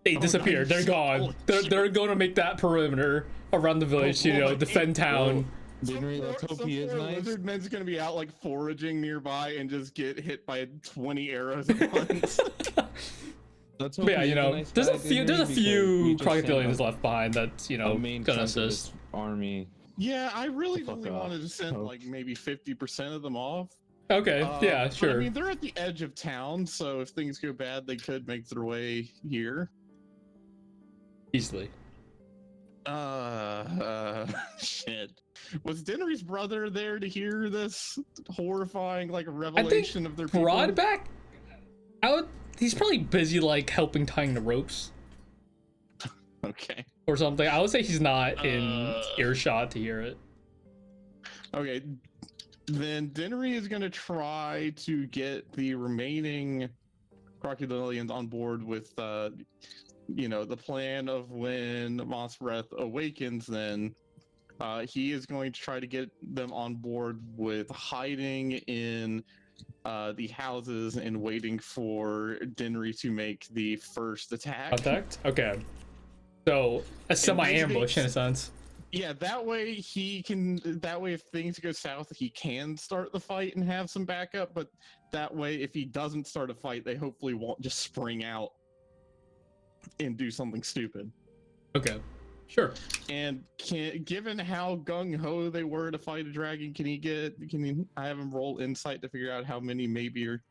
They disappeared. They're gone. They're going to make that perimeter around the village to, you know, defend town. Dinri, let's hope he is nice. Lizard men's gonna be out like foraging nearby and just get hit by 20 arrows at once. Let's hope But yeah, he you is know, nice there's a guy, few Dinri, because he just crocodilians sent left behind that's, you know, a main gonna chunk of assist. his army. Yeah, I really Fuck only off. wanted to send Oh. like maybe 50% of them off. Okay, yeah, But, sure. I mean, they're at the edge of town, so if things go bad, they could make their way here. Easily. Shit. Was Dinri's brother there to hear this horrifying like revelation of their people? Broadback? He's probably busy like helping tying the ropes Okay. or something. I would say he's not in earshot to hear it. Okay. Then Dinri is going to try to get the remaining Crocodilians on board with, you know, the plan of when Moss Breath awakens. Then he is going to try to get them on board with hiding in the houses and waiting for Dinri to make the first attack. Contact? Okay. So a semi-ambush in a sense. Yeah, that way he can. That way, if things go south, he can start the fight and have some backup. But that way, if he doesn't start a fight, they hopefully won't just spring out and do something stupid. Okay. Sure. And given how gung ho they were to fight a dragon, I have him roll insight to figure out how many maybe are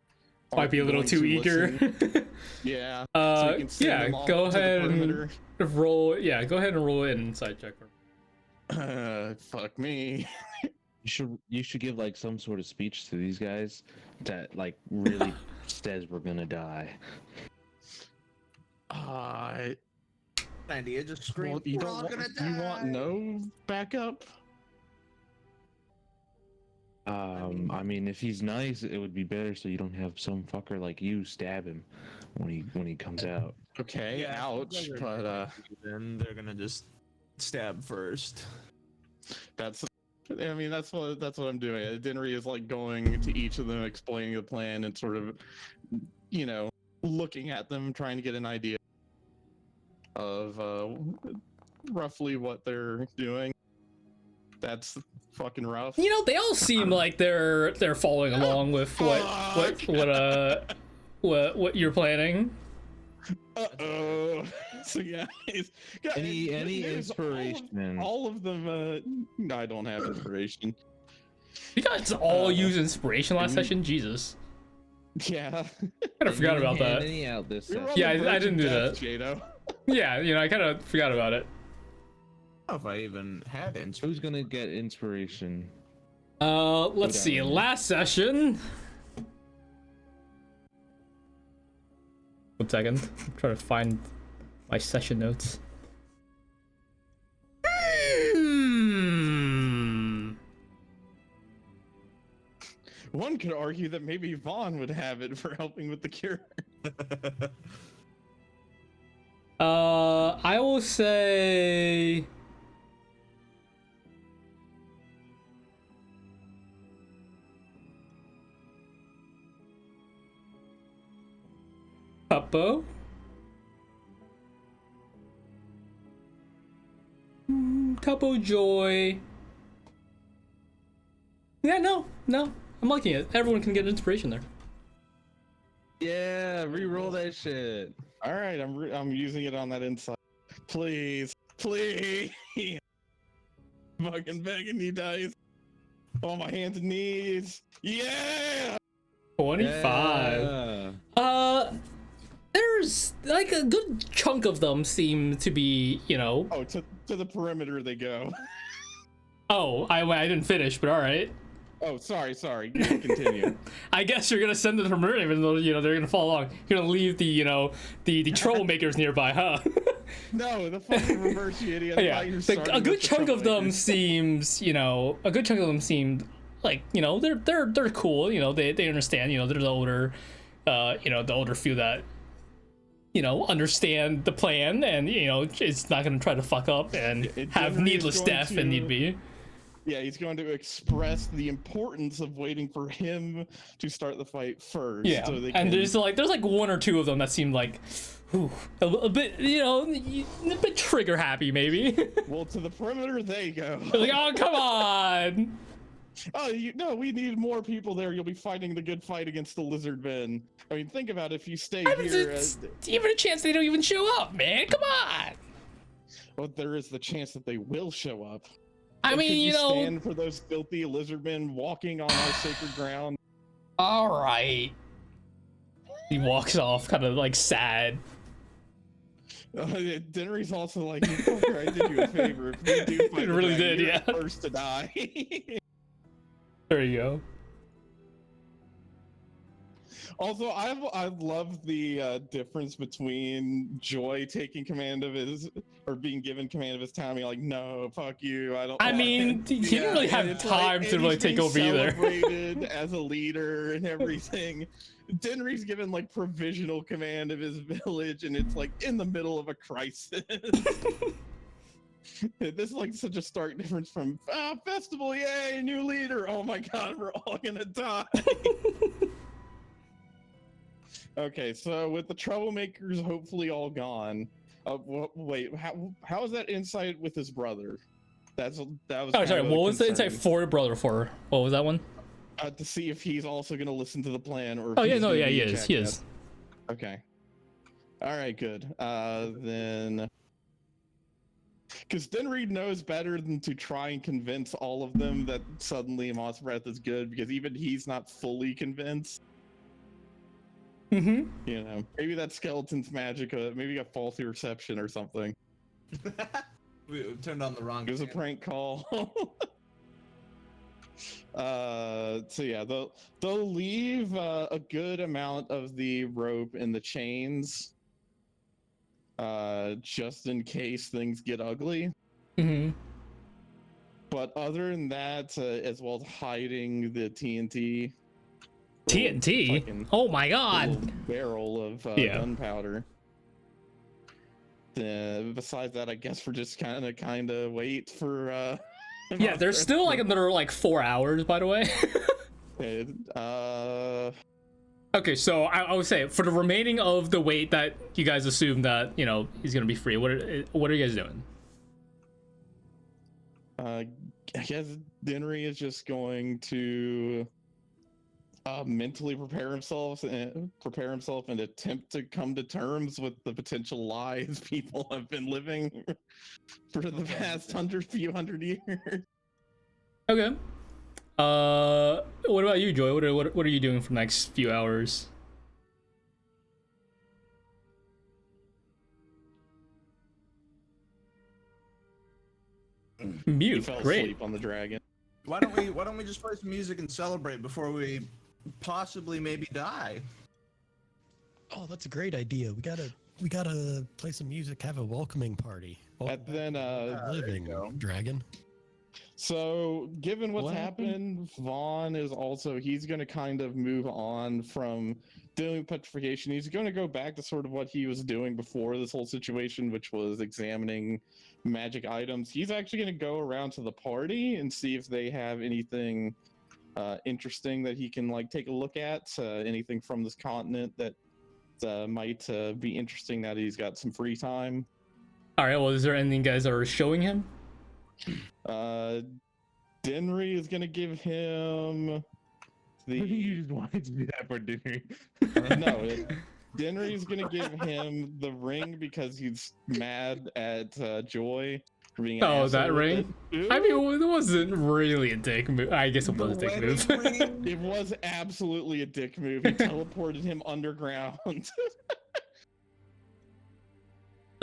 Might be a little going too to eager. listen? Yeah. So we can send Yeah, them off go to the ahead and perimeter. roll. Yeah, go ahead and roll an insight check for me. Fuck me. You should give like some sort of speech to these guys that like really says we're gonna die. Idea, just scream. Well, you "We're don't all want, gonna you want die!" no backup? I mean, if he's nice, it would be better so you don't have some fucker like you stab him when he comes out. Okay, Yeah, ouch, they're but gonna- then they're gonna just stab first. that's what I'm doing. Dinri is like going to each of them, explaining the plan and sort of, you know, looking at them, trying to get an idea of roughly what they're doing. That's fucking rough. You know, they all seem like they're following along with what you're planning. Uh-oh. So yeah, Any there's inspiration? All of them. I don't have inspiration. You guys all use inspiration last session? Jesus. Yeah. Kind of forgot about that. Any out this We were on session. Yeah, the I verge didn't of do death, that. Jadow. Yeah, you know, I kind of forgot about it. I don't know if I even had inspiration. Who's gonna get inspiration? Let's see. Last session. 1 second. I'm trying to find my session notes. One could argue that maybe Vaughn would have it for helping with the cure. I will say. Tuppo. Tuppo Joy. Yeah, no. I'm liking it. Everyone can get inspiration there. Yeah, re-roll that shit. All right, I'm using it on that insight. Please. Fucking begging you guys. On my hands and knees. Yeah. 25. Yeah. There's like a good chunk of them seem to be, you know. Oh, to the perimeter they go. Oh, I didn't finish, but all right. Oh, sorry. You can continue. I guess you're gonna send them to the perimeter, even though you know they're gonna follow along. You're gonna leave the the troublemakers nearby, huh? No, the fucking reverse, you idiot. Yeah, a good chunk of them seems, you know, like, you know, they're cool. You know, they understand. You know, they're the older, you know, the older few that, you know, understand the plan, and you know, it's not gonna try to fuck up and have needless death if need be. Yeah, he's going to express the importance of waiting for him to start the fight first. Yeah, so they and can... there's like one or two of them that seem like, whew, a bit, you know, a bit trigger happy maybe. Well, to the perimeter they go. They're like, oh come on. Oh, no, we need more people there. You'll be fighting the good fight against the lizard men. I mean, think about it. If you stay here... even a chance they don't even show up, man. Come on. Well, there is the chance that they will show up. I mean, Could you know... stand for those filthy lizard men walking on our sacred ground? All right. He walks off, kind of like sad. Dinri's also like, fucker, I did you a favor. If we do fight It really the dragon, did, you're yeah. the first to die. There you go. Also, I love the difference between Joy taking command of his, or being given command of his town, being like, no, fuck you, I don't. I mean, he didn't really have it's time to and really he's take being over either. Celebrated as a leader and everything. Dinri's given like provisional command of his village, and it's like in the middle of a crisis. This is like such a stark difference from festival, yay, new leader. Oh my god, we're all gonna die. Okay, so with the troublemakers hopefully all gone, wait, how is that insight with his brother? That was. Oh, sorry. What was the insight for your brother for? What was that one? To see if he's also gonna listen to the plan, or. If Oh yeah, he's no, gonna yeah, be he a is. He jackass. is. Okay. All right, good. Then. Because Dinri knows better than to try and convince all of them that suddenly Moss Breath is good, because even he's not fully convinced. Mm-hmm. You know, maybe that skeleton's magic, maybe a faulty reception or something. We turned on the wrong. It was a prank call. So yeah, they'll leave a good amount of the rope and the chains, just in case things get ugly. Mm-hmm. But other than that, as well as hiding the TNT. TNT? Oh my god! Barrel of gunpowder. Besides that, I guess we're just kind of wait for. Yeah, there's still like another like 4 hours, by the way. Okay, so I would say for the remaining of the wait that you guys assume that he's gonna be free. What are you guys doing? I guess Dinri is just going to mentally prepare himself and attempt to come to terms with the potential lies people have been living for the past few hundred years. Okay. What about you, Joy? What are you doing for the next few hours? Mute. He fell Great. asleep on the dragon. Why don't we just play some music and celebrate before we possibly maybe die? Oh, that's a great idea. We gotta play some music, have a welcoming party. And then Living dragon. So, given what's happened, Vaughn is also, he's going to kind of move on from dealing with petrification. He's going to go back to sort of what he was doing before this whole situation, which was examining magic items. He's actually going to go around to the party and see if they have anything interesting that he can like take a look at, anything from this continent that might be interesting now that he's got some free time. All right, well, is there anything you guys are showing him? Dinri is gonna give him the. You just wanted to do that for Dinri. No, Dinri is gonna give him the ring because he's mad at Joy for being. Oh, that ring? I mean, it wasn't really a dick move. I guess it was a dick move. It was absolutely a dick move. He teleported him underground.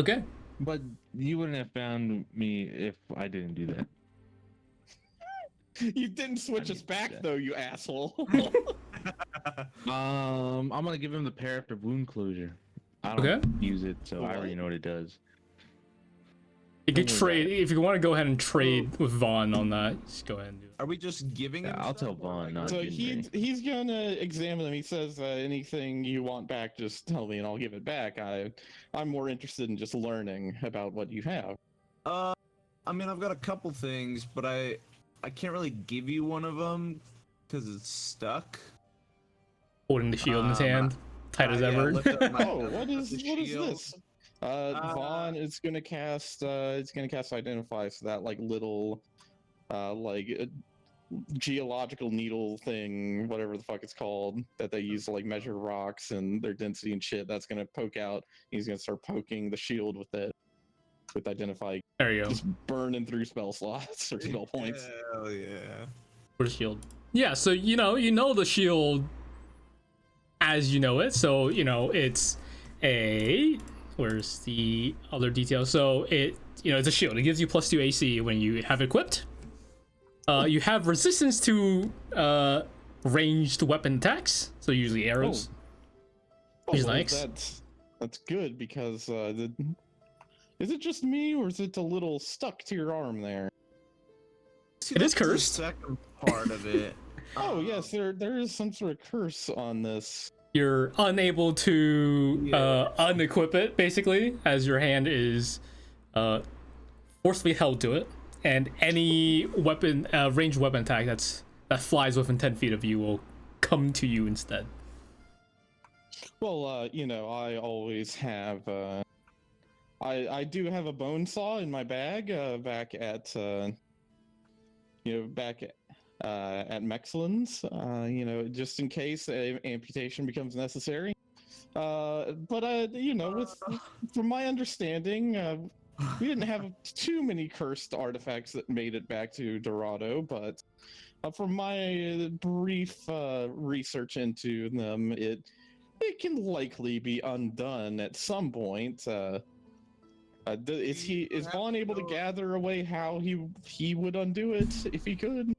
Okay. But you wouldn't have found me if I didn't do that. You didn't switch us back though, you asshole. I'm gonna give him the Parrot of Wound Closure. I don't use it, so I already know what it does. You could trade if you want to go ahead and trade with Vaughn on that. Just go ahead and do it. Are we just giving him? I'll tell Vaughn. Not So Dinri. he's gonna examine them. He says, anything you want back, just tell me and I'll give it back. I'm more interested in just learning about what you have. I mean, I've got a couple things, but I I can't really give you one of them because it's stuck. Holding the shield in his hand, tight as yeah, ever. lift up my- Oh, what is shield. this? Vaughn is gonna cast Identify, so that like little geological needle thing, whatever the fuck it's called, that they use to like measure rocks and their density and shit, that's gonna poke out. He's gonna start poking the shield with it, with Identify, There you go. just burning through spell slots or spell points. Hell yeah. For the shield. Yeah, so you know the shield as you know it. So it's a, where's the other detail? So it's a shield. It gives you +2 AC when you have it equipped. You have resistance to ranged weapon attacks, so usually arrows. Which is nice. That's good because is it just me or is it a little stuck to your arm there? See, It is that's the cursed. second part of it. Oh yes, there is some sort of curse on this. You're unable to unequip it, basically, as your hand is forcefully held to it, and any weapon, ranged weapon attack that flies within 10 feet of you will come to you instead. Well, I always have. I do have a bone saw in my bag back at at Mexlin's, just in case amputation becomes necessary. From my understanding, we didn't have too many cursed artifacts that made it back to Dorado, but from my brief research into them, it can likely be undone at some point. Is Vaughn able to gather away how he would undo it if he could?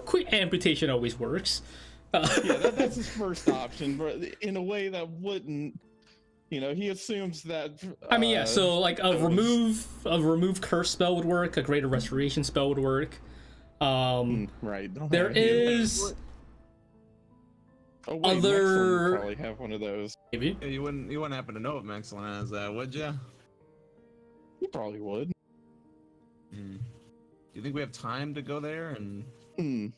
Quick amputation always works. Yeah, that's his first option, but in a way that wouldn't. He assumes that. So like a remove curse spell would work. A greater restoration spell would work. Right. There is. Oh, wait, other Mexlin would probably have one of those. Maybe. Yeah, you wouldn't happen to know if Mexlin has that, would you? You probably would. Do you think we have time to go there and find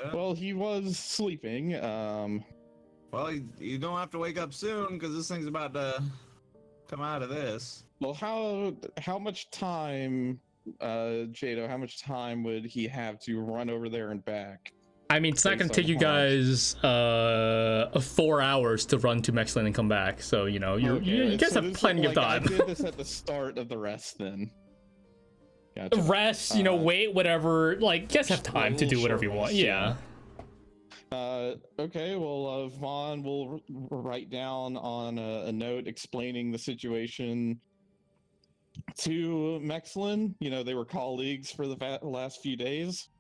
out? Well, he was sleeping. Well, you don't have to wake up soon because this thing's about to come out of this. Well, how much time, Jadow? How much time would he have to run over there and back? I mean, it's not going to take you guys 4 hours to run to Mexlin and come back. So, you guys have plenty of time. I did this at the start of the rest then. Gotcha. Rest, wait, whatever. Like, you guys have time to do whatever you want. Yeah. Okay, well, Vaughn will write down on a note explaining the situation to Mexlin. They were colleagues for the last few days.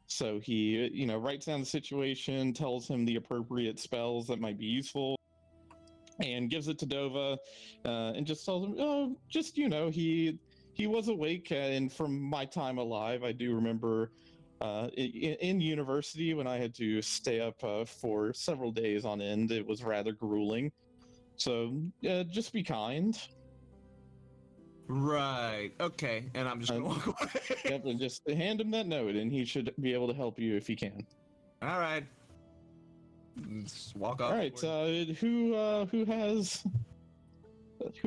So he, writes down the situation, tells him the appropriate spells that might be useful, and gives it to Dova, and just tells him, he was awake, and from my time alive, I do remember in university when I had to stay up for several days on end. It was rather grueling. So just be kind. Right. Okay. And I'm just gonna walk away. Yep, and just hand him that note, and he should be able to help you if he can. All right. Just walk off. All right. Who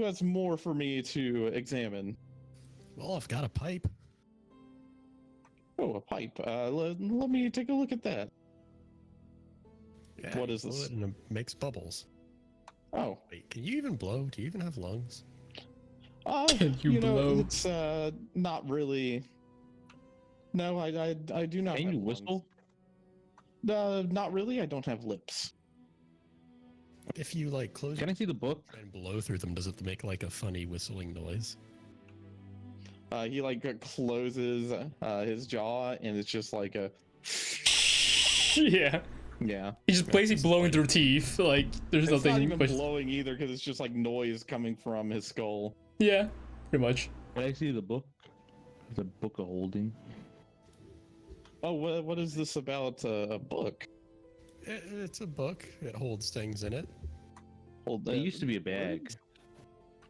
has more for me to examine? Well, I've got a pipe. Oh, a pipe. Let me take a look at that. Yeah, What is you blow this? it and it makes bubbles. Oh. Wait, can you even blow? Do you even have lungs? Can you blow? It's not really. No, I do not. Can have you lungs. whistle? Not really. I don't have lips. If you close Can I see the book? and blow through them, does it make a funny whistling noise? He closes his jaw, and it's just like a. Yeah. Yeah. He's just basically blowing through teeth. Like, there's It's not nothing. even blowing either, because it's just noise coming from his skull. Yeah, pretty much. Can I see the book? The book of holding. Oh, what is this about a book? It's a book. It holds things in it. Hold It used to be a bag.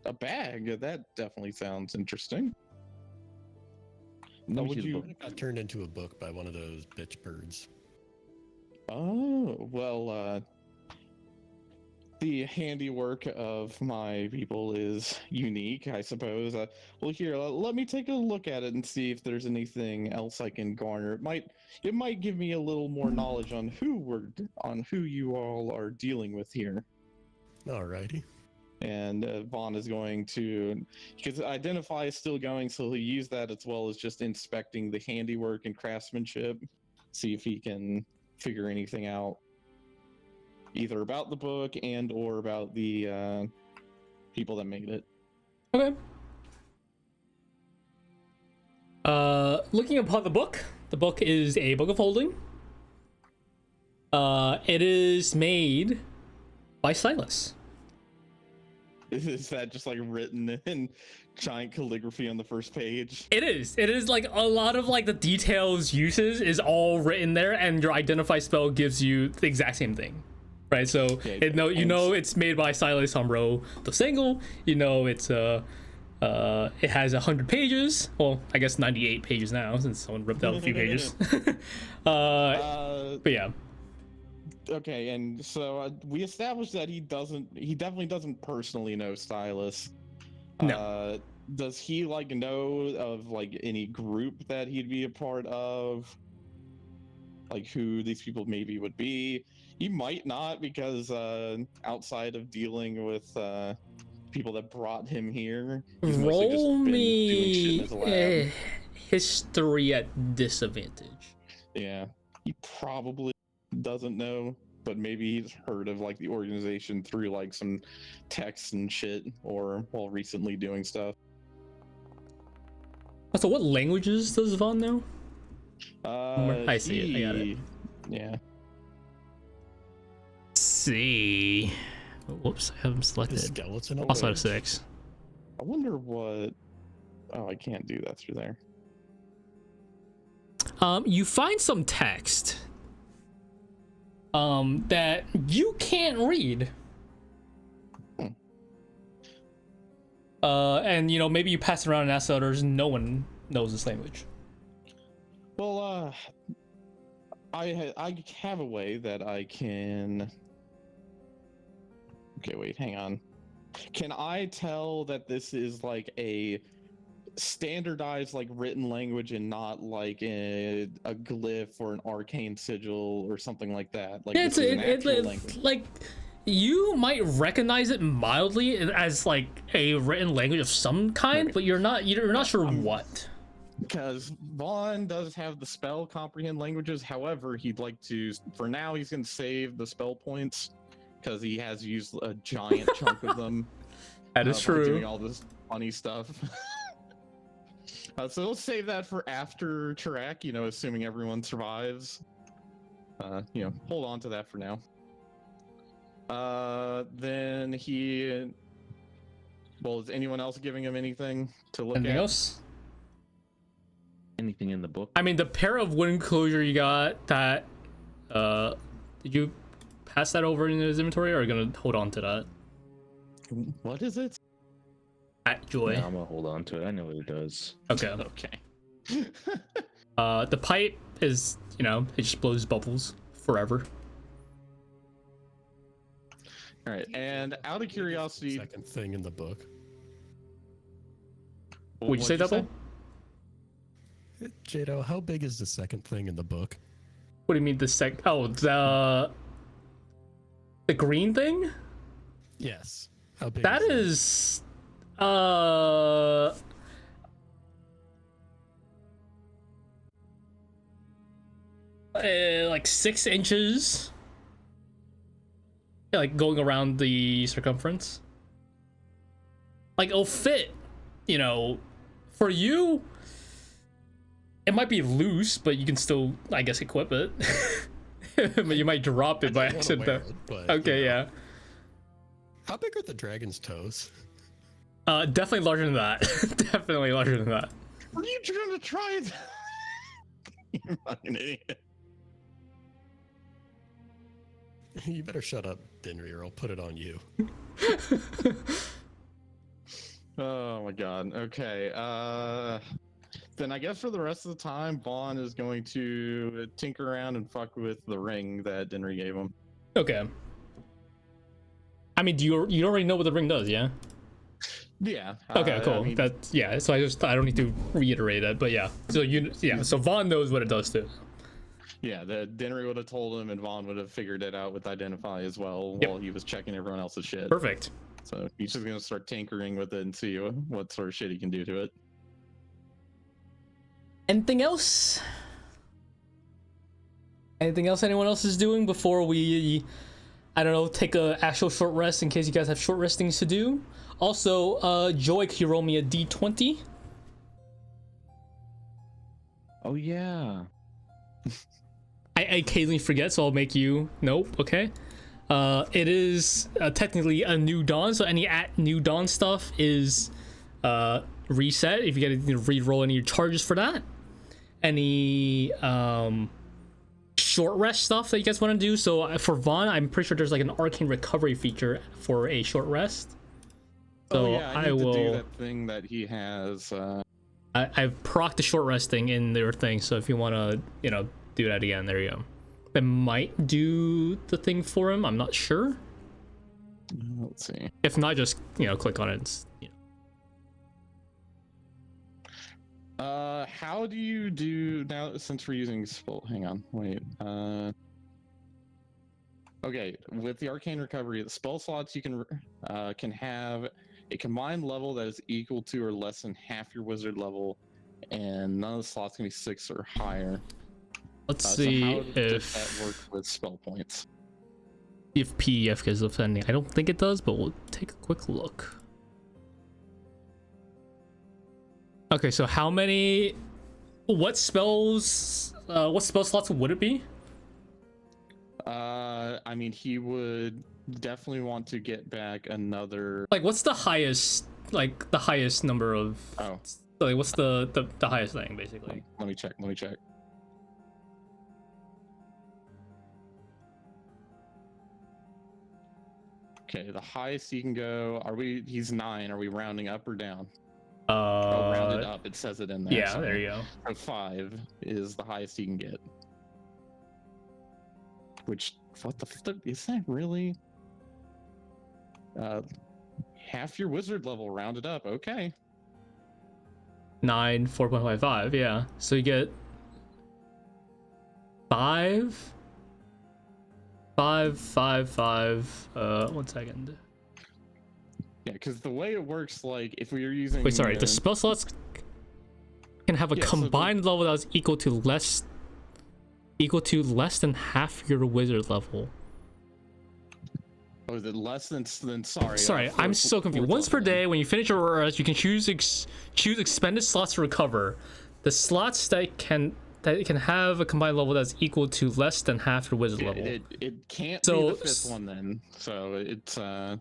A bag? That definitely sounds interesting. Let How me would see the you- book. It got turned into a book by one of those bitch birds. Oh, well, the handiwork of my people is unique, I suppose. Well, here, let me take a look at it and see if there's anything else I can garner. It might give me a little more knowledge on who you all are dealing with here. Alrighty. And Vaughn is going to, because identify is still going, so he'll use that as well as just inspecting the handiwork and craftsmanship, see if he can figure anything out, either about the book and or about the people that made it. Okay. Looking upon the book is a book of holding. It is made by Silas. Is that just like written in giant calligraphy on the first page? It is like a lot of like the details uses is all written there, and your identify spell gives you the exact same thing, right? So Yeah, it's made by Silas on row the single. You know it's it has 100 pages. Well, I guess 98 pages now since someone ripped out a few pages. But yeah. Okay, and so we established that he definitely doesn't personally know Silas. No. Does he like know of like any group that he'd be a part of? Like who these people maybe would be? He might not, because outside of dealing with people that brought him here, he's mostly just Roll been doing shit in me his lab. history at disadvantage. Yeah, he probably doesn't know, but maybe he's heard of like the organization through like some texts and shit, or while recently doing stuff. So what languages does Vaughn know? I see it. I got it. Yeah. See. Whoops, I haven't The selected. skeleton. Also out awake. of 6. I wonder what. Oh, I can't do that through there. You find some text that you can't read. And you know, maybe you pass it around and ask others. No one knows this language. Well, I have a way that I can. Okay, wait, hang on. Can I tell that this is like a standardized like written language and not like a glyph or an arcane sigil or something like that? Like this is an actual language. like you might recognize it mildly as like a written language of some kind, but you're not sure what. Because Vaughn does have the spell comprehend languages. However, he'd like to, for now, he's going to save the spell points because he has used a giant chunk of them. That is by true. Doing all this funny stuff. So let's save that for after track, assuming everyone survives. Hold on to that for now. Then he... Well, is anyone else giving him anything to look Anything at? else? Anything in the book? I mean, the pair of wooden closure you got, that did you pass that over in his inventory, or are you gonna hold on to that? What is it? At Joy. Yeah, I'm gonna hold on to it. I know what it does. Okay. Okay. The pipe is, it just blows bubbles forever. All right, and out of curiosity, Second thing in the book. Would you say double? Jadow, how big is the second thing in the book? What do you mean the green thing? Yes. How big? That is is like 6 inches. Yeah, like going around the circumference. Like it'll fit, for you. It might be loose, but you can still, I guess, equip it. But you might drop it by accident. Okay, yeah. How big are the dragon's toes? Definitely larger than that. Definitely larger than that. are you trying to try it? You're fucking idiot. You better shut up, Dinri, or I'll put it on you. Oh my god. Okay. Then I guess for the rest of the time, Vaughn is going to tinker around and fuck with the ring that Dinri gave him. Okay. I mean, you already know what the ring does, yeah? Yeah. Okay, cool. I mean, So I don't need to reiterate it, but yeah. So Vaughn knows what it does too. yeah, the Dinri would have told him, and Vaughn would have figured it out with Identify as well while he was checking everyone else's shit. Perfect. So he's just gonna start tinkering with it and see what sort of shit he can do to it. Anything else? Anything else anyone else is doing before we, I don't know, take a actual short rest in case you guys have short rest things to do? Also, Joy, can you roll me a d20? Oh yeah. I occasionally forget, so I'll make you. Nope. Okay. It is technically a new dawn, so any at new dawn stuff is reset. If you get to re-roll any charges for that, any short rest stuff that you guys want to do. So for Vaughn, I'm pretty sure there's like an arcane recovery feature for a short rest. So yeah, I need will to do that thing that he has. I've procced the short rest thing in their thing, so if you want to, do that again, there you go. It might do the thing for him. I'm not sure. Let's see. If not, just click on it. How do you do now? Since we're using hang on, wait. Okay, with the arcane recovery, the spell slots you can have a combined level that is equal to or less than half your wizard level, and none of the slots can be 6 or higher. Let's see so how if does that work with spell points. if PDF gets offending. I don't think it does, but we'll take a quick look. Okay, so what spell slots would it be? I mean, he would definitely want to get back another. Like, what's the highest number of? Oh, so like, what's the highest thing basically? Let me check. Okay, the highest he can go. He's 9. Are we rounding up or down? Rounded up. It says it in there. Yeah, so. there you go. So 5 is the highest he can get. Which, what the fuck? Is that really? Half your wizard level rounded up. Okay. 9, 4.55. Yeah. So you get 5. 1 second. Yeah, because the way it works, like, if we were using... Wait, sorry. The spell slots can have a combined level that is equal to less than half your wizard level. Oh, is it less than sorry? Sorry, I'm so confused. Once per day, when you finish your rest, you can choose expended slots to recover. The slots that can have a combined level that's equal to less than half your wizard level. It can't be the 5th one then. So it's how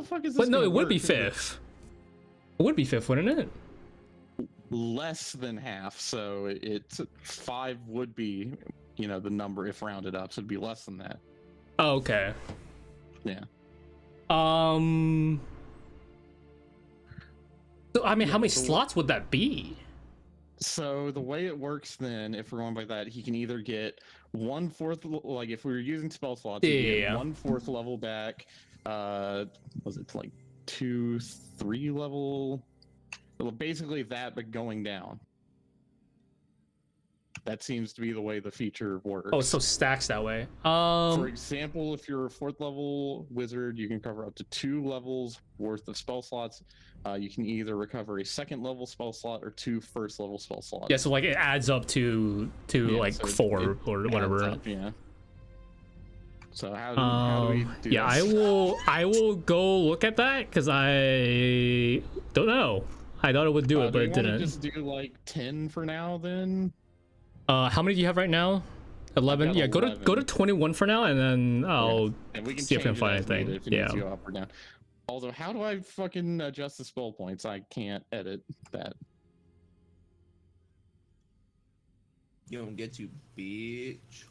the fuck is this? But no, it would work? be 5th. It would be 5th, wouldn't it? Less than half, so it's 5 would be, the number if rounded up, so it'd be less than that. Oh, okay. Yeah. So I mean, how many slots would that be? So the way it works then, if we're going by that, he can either get 1/4, like if we were using spell slots, he can get 1/4 level back. Was it like 2, 3 level? Well, basically that, but going down. That seems to be the way the feature works. Oh, so stacks that way. For example, if you're a 4th level wizard, you can cover up to 2 levels worth of spell slots. You can either recover a 2nd level spell slot or 2 1st level spell slots. Yeah, so like it adds up to like so 4 or whatever. Up, yeah. So how do we do yeah, this? I will go look at that because I don't know. I thought it would do it, but it didn't. Just do like 10 for now, then. How many do you have right now? 11. Yeah, 11. go to 21 for now, and then I'll and we can see if I can find anything. If it needs to go up or down. Although, how do I fucking adjust the spell points? I can't edit that. You don't get to, bitch.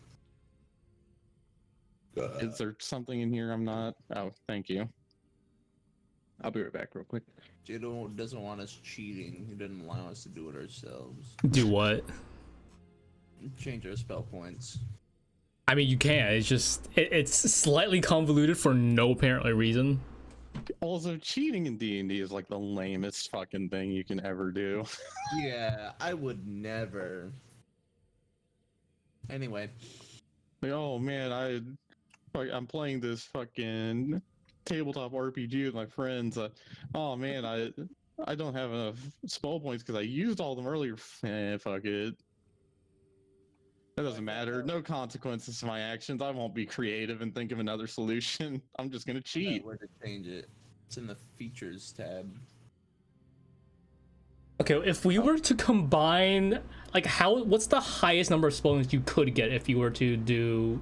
Is there something in here I'm not? Oh, thank you. I'll be right back real quick. Jadow doesn't want us cheating. He didn't allow us to do it ourselves. Do what? Change our spell points. I mean, you can. It's just it's slightly convoluted for no apparent reason. Also, cheating in D&D is like the lamest fucking thing you can ever do. Yeah, I would never. Anyway. Like, oh man, I'm playing this fucking tabletop RPG with my friends. Oh man, I don't have enough spell points because I used all of them earlier. Fuck it. That doesn't matter. No consequences to my actions. I won't be creative and think of another solution. I'm just gonna cheat. Where to change it? It's in the features tab. Okay, if we were to combine, like, what's the highest number of spell points you could get if you were to do,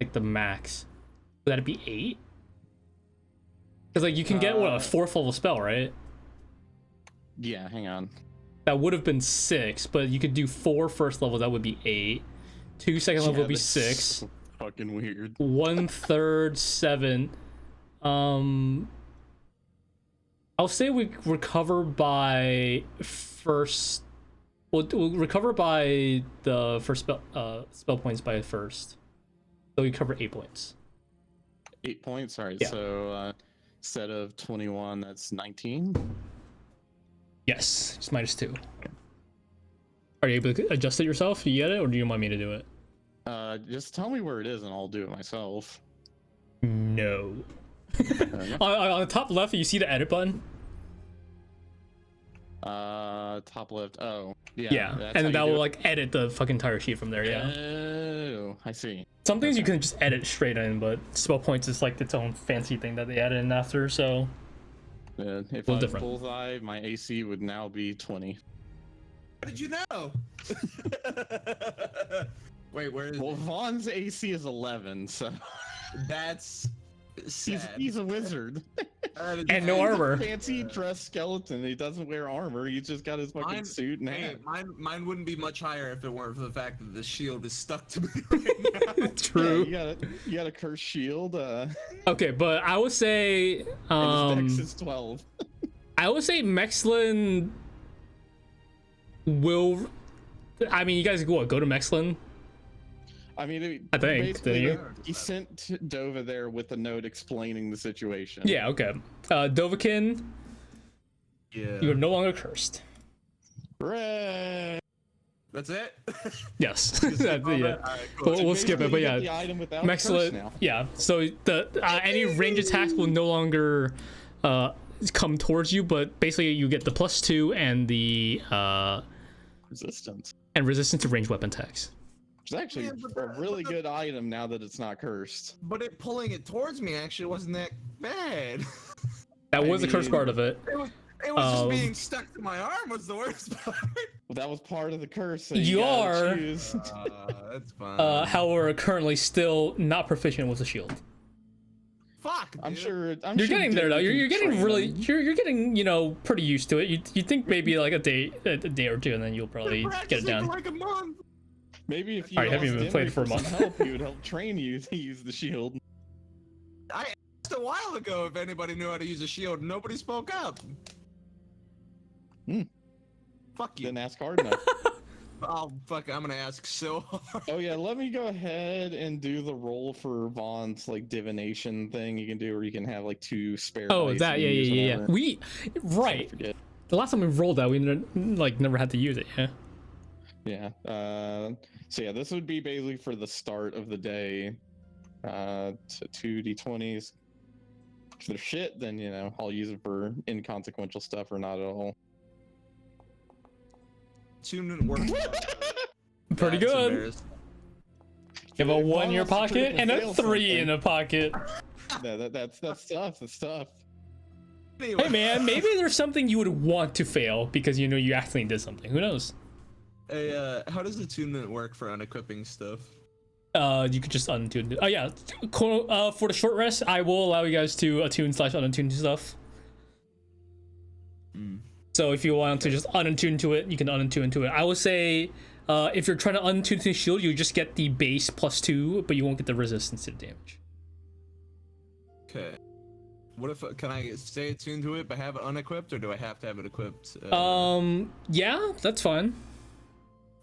like, the max? Would that be 8? Because, like, you can get, what, a 4th level spell, right? Yeah, hang on. That would have been 6, but you could do 4 first levels, that would be 8. 2 second level would be that's 6. Fucking weird. 1/3, 7. I'll say we recover by first. We'll recover by the first spell points by first. So we cover 8 points. 8 points. All right. Yeah. So instead of 21, that's 19. Yes, just -2. Are you able to adjust it yourself? You get it, or do you want me to do it? Just tell me where it is, and I'll do it myself. No. on the top left, you see the edit button? Top left. Oh, yeah. Yeah, that's and how that you will do like edit the fucking entire sheet from there. Yeah. Oh, I see. Some things you can just edit straight in, but spell points is like its own fancy thing that they add in after. So If Well, I'm different. bullseye, my AC would now be 20. How did you know? Wait, where is Well, Vaughn's AC is 11, so That's sad. he's a wizard. That is And no sad. armor. Fancy dress skeleton. He doesn't wear armor. He's just got his fucking suit and Hey, hat. mine wouldn't be much higher if it weren't for the fact that the shield is stuck to me right now. true. Yeah, you got a cursed shield. Okay, but I would say And his dex is 12. I would say Mexlin will. I mean, you guys go to Mexlin. I mean, I think, basically, did you? he sent Dova there with a note explaining the situation. Yeah. Okay. Dovakin, Yeah. you are no longer cursed. Hooray! That's it? Yes. Skip all yeah. that? Alright, cool. We'll skip it, but Basically, you yeah. get the item without curse Mexlin. now. Yeah. So the any range attacks will no longer come towards you, but basically you get the +2 and the Resistance. resistance to ranged weapon attacks. Which is actually Yeah, but a really good item now that it's not cursed. But it pulling it towards me actually wasn't that bad. That I was the cursed mean- part of it. It was just Um, being stuck to my arm was the worst part. Well, that was part of the curse. So You gotta are- choose. That's fine. However, currently still not proficient with the shield. Fuck. I'm dude. sure. You're getting there though. You're getting train really. them. You're getting pretty used to it. You think maybe like a day or two, and then you'll probably Been get it practicing down. for like a month. Maybe if you Alright, haven't asked even played Dinri for a some month. help, he would help train you to use the shield. I asked a while ago if anybody knew how to use a shield. Nobody spoke up. Hmm. Fuck you. Didn't ask hard enough. Oh fuck! I'm gonna ask so hard. Oh yeah, let me go ahead and do the roll for Vaughn's like divination thing you can do, where you can have like 2 spare. Oh, dice that and yeah. use Yeah. whenever. We right. Forget. The last time we rolled that, we never had to use it. Yeah. Yeah. So yeah, this would be basically for the start of the day. So 2 d20s. If they're shit, then I'll use it for inconsequential stuff or not at all. Tune didn't work. Pretty That's good. embarrassing. You have a 1 in your Vaughn's a pocket and a critical 3 fail in a pocket. Yeah, that's tough. That's tough. Anyway, Hey man, maybe there's something you would want to fail because you accidentally did something. Who knows? Hey, how does the attunement work for unequipping stuff? You could just untune it. Oh yeah. For the short rest, I will allow you guys to attune/unattune stuff. So if you want to just unattune to it, you can unattune to it. I would say, if you're trying to unattune to the shield, you just get the base +2, but you won't get the resistance to the damage. Okay. What if can I stay attuned to it but have it unequipped, or do I have to have it equipped? Yeah, that's fine.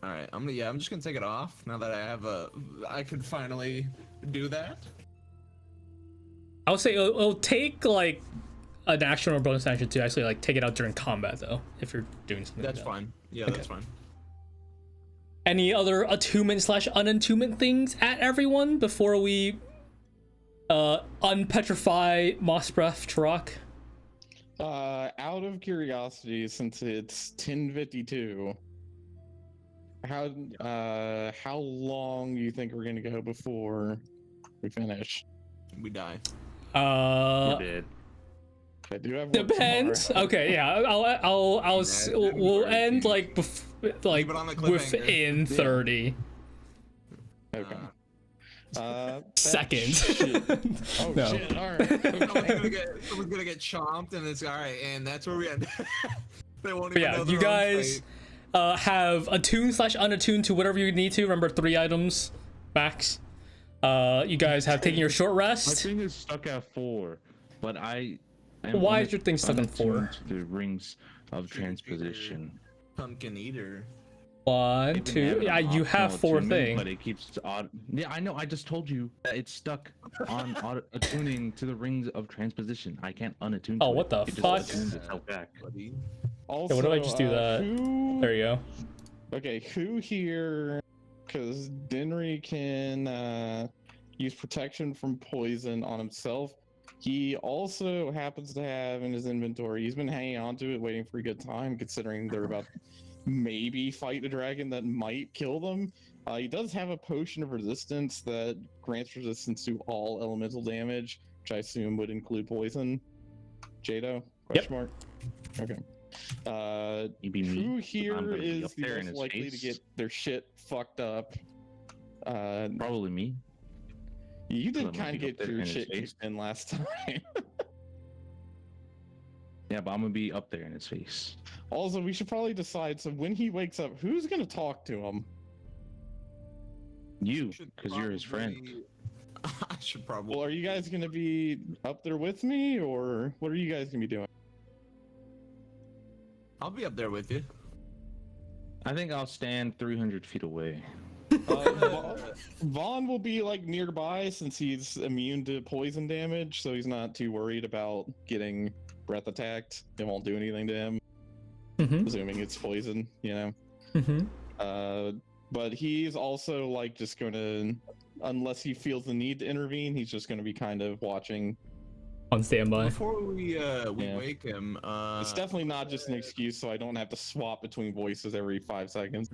All right, I'm just gonna take it off now that I could finally do that. I would say it'll take like an action or bonus action to actually like take it out during combat though, if you're doing something. That's like that. fine. Yeah, Okay. that's fine. Any other attunement / unattunement things at everyone before we unpetrify Moss Breath Turok? Out of curiosity, since it's 10:52, how long do you think we're gonna go before we finish? We die. We're dead. I do have work Depends. tomorrow. Okay, yeah, we'll end like Leave it on the cliffhanger. within 30 Okay. seconds. Oh No. shit! All right. Someone's gonna get chomped, and it's all right, and that's where we end. They won't But even yeah, know you their own guys fate. have attuned / unattuned to whatever you need to. Remember, 3 items max. You guys have taken your short My rest. thing is stuck at 4, but I. Why is your thing stuck on 4? unattuned to the rings of transposition. Pumpkin eater. 1, It can 2. have an Yeah, you have optional 4 attunement, things. But it keeps yeah, I know. I just told you that it's stuck on attuning to the rings of transposition. I can't unattune. Oh, to what it. the It just fuck? attunes itself back. Buddy. Also, what do I just do that? There you go. Okay, who here? Because Dinri can use protection from poison on himself. He also happens to have in his inventory. He's been hanging on to it, waiting for a good time, considering they're about to maybe fight a dragon that might kill them. He does have a potion of resistance that grants resistance to all elemental damage, which I assume would include poison. Jadow? Question mark. Okay. You be me. Who I'm here gonna be is up the there in most his likely to face. get their shit fucked up? Probably me. You did I'm gonna kind of be up get there your in his shit face. kicked in last time. Yeah, but I'm gonna be up there in his face. Also, we should probably decide. So when he wakes up, who's gonna talk to him? You, Should because you're his friend. probably- I should probably. Well, are you guys gonna be up there with me, or what are you guys gonna be doing? I'll be up there with you. I think I'll stand 300 feet away. Vaughn will be like nearby since he's immune to poison damage, so he's not too worried about getting breath attacked. It won't do anything to him, Mm-hmm. assuming it's poison, you know. Mm-hmm. But he's also like just gonna, unless he feels the need to intervene, he's just gonna be kind of watching. On standby. Before we Yeah. wake him, It's definitely not just an excuse, so I don't have to swap between voices every 5 seconds.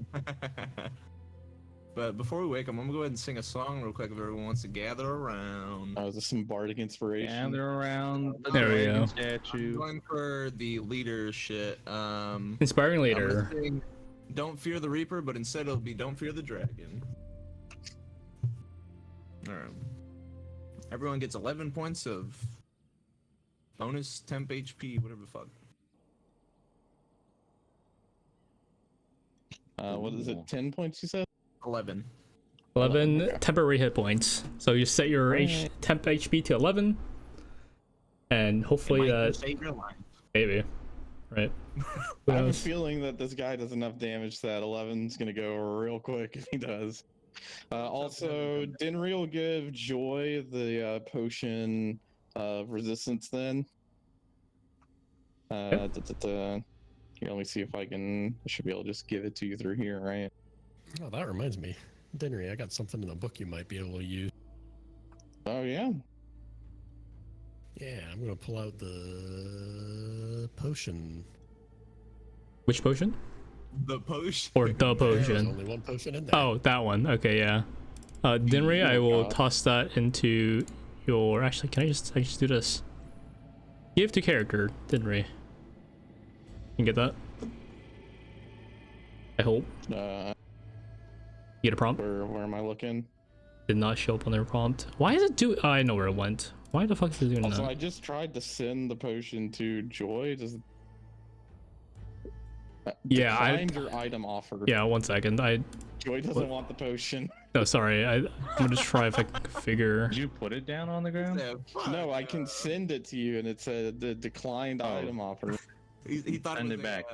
But before we wake him, I'm gonna go ahead and sing a song real quick if everyone wants to gather around. Is this some bardic inspiration? Gather around the There we dragon go. I'm statue. going for the leader shit. Inspiring I'm leader. gonna sing Don't Fear the Reaper, but instead it'll be Don't Fear the Dragon. Alright. Everyone gets 11 points of bonus temp HP, whatever the fuck. What is it? Ooh. 10 points you said? 11. 11 temporary hit points. So you set your temp HP to 11, and hopefully It might that save your life. maybe, right? Who I have a knows? feeling that this guy does enough damage that 11's gonna go real quick if he does. Also, Dinri will give Joy the potion of resistance then. Here, let me see if I should be able to just give it to you through here, right? Oh, that reminds me. Dinri, I got something in the book you might be able to use. Oh, yeah. Yeah, I'm gonna pull out the potion. Which potion? The potion. Or the There's potion? only one potion in there. Oh, that one. Okay, yeah. Dinri, I will God. toss that into your. Actually, can I just do this? Give to character, Dinri. You can get that. I hope. You get a prompt. Where am I looking? Did not show up on their prompt. Why is it do? Oh, I know where it went. Why the fuck is it doing Also, that? I just tried to send the potion to Joy. Does Yeah, declined your item offer? Yeah, 1 second. I Joy doesn't want the potion. No, sorry. I'm gonna try if I can figure. Did you put it down on the ground? Yeah, fuck, No, I can send it to you, and it's a the declined item offer. He thought Send it was it back.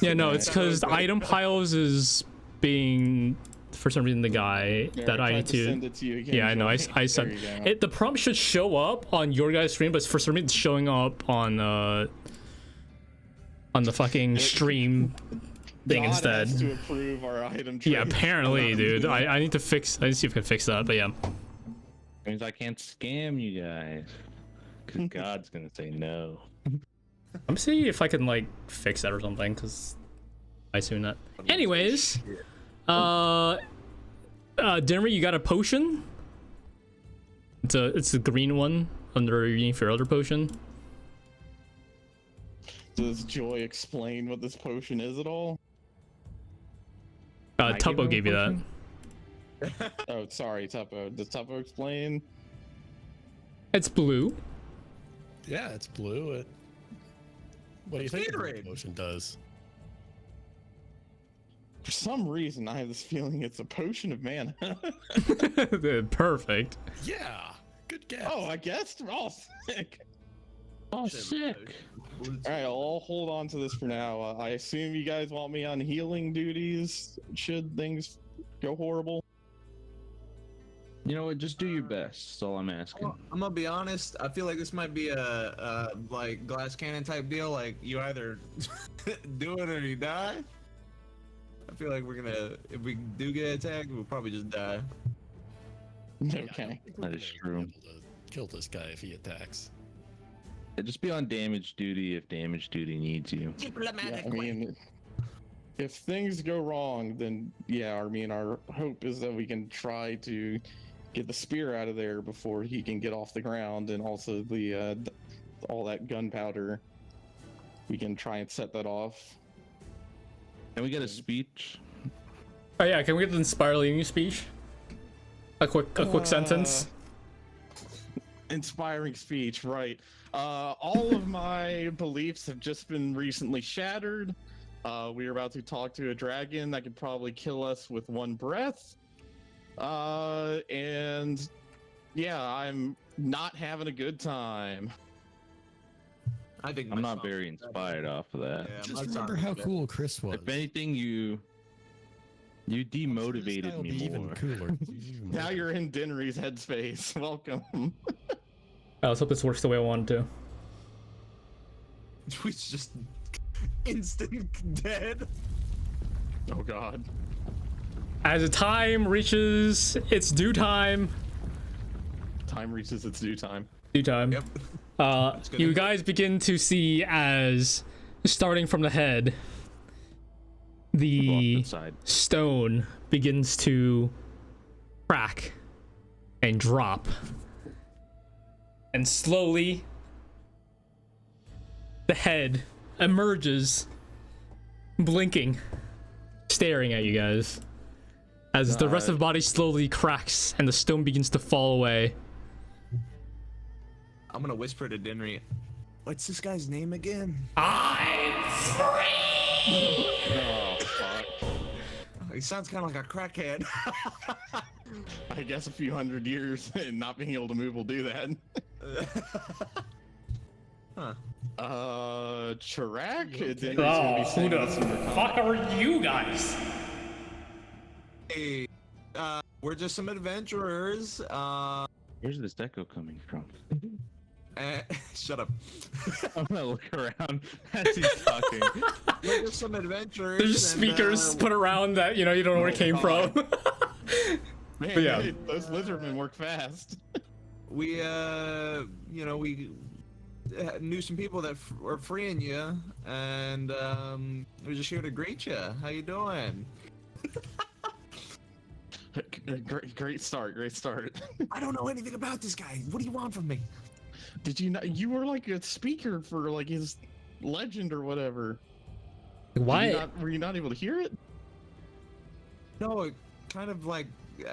Yeah, no, it's because item piles is being for some reason the guy There, that I tried need to to. send it to you again, Yeah, I know. I Joy. said There you go. it. The prompt should show up on your guys' stream, but for some reason it's showing up on the fucking stream thing God instead. has to approve our item Yeah, trades. apparently, dude. I need to fix. I need to see if I can fix that. But yeah, Means I can't scam you guys. Because God's gonna say no. I'm gonna see if I can like fix that or something. Cause I assume that. Anyways, Dinri, you got a potion? It's a green one under your for other potion. Does Joy explain what this potion is at all? I give Tuppo him a gave you that. potion? Oh, sorry, Tuppo. Does Tuppo explain? It's blue. Yeah, it's blue. What do you think the Gatorade. potion does? For some reason, I have this feeling it's a potion of mana. Perfect. Yeah, good guess. Oh, I guessed. Oh, sick. Oh, sick. All right, I'll hold on to this for now. I assume you guys want me on healing duties should things go horrible. You know what? Just do your best. That's all I'm asking. I'm gonna be honest. I feel like this might be a like glass cannon type deal. Like you either do it or you die. I feel like we're gonna, if we do get attacked, we'll probably just die. Yeah, I Okay. don't think we're That is gonna be true. able to kill this guy if he attacks. Yeah, just be on damage duty if damage duty needs you. Yeah, I mean, if things go wrong, then yeah, I mean, our hope is that we can try to get the spear out of there before he can get off the ground, and also the all that gunpowder. We can try and set that off. Can we get a speech? Oh yeah, can we get the inspiring speech? A quick sentence. Inspiring speech, right? All of my beliefs have just been recently shattered. We are about to talk to a dragon that could probably kill us with one breath. And yeah, I'm not having a good time. I think I'm my not song- very inspired off of that. Yeah, Just my remember song how is good. cool Chris was. If anything, you This guy demotivated will be me even more. cooler. Even Now more. you're in Dinri's headspace. Welcome. Let's hope this works the way I want it to. Twitch just instant dead. Oh God. As the time reaches its due time. Time reaches its due time. Due time. Yep. gonna You be- guys begin to see as, starting from the head, Go off the the side. stone begins to crack and drop. And slowly, the head emerges, blinking, staring at you guys. As the rest of the body slowly cracks and the stone begins to fall away. I'm gonna whisper to Dinri. What's this guy's name again? I'm free! Oh fuck. He sounds kind of like a crackhead. I guess a few hundred years and not being able to move will do that. Huh. Chirac? Dinri's Oh, gonna be who saying the this in your fuck are you guys? Hey, we're just some adventurers. Where's this echo coming from? Shut up. I'm gonna look around as he's talking. We're just some adventurers. There's and, speakers put around that, you know, you don't know where it came from. Man, But yeah. hey, those lizardmen work fast. we you know, we knew some people that were freeing you, and we're just here to greet you. How you doing? Great start, great start. I don't know anything about this guy. What do you want from me? Did you not? You were like a speaker for like his legend or whatever. Were you not able to hear it? No, it kind of like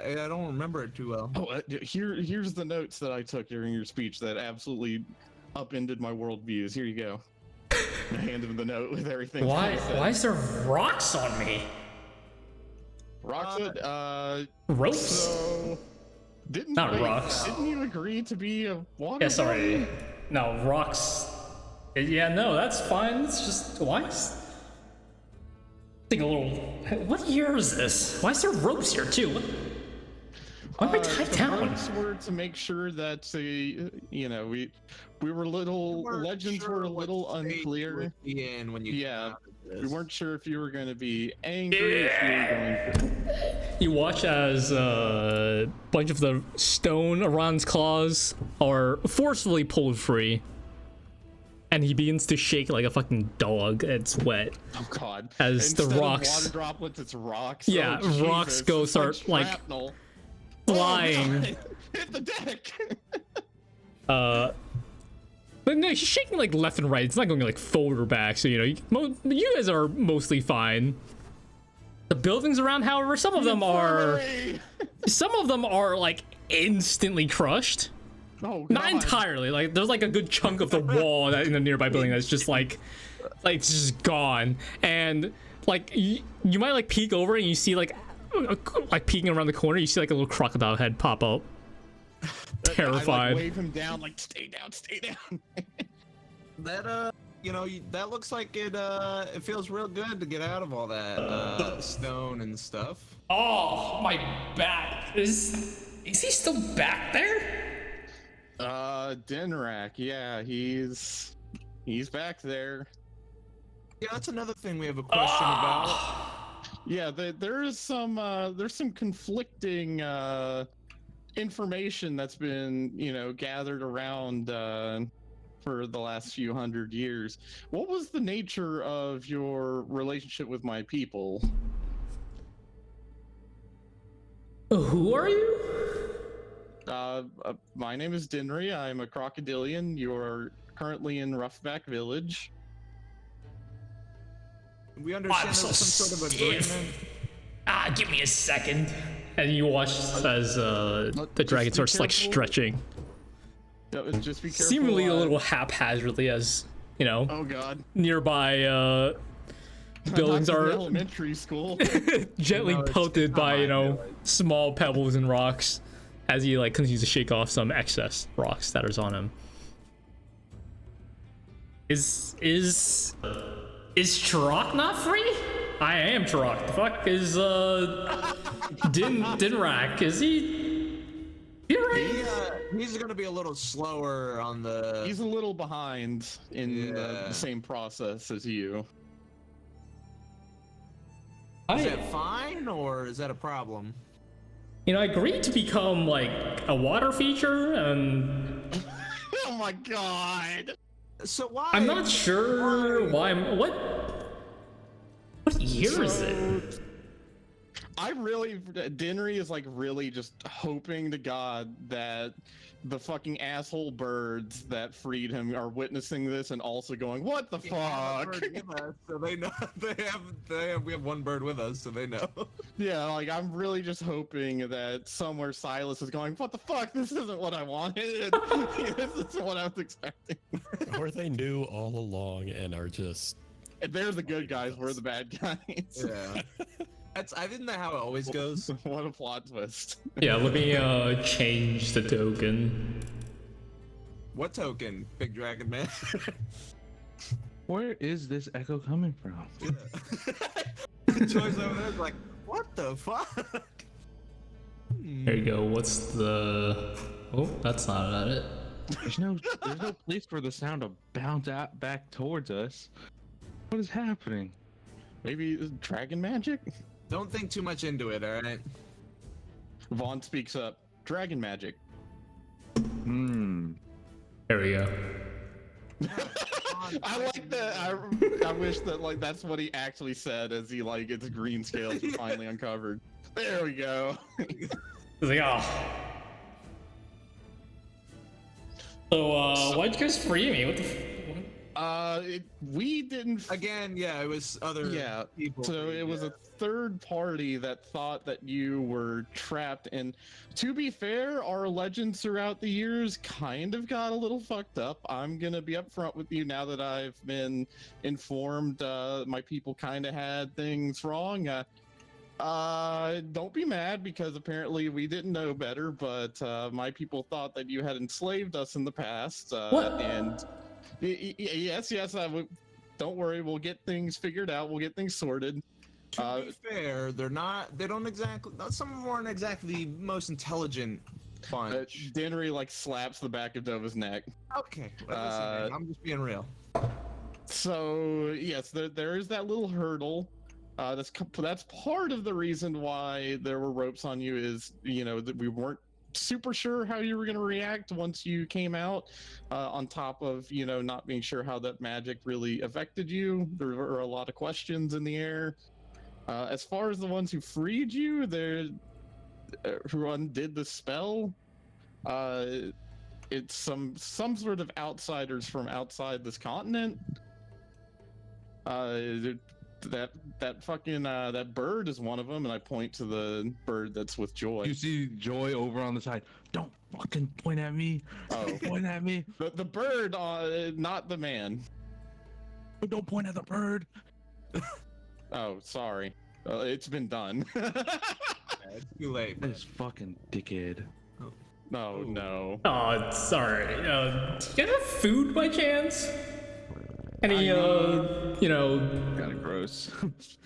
I don't remember it too well. Oh, here's the notes that I took during your speech that absolutely upended my worldviews. Here you go. I handed him the note with everything. Why I said. is there rocks on me? Rocks it. Ropes? So didn't Not rocks. Didn't you agree to be a water? Yeah, sorry. No, rocks. Yeah, no, that's fine. It's just why is think a little. What year is this? Why is there ropes here too? Why am I tied The down? ropes were to make sure that we were legends were a little unclear. When you Yeah, we weren't sure if you were going to be angry, if you were going to. You watch as a bunch of the stone around his claws are forcefully pulled free. And he begins to shake like a fucking dog. It's wet. Oh God! As the Instead of rocks- water droplets, it's rocks. Yeah, Oh, rocks Jesus, go it's start, like, shrapnel. Flying. Oh, God. Hit the deck. But no, he's shaking like left and right. It's not going like forward or back. So, you guys are mostly fine. The buildings around, however, some of them are like instantly crushed. Oh, God. Not entirely. Like there's like a good chunk of the wall in the nearby building that's just like it's just gone. And like you might like peek over and you see like peeking around the corner, you see like a little crocodile head pop up. Terrified. I, like, wave him down, like stay down, stay down. That that looks like it feels real good to get out of all that stone and stuff. Oh, my back. Is he still back there? Dinrak, yeah, he's back there. Yeah, that's another thing we have a question about. Yeah, there's some conflicting information that's been gathered around for the last few hundred years. What was the nature of your relationship with my people? Who are you? My name is Dinri. I'm a Crocodilian. You're currently in Roughback Village. We understand I'm there so was some sort of stiff. agreement. Give me a second. And you watch as the dragon starts like careful. stretching, Just be careful. seemingly a little haphazardly, as Oh God! nearby buildings Not in are elementary school. gently No, it's pelted not by my village. small pebbles and rocks as he like continues to shake off some excess rocks that is on him. Is Chirac not free? I am Chirac. The fuck is Dinrak? Is he right? He's gonna be a little slower on the. He's a little behind in Yeah. the same process as you. Is that fine or is that a problem? I agreed to become like a water feature, and Oh my God! So why? I'm not sure why. What year is it? Dinri is like really just hoping to God that the fucking asshole birds that freed him are witnessing this and also going, "What the fuck?" So they know we have one bird with us, so they know. Yeah, like I'm really just hoping that somewhere Silas is going, "What the fuck? This isn't what I wanted. This isn't what I was expecting." Or they knew all along and are just. And they're the good guys, we're the bad guys. Yeah. Isn't that how it always goes? What a plot twist. Yeah, let me change the token. What token, Big Dragon Man? Where is this echo coming from? Choice over there is like, what the fuck? There you go. What's the? Oh, that's not it. There's no place for the sound to bounce out back towards us. What is happening? Maybe dragon magic? Don't think too much into it, alright? Vaughn speaks up. Dragon magic. There we go. I like that. I wish that like that's what he actually said as he like its green scales were finally uncovered. There we go. It's like, oh. So, why'd you guys free me? What the? We didn't. Again, yeah, it was other people. So it was a third party that thought that you were trapped. And to be fair, our legends throughout the years kind of got a little fucked up. I'm gonna be upfront with you now that I've been informed. My people kind of had things wrong. Don't be mad because apparently we didn't know better, but my people thought that you had enslaved us in the past. What? And yes, don't worry, we'll get things figured out. We'll get things sorted. To be fair, they don't exactly, some of them aren't exactly the most intelligent bunch. Dinri like slaps the back of Dova's neck. Okay, listen, man, I'm just being real. So yes, there is that little hurdle. That's part of the reason why there were ropes on you is, that we weren't super sure how you were going to react once you came out, on top of, not being sure how that magic really affected you. There were a lot of questions in the air. As far as the ones who freed you, who undid the spell, it's some sort of outsiders from outside this continent. That fucking that bird is one of them, and I point to the bird that's with Joy. You see Joy over on the side. Don't fucking point at me. Oh, Point at me. the bird, not the man. Don't point at the bird. Oh, sorry. It's been done. It's too late. This fucking dickhead. No. Oh, sorry. Do you have food by chance? Any, Kind of gross.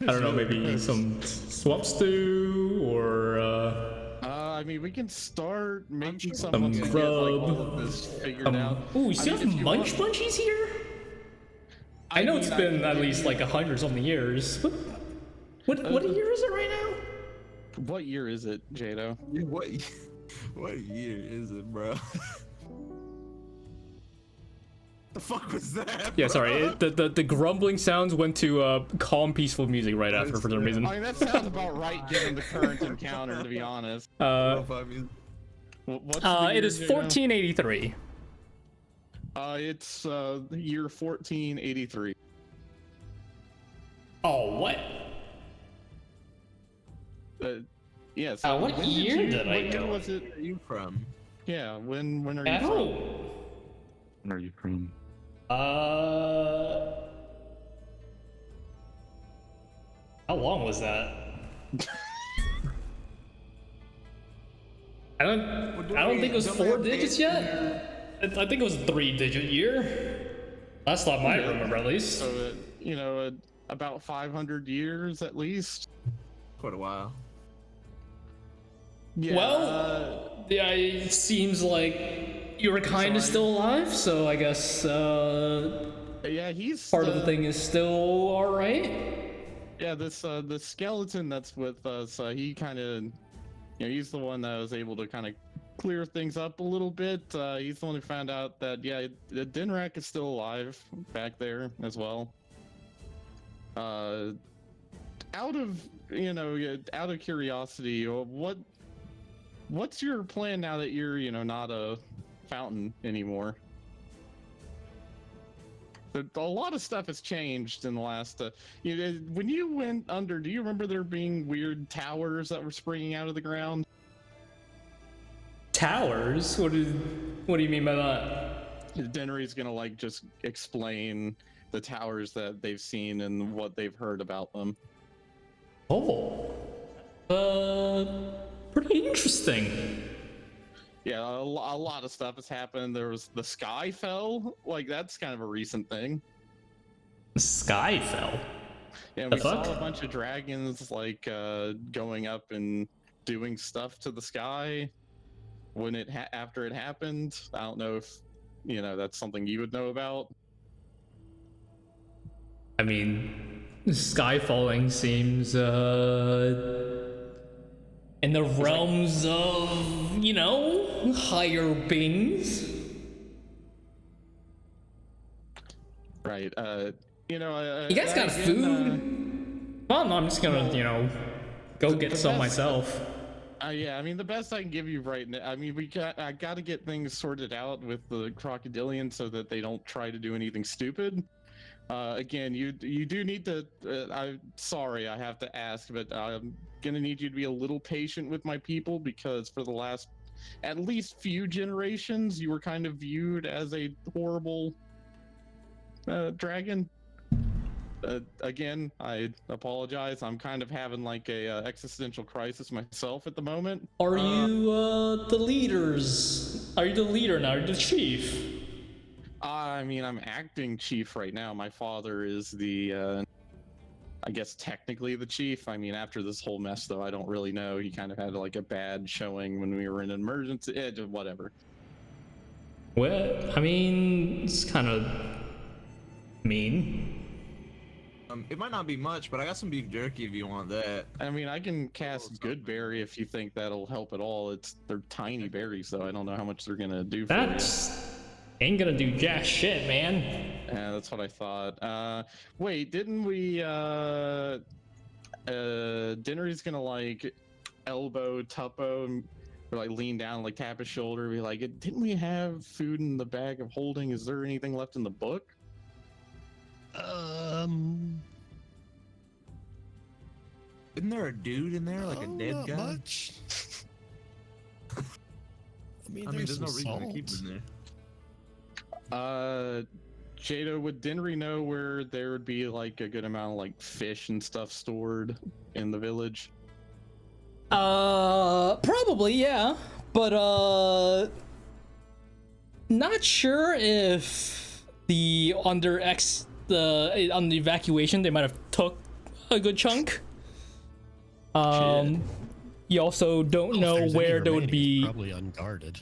I don't know, maybe some swamp stew or, I mean, we can start making sure some some to get like all rub. of this figured out. Ooh, you still I mean, have if you munch want- munchies here? I know it's been at least like 100-something years. What year is it right now? What year is it, Jado? What year is it, bro? The fuck was that? Yeah, bro? sorry. The grumbling sounds went to calm, peaceful music right after for some reason. I mean, that sounds about right given the current encounter, to be honest. It What's the year, is Jado? 1483. It's the year 1483. Oh, what? Yeah. So what when year did I when go? Was it? Where are you from? Yeah. When are you from? Oh. Where are you from? How long was that? I don't think it was 4 digits yet. I think it was a 3-digit year. Last time I remember, at least. So about 500 years at least. Quite a while. Yeah. Well, yeah, it seems like you were kind of still alive, so I guess yeah, he's part of the thing is still all right. Yeah, the skeleton that's with us, he kind of, he's the one that was able to kind of clear things up a little bit. He's the one who found out that the Dinrak is still alive back there as well. Out of curiosity, what's your plan now that you're not a fountain anymore? A lot of stuff has changed in the last. When you went under, do you remember there being weird towers that were springing out of the ground? Towers? What do you mean by that? Dinri's gonna just explain the towers that they've seen and what they've heard about them. Oh, pretty interesting. Yeah, a lot of stuff has happened. There was the sky fell. That's kind of a recent thing. The sky fell. Yeah, The we saw fuck? a bunch of dragons going up and doing stuff to the sky when after it happened. I don't know if that's something you would know about. I mean, sky falling seems in the realms of higher beings. Right. You guys got food? Well, no, I'm just gonna go get some myself. Yeah, I mean, the best I can give you right now. I mean, I got to get things sorted out with the Crocodilian so that they don't try to do anything stupid. Again, you do need to. I'm sorry, I have to ask, but I'm gonna need you to be a little patient with my people because for the last, at least few generations, you were kind of viewed as a horrible dragon. again, I apologize. I'm kind of having like a existential crisis myself at the moment. Are you the leaders? Are you the leader now? Are you the chief? I mean, I'm acting chief right now. My father is the, I guess technically the chief. I mean, after this whole mess, though, I don't really know. He kind of had like a bad showing when we were in an emergency. Just whatever. Well, I mean, it's kind of mean. It might not be much, but I got some beef jerky if you want that. I mean, I can cast Good Berry if you think that'll help at all. They're tiny berries, so I don't know how much they're gonna do for you. That's ain't gonna do jack shit, man. Yeah, that's what I thought. Wait, didn't we, Dinri's gonna, like, elbow Tuppo, or, like, lean down, like, tap his shoulder, be like, didn't we have food in the bag of holding? Is there anything left in the book? Isn't there a dude in there, like a dead not guy? much. I mean, there's no some reason to keep salt. him there. Jadow, would Dinri know where there would be, like, a good amount of, like, fish and stuff stored in the village? Probably, yeah. But, not sure if on the evacuation, they might have took a good chunk. You also don't know If there's where any there would remaining, be. it's probably unguarded.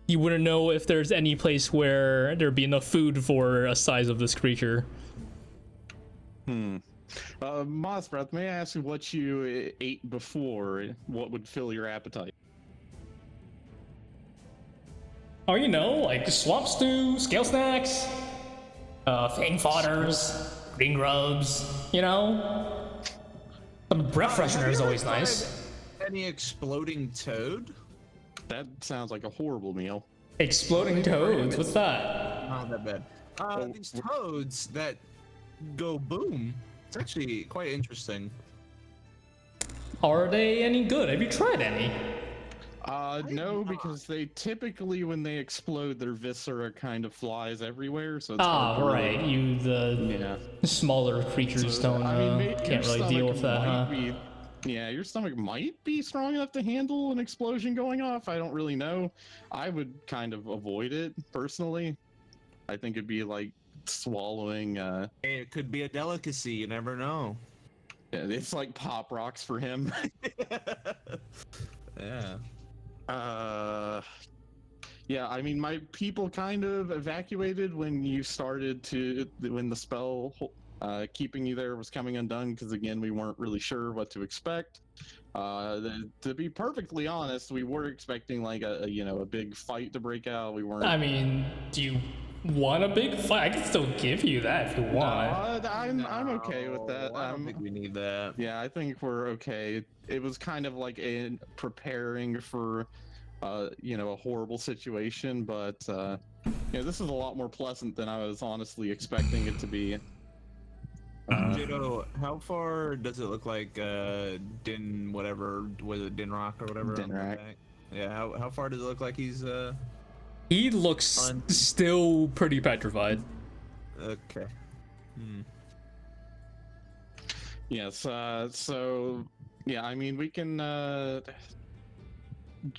You wouldn't know if there's any place where there'd be enough food for a size of this creature. Moss Breath, may I ask you what you ate before? What would fill your appetite? Oh, you know, like swamp stew, scale snacks, fang fodders, green grubs, you know? Some breath freshener is always nice. Any exploding toad? That sounds like a horrible meal. Exploding toads, what's that? Not that bad. These toads that go boom. It's actually quite interesting. Are they any good? Have you tried any? No, because they typically, when they explode, their viscera kind of flies everywhere, so it's Ah, hard to right. really- The Yeah. smaller creatures So, don't, I mean, your can't really deal stomach with that, huh? might Yeah, your stomach might be strong enough to handle an explosion going off. I don't really know. I would kind of avoid it, personally. I think it'd be like swallowing, It could be a delicacy. You never know. yeah, it's like pop rocks for him. Yeah. Yeah, I mean, my people kind of evacuated when when the spell keeping you there was coming undone, because again, we weren't really sure what to expect. To be perfectly honest, we were expecting like a big fight to break out. We weren't. I mean, do you want a big fight? I can still give you that if you want. I'm okay with that. I don't think we need that. Yeah, I think we're okay. It was kind of like preparing for, a horrible situation, but this is a lot more pleasant than I was honestly expecting it to be. Jadow, how far does it look like whatever was it, Dinrock or whatever? Dinrak. Yeah, how far does it look like he's He looks still pretty petrified. okay. Yes, so yeah, I mean, we can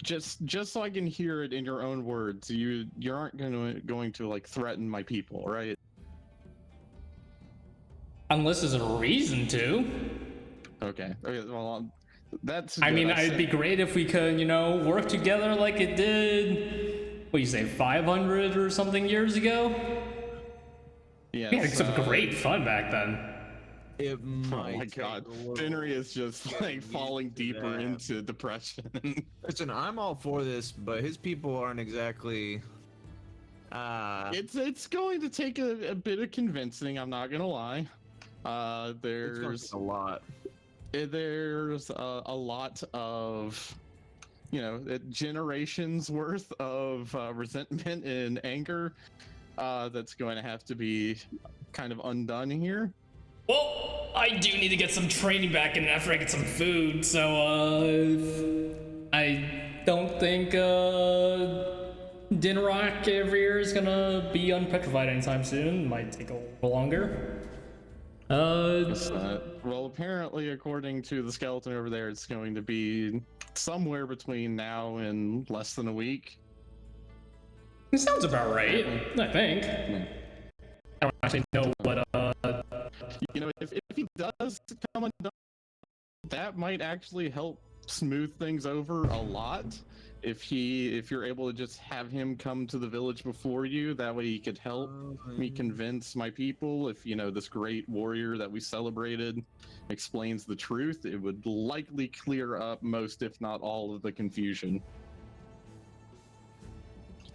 just so I can hear it in your own words. You aren't going to like threaten my people, right? Unless there's a reason to. Okay. Well, that's. I good. mean, I it'd be great if we could, work together like it did, what do you say, 500 or something years ago? Yes, We had some great fun back then. It Oh might. my take god, a little- Dinri is just like used falling to deeper that. into depression. Listen, I'm all for this, but his people aren't exactly. It's going to take a bit of convincing. I'm not gonna lie. It's gonna There's take a lot. there's a lot of generations worth of resentment and anger that's going to have to be kind of undone here. Well, I do need to get some training back in after I get some food, so, I don't think, Dinrock every year is gonna be unpetrified anytime soon. Might take a little longer. It's not. Well, apparently, according to the skeleton over there, it's going to be somewhere between now and less than a week. it sounds about right, I think. Yeah. I don't actually know what, You know, if he does come undone, that might actually help smooth things over a lot. If you're able to just have him come to the village before you, that way he could help me convince my people. If, you know, this great warrior that we celebrated explains the truth, it would likely clear up most, if not all, of the confusion.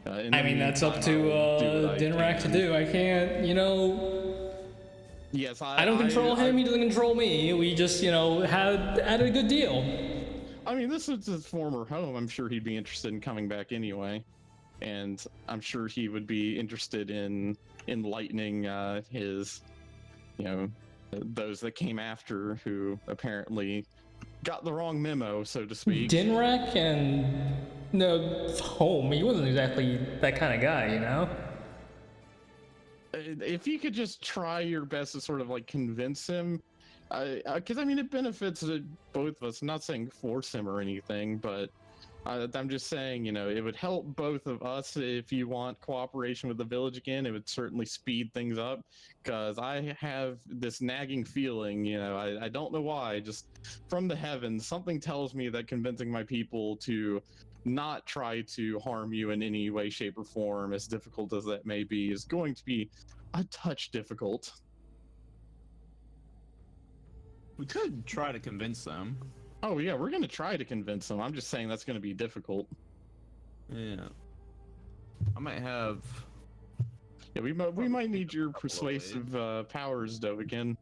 I mean, that's up to Dinrak to do. I can't, you know. Yes, I don't control him. He doesn't control me. We just, you know, had a good deal. I mean, this is his former home. I'm sure he'd be interested in coming back anyway, and I'm sure he would be interested in enlightening his, you know, those that came after who apparently got the wrong memo, so to speak. Dinrak and no home. He wasn't exactly that kind of guy, you know. If you could just try your best to sort of like convince him, because I mean it benefits both of us. I'm not saying force him or anything, but I'm just saying, you know, it would help both of us. If you want cooperation with the village again, it would certainly speed things up, because I have this nagging feeling, you know, I don't know why, just from the heavens, something tells me that convincing my people to not try to harm you in any way, shape, or form, as difficult as that may be, is going to be a touch difficult. We could try to convince them. Oh yeah, we're gonna try to convince them. I'm just saying that's gonna be difficult. Yeah. I might have. Yeah, we might need your persuasive powers, Dovakin.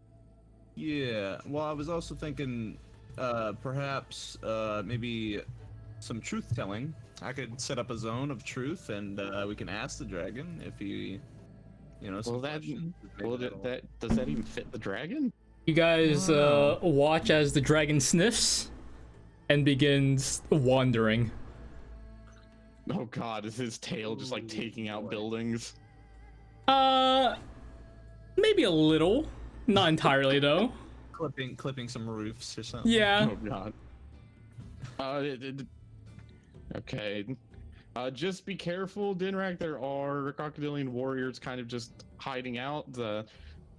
Yeah. Well, I was also thinking, perhaps, maybe some truth telling. I could set up a zone of truth, and we can ask the dragon if he, you know. Well, that does that even fit the dragon? You guys watch as the dragon sniffs and begins wandering. Oh God, is his tail just like taking out buildings? Maybe a little, not entirely though. Clipping some roofs or something. Yeah. Oh God. Okay. Just be careful, Dinrak. There are Crocodilian warriors kind of just hiding out.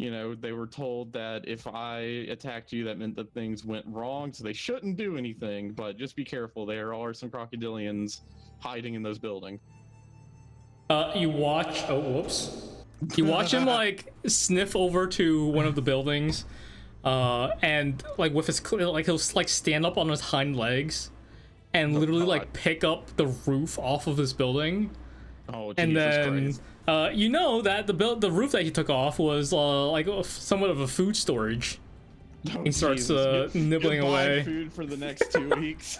You know, they were told that if I attacked you, that meant that things went wrong, so they shouldn't do anything, but just be careful. There are some Crocodilians hiding in those buildings. You watch, oh, whoops. You watch him, like, sniff over to one of the buildings, and, like, with his, like, he'll, like, stand up on his hind legs and literally, like, pick up the roof off of his building. Oh, Jesus and then, Christ. You know that the roof that he took off was like somewhat of a food storage. Oh, He starts Jesus. nibbling Goodbye away. Food for the next 2 weeks.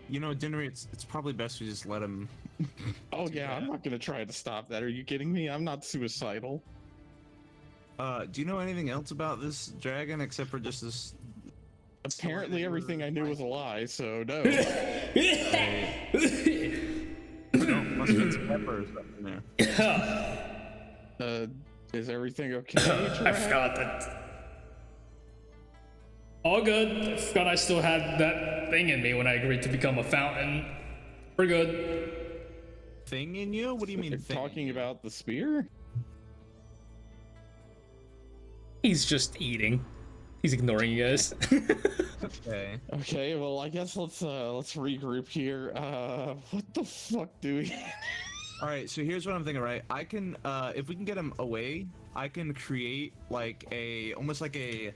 You know, Dinri, it's probably best we just let him. Oh yeah, I'm not gonna try to stop that. Are you kidding me? I'm not suicidal. Do you know anything else about this dragon except for just this? Apparently everything I knew was a lie, so no. No, must have some pepper or something there. Is everything okay? I forgot that. All good. I forgot I still had that thing in me when I agreed to become a fountain. We're good. Thing in you? What do you mean? You're Thing? talking about the spear? He's just eating. He's ignoring you guys. Okay. Okay, well I guess let's regroup here. What the fuck do we? All right. So here's what I'm thinking. Right. I can, if we can get him away, I can create like almost like a,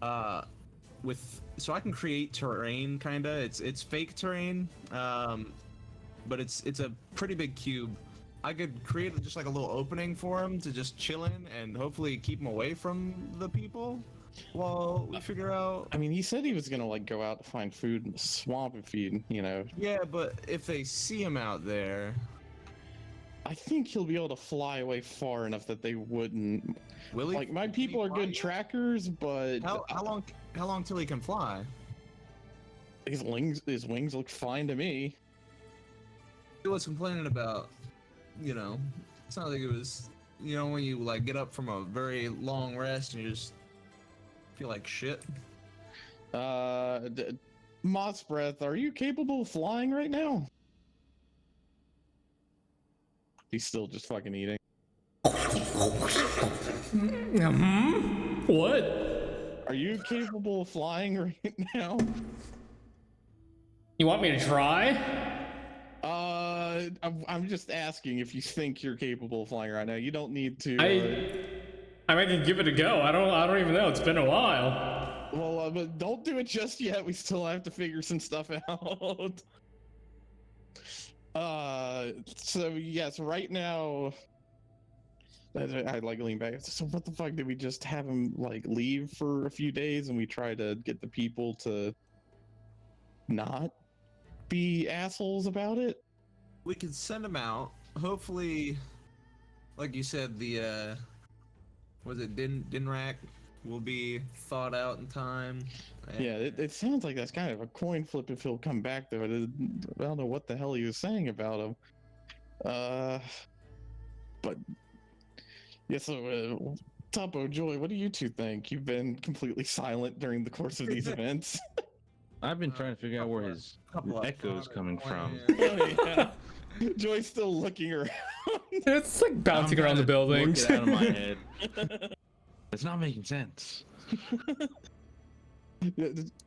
so I can create terrain. Kinda. It's fake terrain. But it's a pretty big cube. I could create just like a little opening for him to just chill in and hopefully keep him away from the people while we figure out. I mean, he said he was gonna like go out to find food in the swamp if he, you know. Yeah, but if they see him out there, I think he'll be able to fly away far enough that they wouldn't. will he? Like my can he people are fly good yet? trackers, but How long till he can fly? his wings look fine to me. He was complaining about, you know, it's not like it was You know when you like get up from a very long rest and you just feel like shit? Moss Breath, are you capable of flying right now? He's still just fucking eating. What? Are you capable of flying right now? You want me to try? I'm just asking if you think you're capable of flying right now. You don't need to. I can give it a go. I don't even know. It's been a while. Well, but don't do it just yet. We still have to figure some stuff out. So yes, right now, I like lean back. So what the fuck did we just have him like leave for a few days, and we try to get the people to not be assholes about it? We can send him out. Hopefully, like you said, the was it Dinrak will be thought out in time. Yeah, it sounds like that's kind of a coin flip if he'll come back though. I don't know what the hell he was saying about him. But yeah, so Tuppo, Joy, what do you two think? You've been completely silent during the course of these events. I've been trying to figure out where his echo's coming from. Oh, yeah. Joy's still looking around. It's like bouncing around the buildings. Look it out of my head. It's not making sense.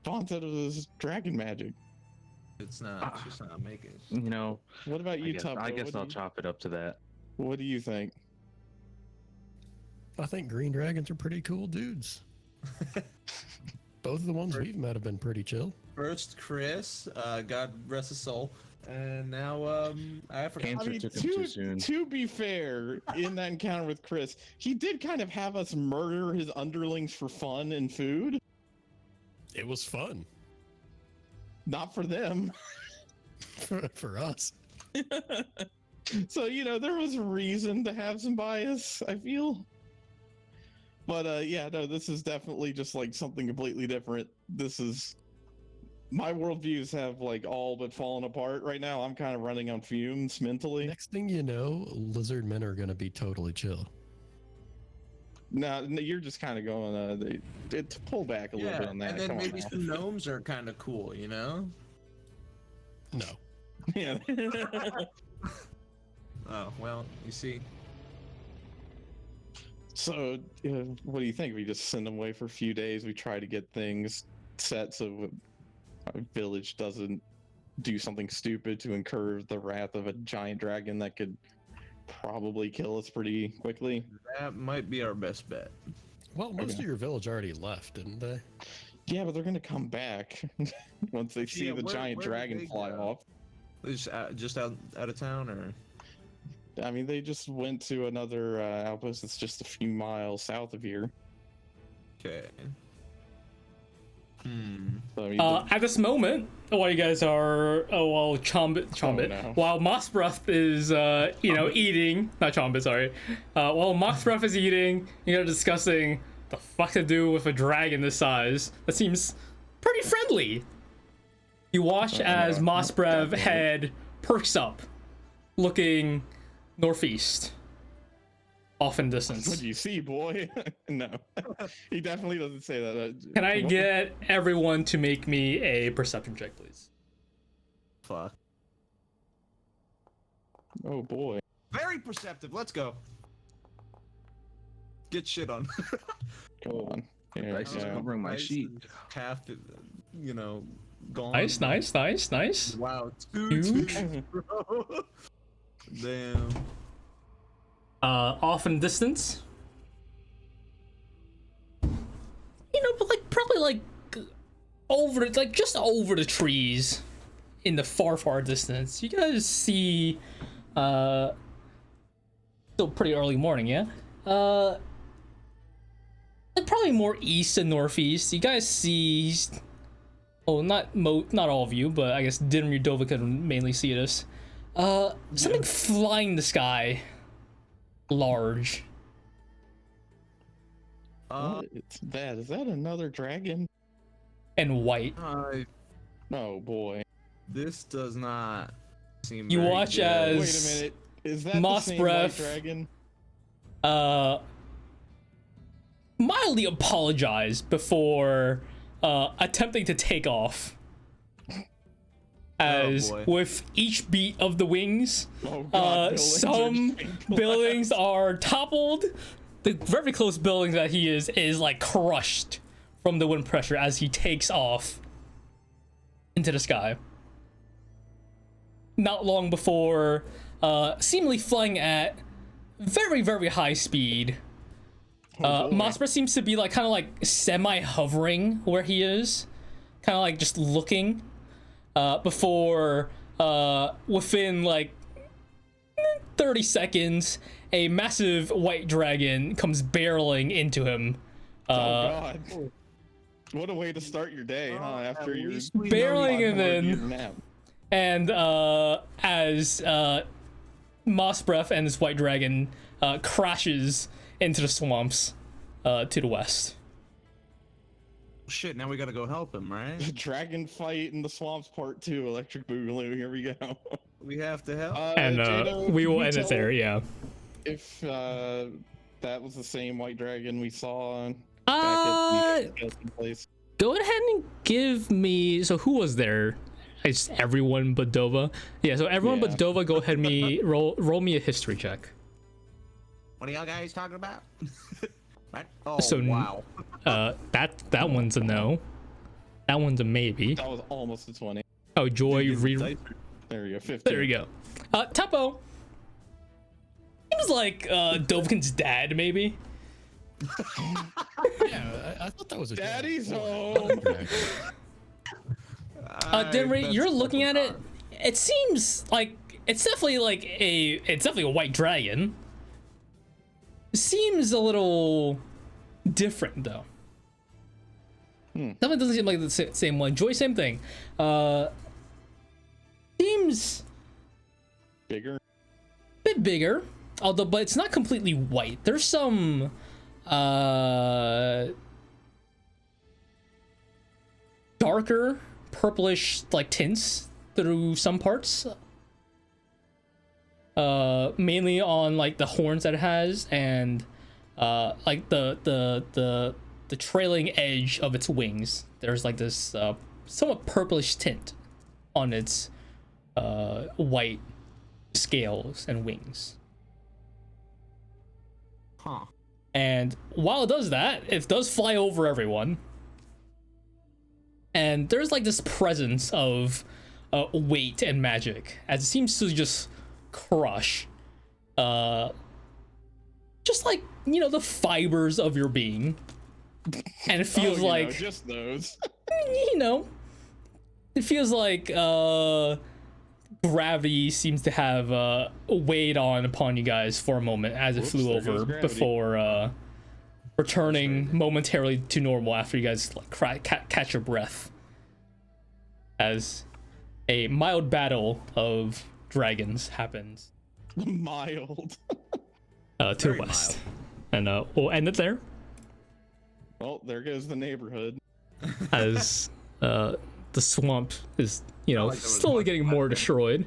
Vaughn said it was dragon magic. It's not. It's just not making it. You know, What about you, Tuppo? I guess What do I'll you- chop it up to that. What do you think? I think green dragons are pretty cool dudes. Both of the ones we've met have been pretty chill. First, Chris, God rest his soul, and now I forgot. Cancer took him too soon. To be fair, in that encounter with Chris, he did kind of have us murder his underlings for fun and food. It was fun Not for them. for us. So, you know, there was a reason to have some bias, I feel. But yeah, no, this is definitely just like something completely different. This is my worldviews have like all but fallen apart right now. I'm kind of running on fumes mentally. Next thing you know, lizard men are gonna be totally chill. No, you're just kind of going to pull back a little bit on that. and then Come on maybe now. some gnomes are kind of cool, you know? No. Yeah. Oh well, you see. So, what do you think? We just send them away for a few days. We try to get things set so our village doesn't do something stupid to incur the wrath of a giant dragon that could probably kill us pretty quickly. That might be our best bet. Well, most Okay. of your village already left, didn't they? Yeah, but they're gonna come back once they see Yeah, the giant where did dragon they fly go? off. Just out of town, or I mean, they just went to another outpost that's just a few miles south of here. okay. So, I mean, At this moment, while you guys are, while Chombit, no. while Mossbruff is, eating, not Chombit, sorry. While Mossbruff is eating, you guys are discussing the fuck to do with a dragon this size. That seems pretty friendly. You watch as Mossbrev head perks up, looking northeast, off in distance. what do you see, boy? No, he definitely doesn't say that. Can I get everyone to make me a perception check, please? Fuck. Oh boy. Very perceptive. Let's go. Get shit on. Go on. Here Dice we is go. covering my Nice sheet. and half, gone. Nice. Wow, Two. bro. Damn. Off in distance. But probably just over the trees, in the far distance. You guys see, still pretty early morning, yeah. Probably more east and northeast. You guys see, not all of you, but I guess Dinri, Dovakin mainly see this. Something flying in the sky. Large. It's that. Is that another dragon? And white. Oh boy. This does not seem. You very watch good. as Wait a minute. Is that Moss the same breath. white dragon? mildly apologize before attempting to take off. As boy. with each beat of the wings, Oh God, buildings are some just buildings are toppled. The very close building that he is like crushed from the wind pressure as he takes off into the sky. Not long before, seemingly flying at very, very high speed, Mossberg seems to be like kind of like semi-hovering where he is, kind of like just looking. Before, within like 30 seconds, a massive white dragon comes barreling into him. Oh God! What a way to start your day, huh? After your Barreling and then, nap. and as Mossbreath and this white dragon crashes into the swamps to the west. Shit, now we gotta go help him, right? The dragon fight in the swamps part 2, Electric Boogaloo. Here we go. We have to help. And Jadow, we can will you end it tell there, yeah. If that was the same white dragon we saw back at the place. Go ahead and give me. So who was there? It's everyone but Dova. Yeah. So everyone but Dova, go ahead and roll me a history check. What are y'all guys talking about? What? Oh So, wow. That one's a no. That one's a maybe. That was almost a 20. Oh, Joy. There you go, 15. There you go. Tuppo. Seems like Dovakin's dad, maybe. Yeah, I thought that was a Daddy's joke. home. Okay. Dinri, you're looking at it. It seems like it's definitely a white dragon. Seems a little different though. Something doesn't seem like the same one. Joy, same thing. Seems Bigger. a bit bigger, although, but it's not completely white. There's some darker purplish like tints through some parts. Mainly on like the horns that it has and like the trailing edge of its wings. There's like this somewhat purplish tint on its white scales and wings. Huh. And while it does that, it does fly over everyone. And there's like this presence of weight and magic as it seems to just crush just like, you know, the fibers of your being. And it feels like just those. You know, it feels like gravity seems to have weighed on upon you guys for a moment as it flew there goes over gravity. before returning momentarily to normal after you guys like catch your breath as a mild battle of dragons happens Mild. to the west. And we'll end it there Well, there goes the neighborhood. as the swamp is, you know, like there was slowly one getting more destroyed.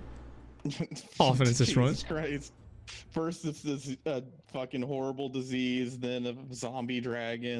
Often it's destroyed. Jesus Christ. First it's this fucking horrible disease, then a zombie dragon,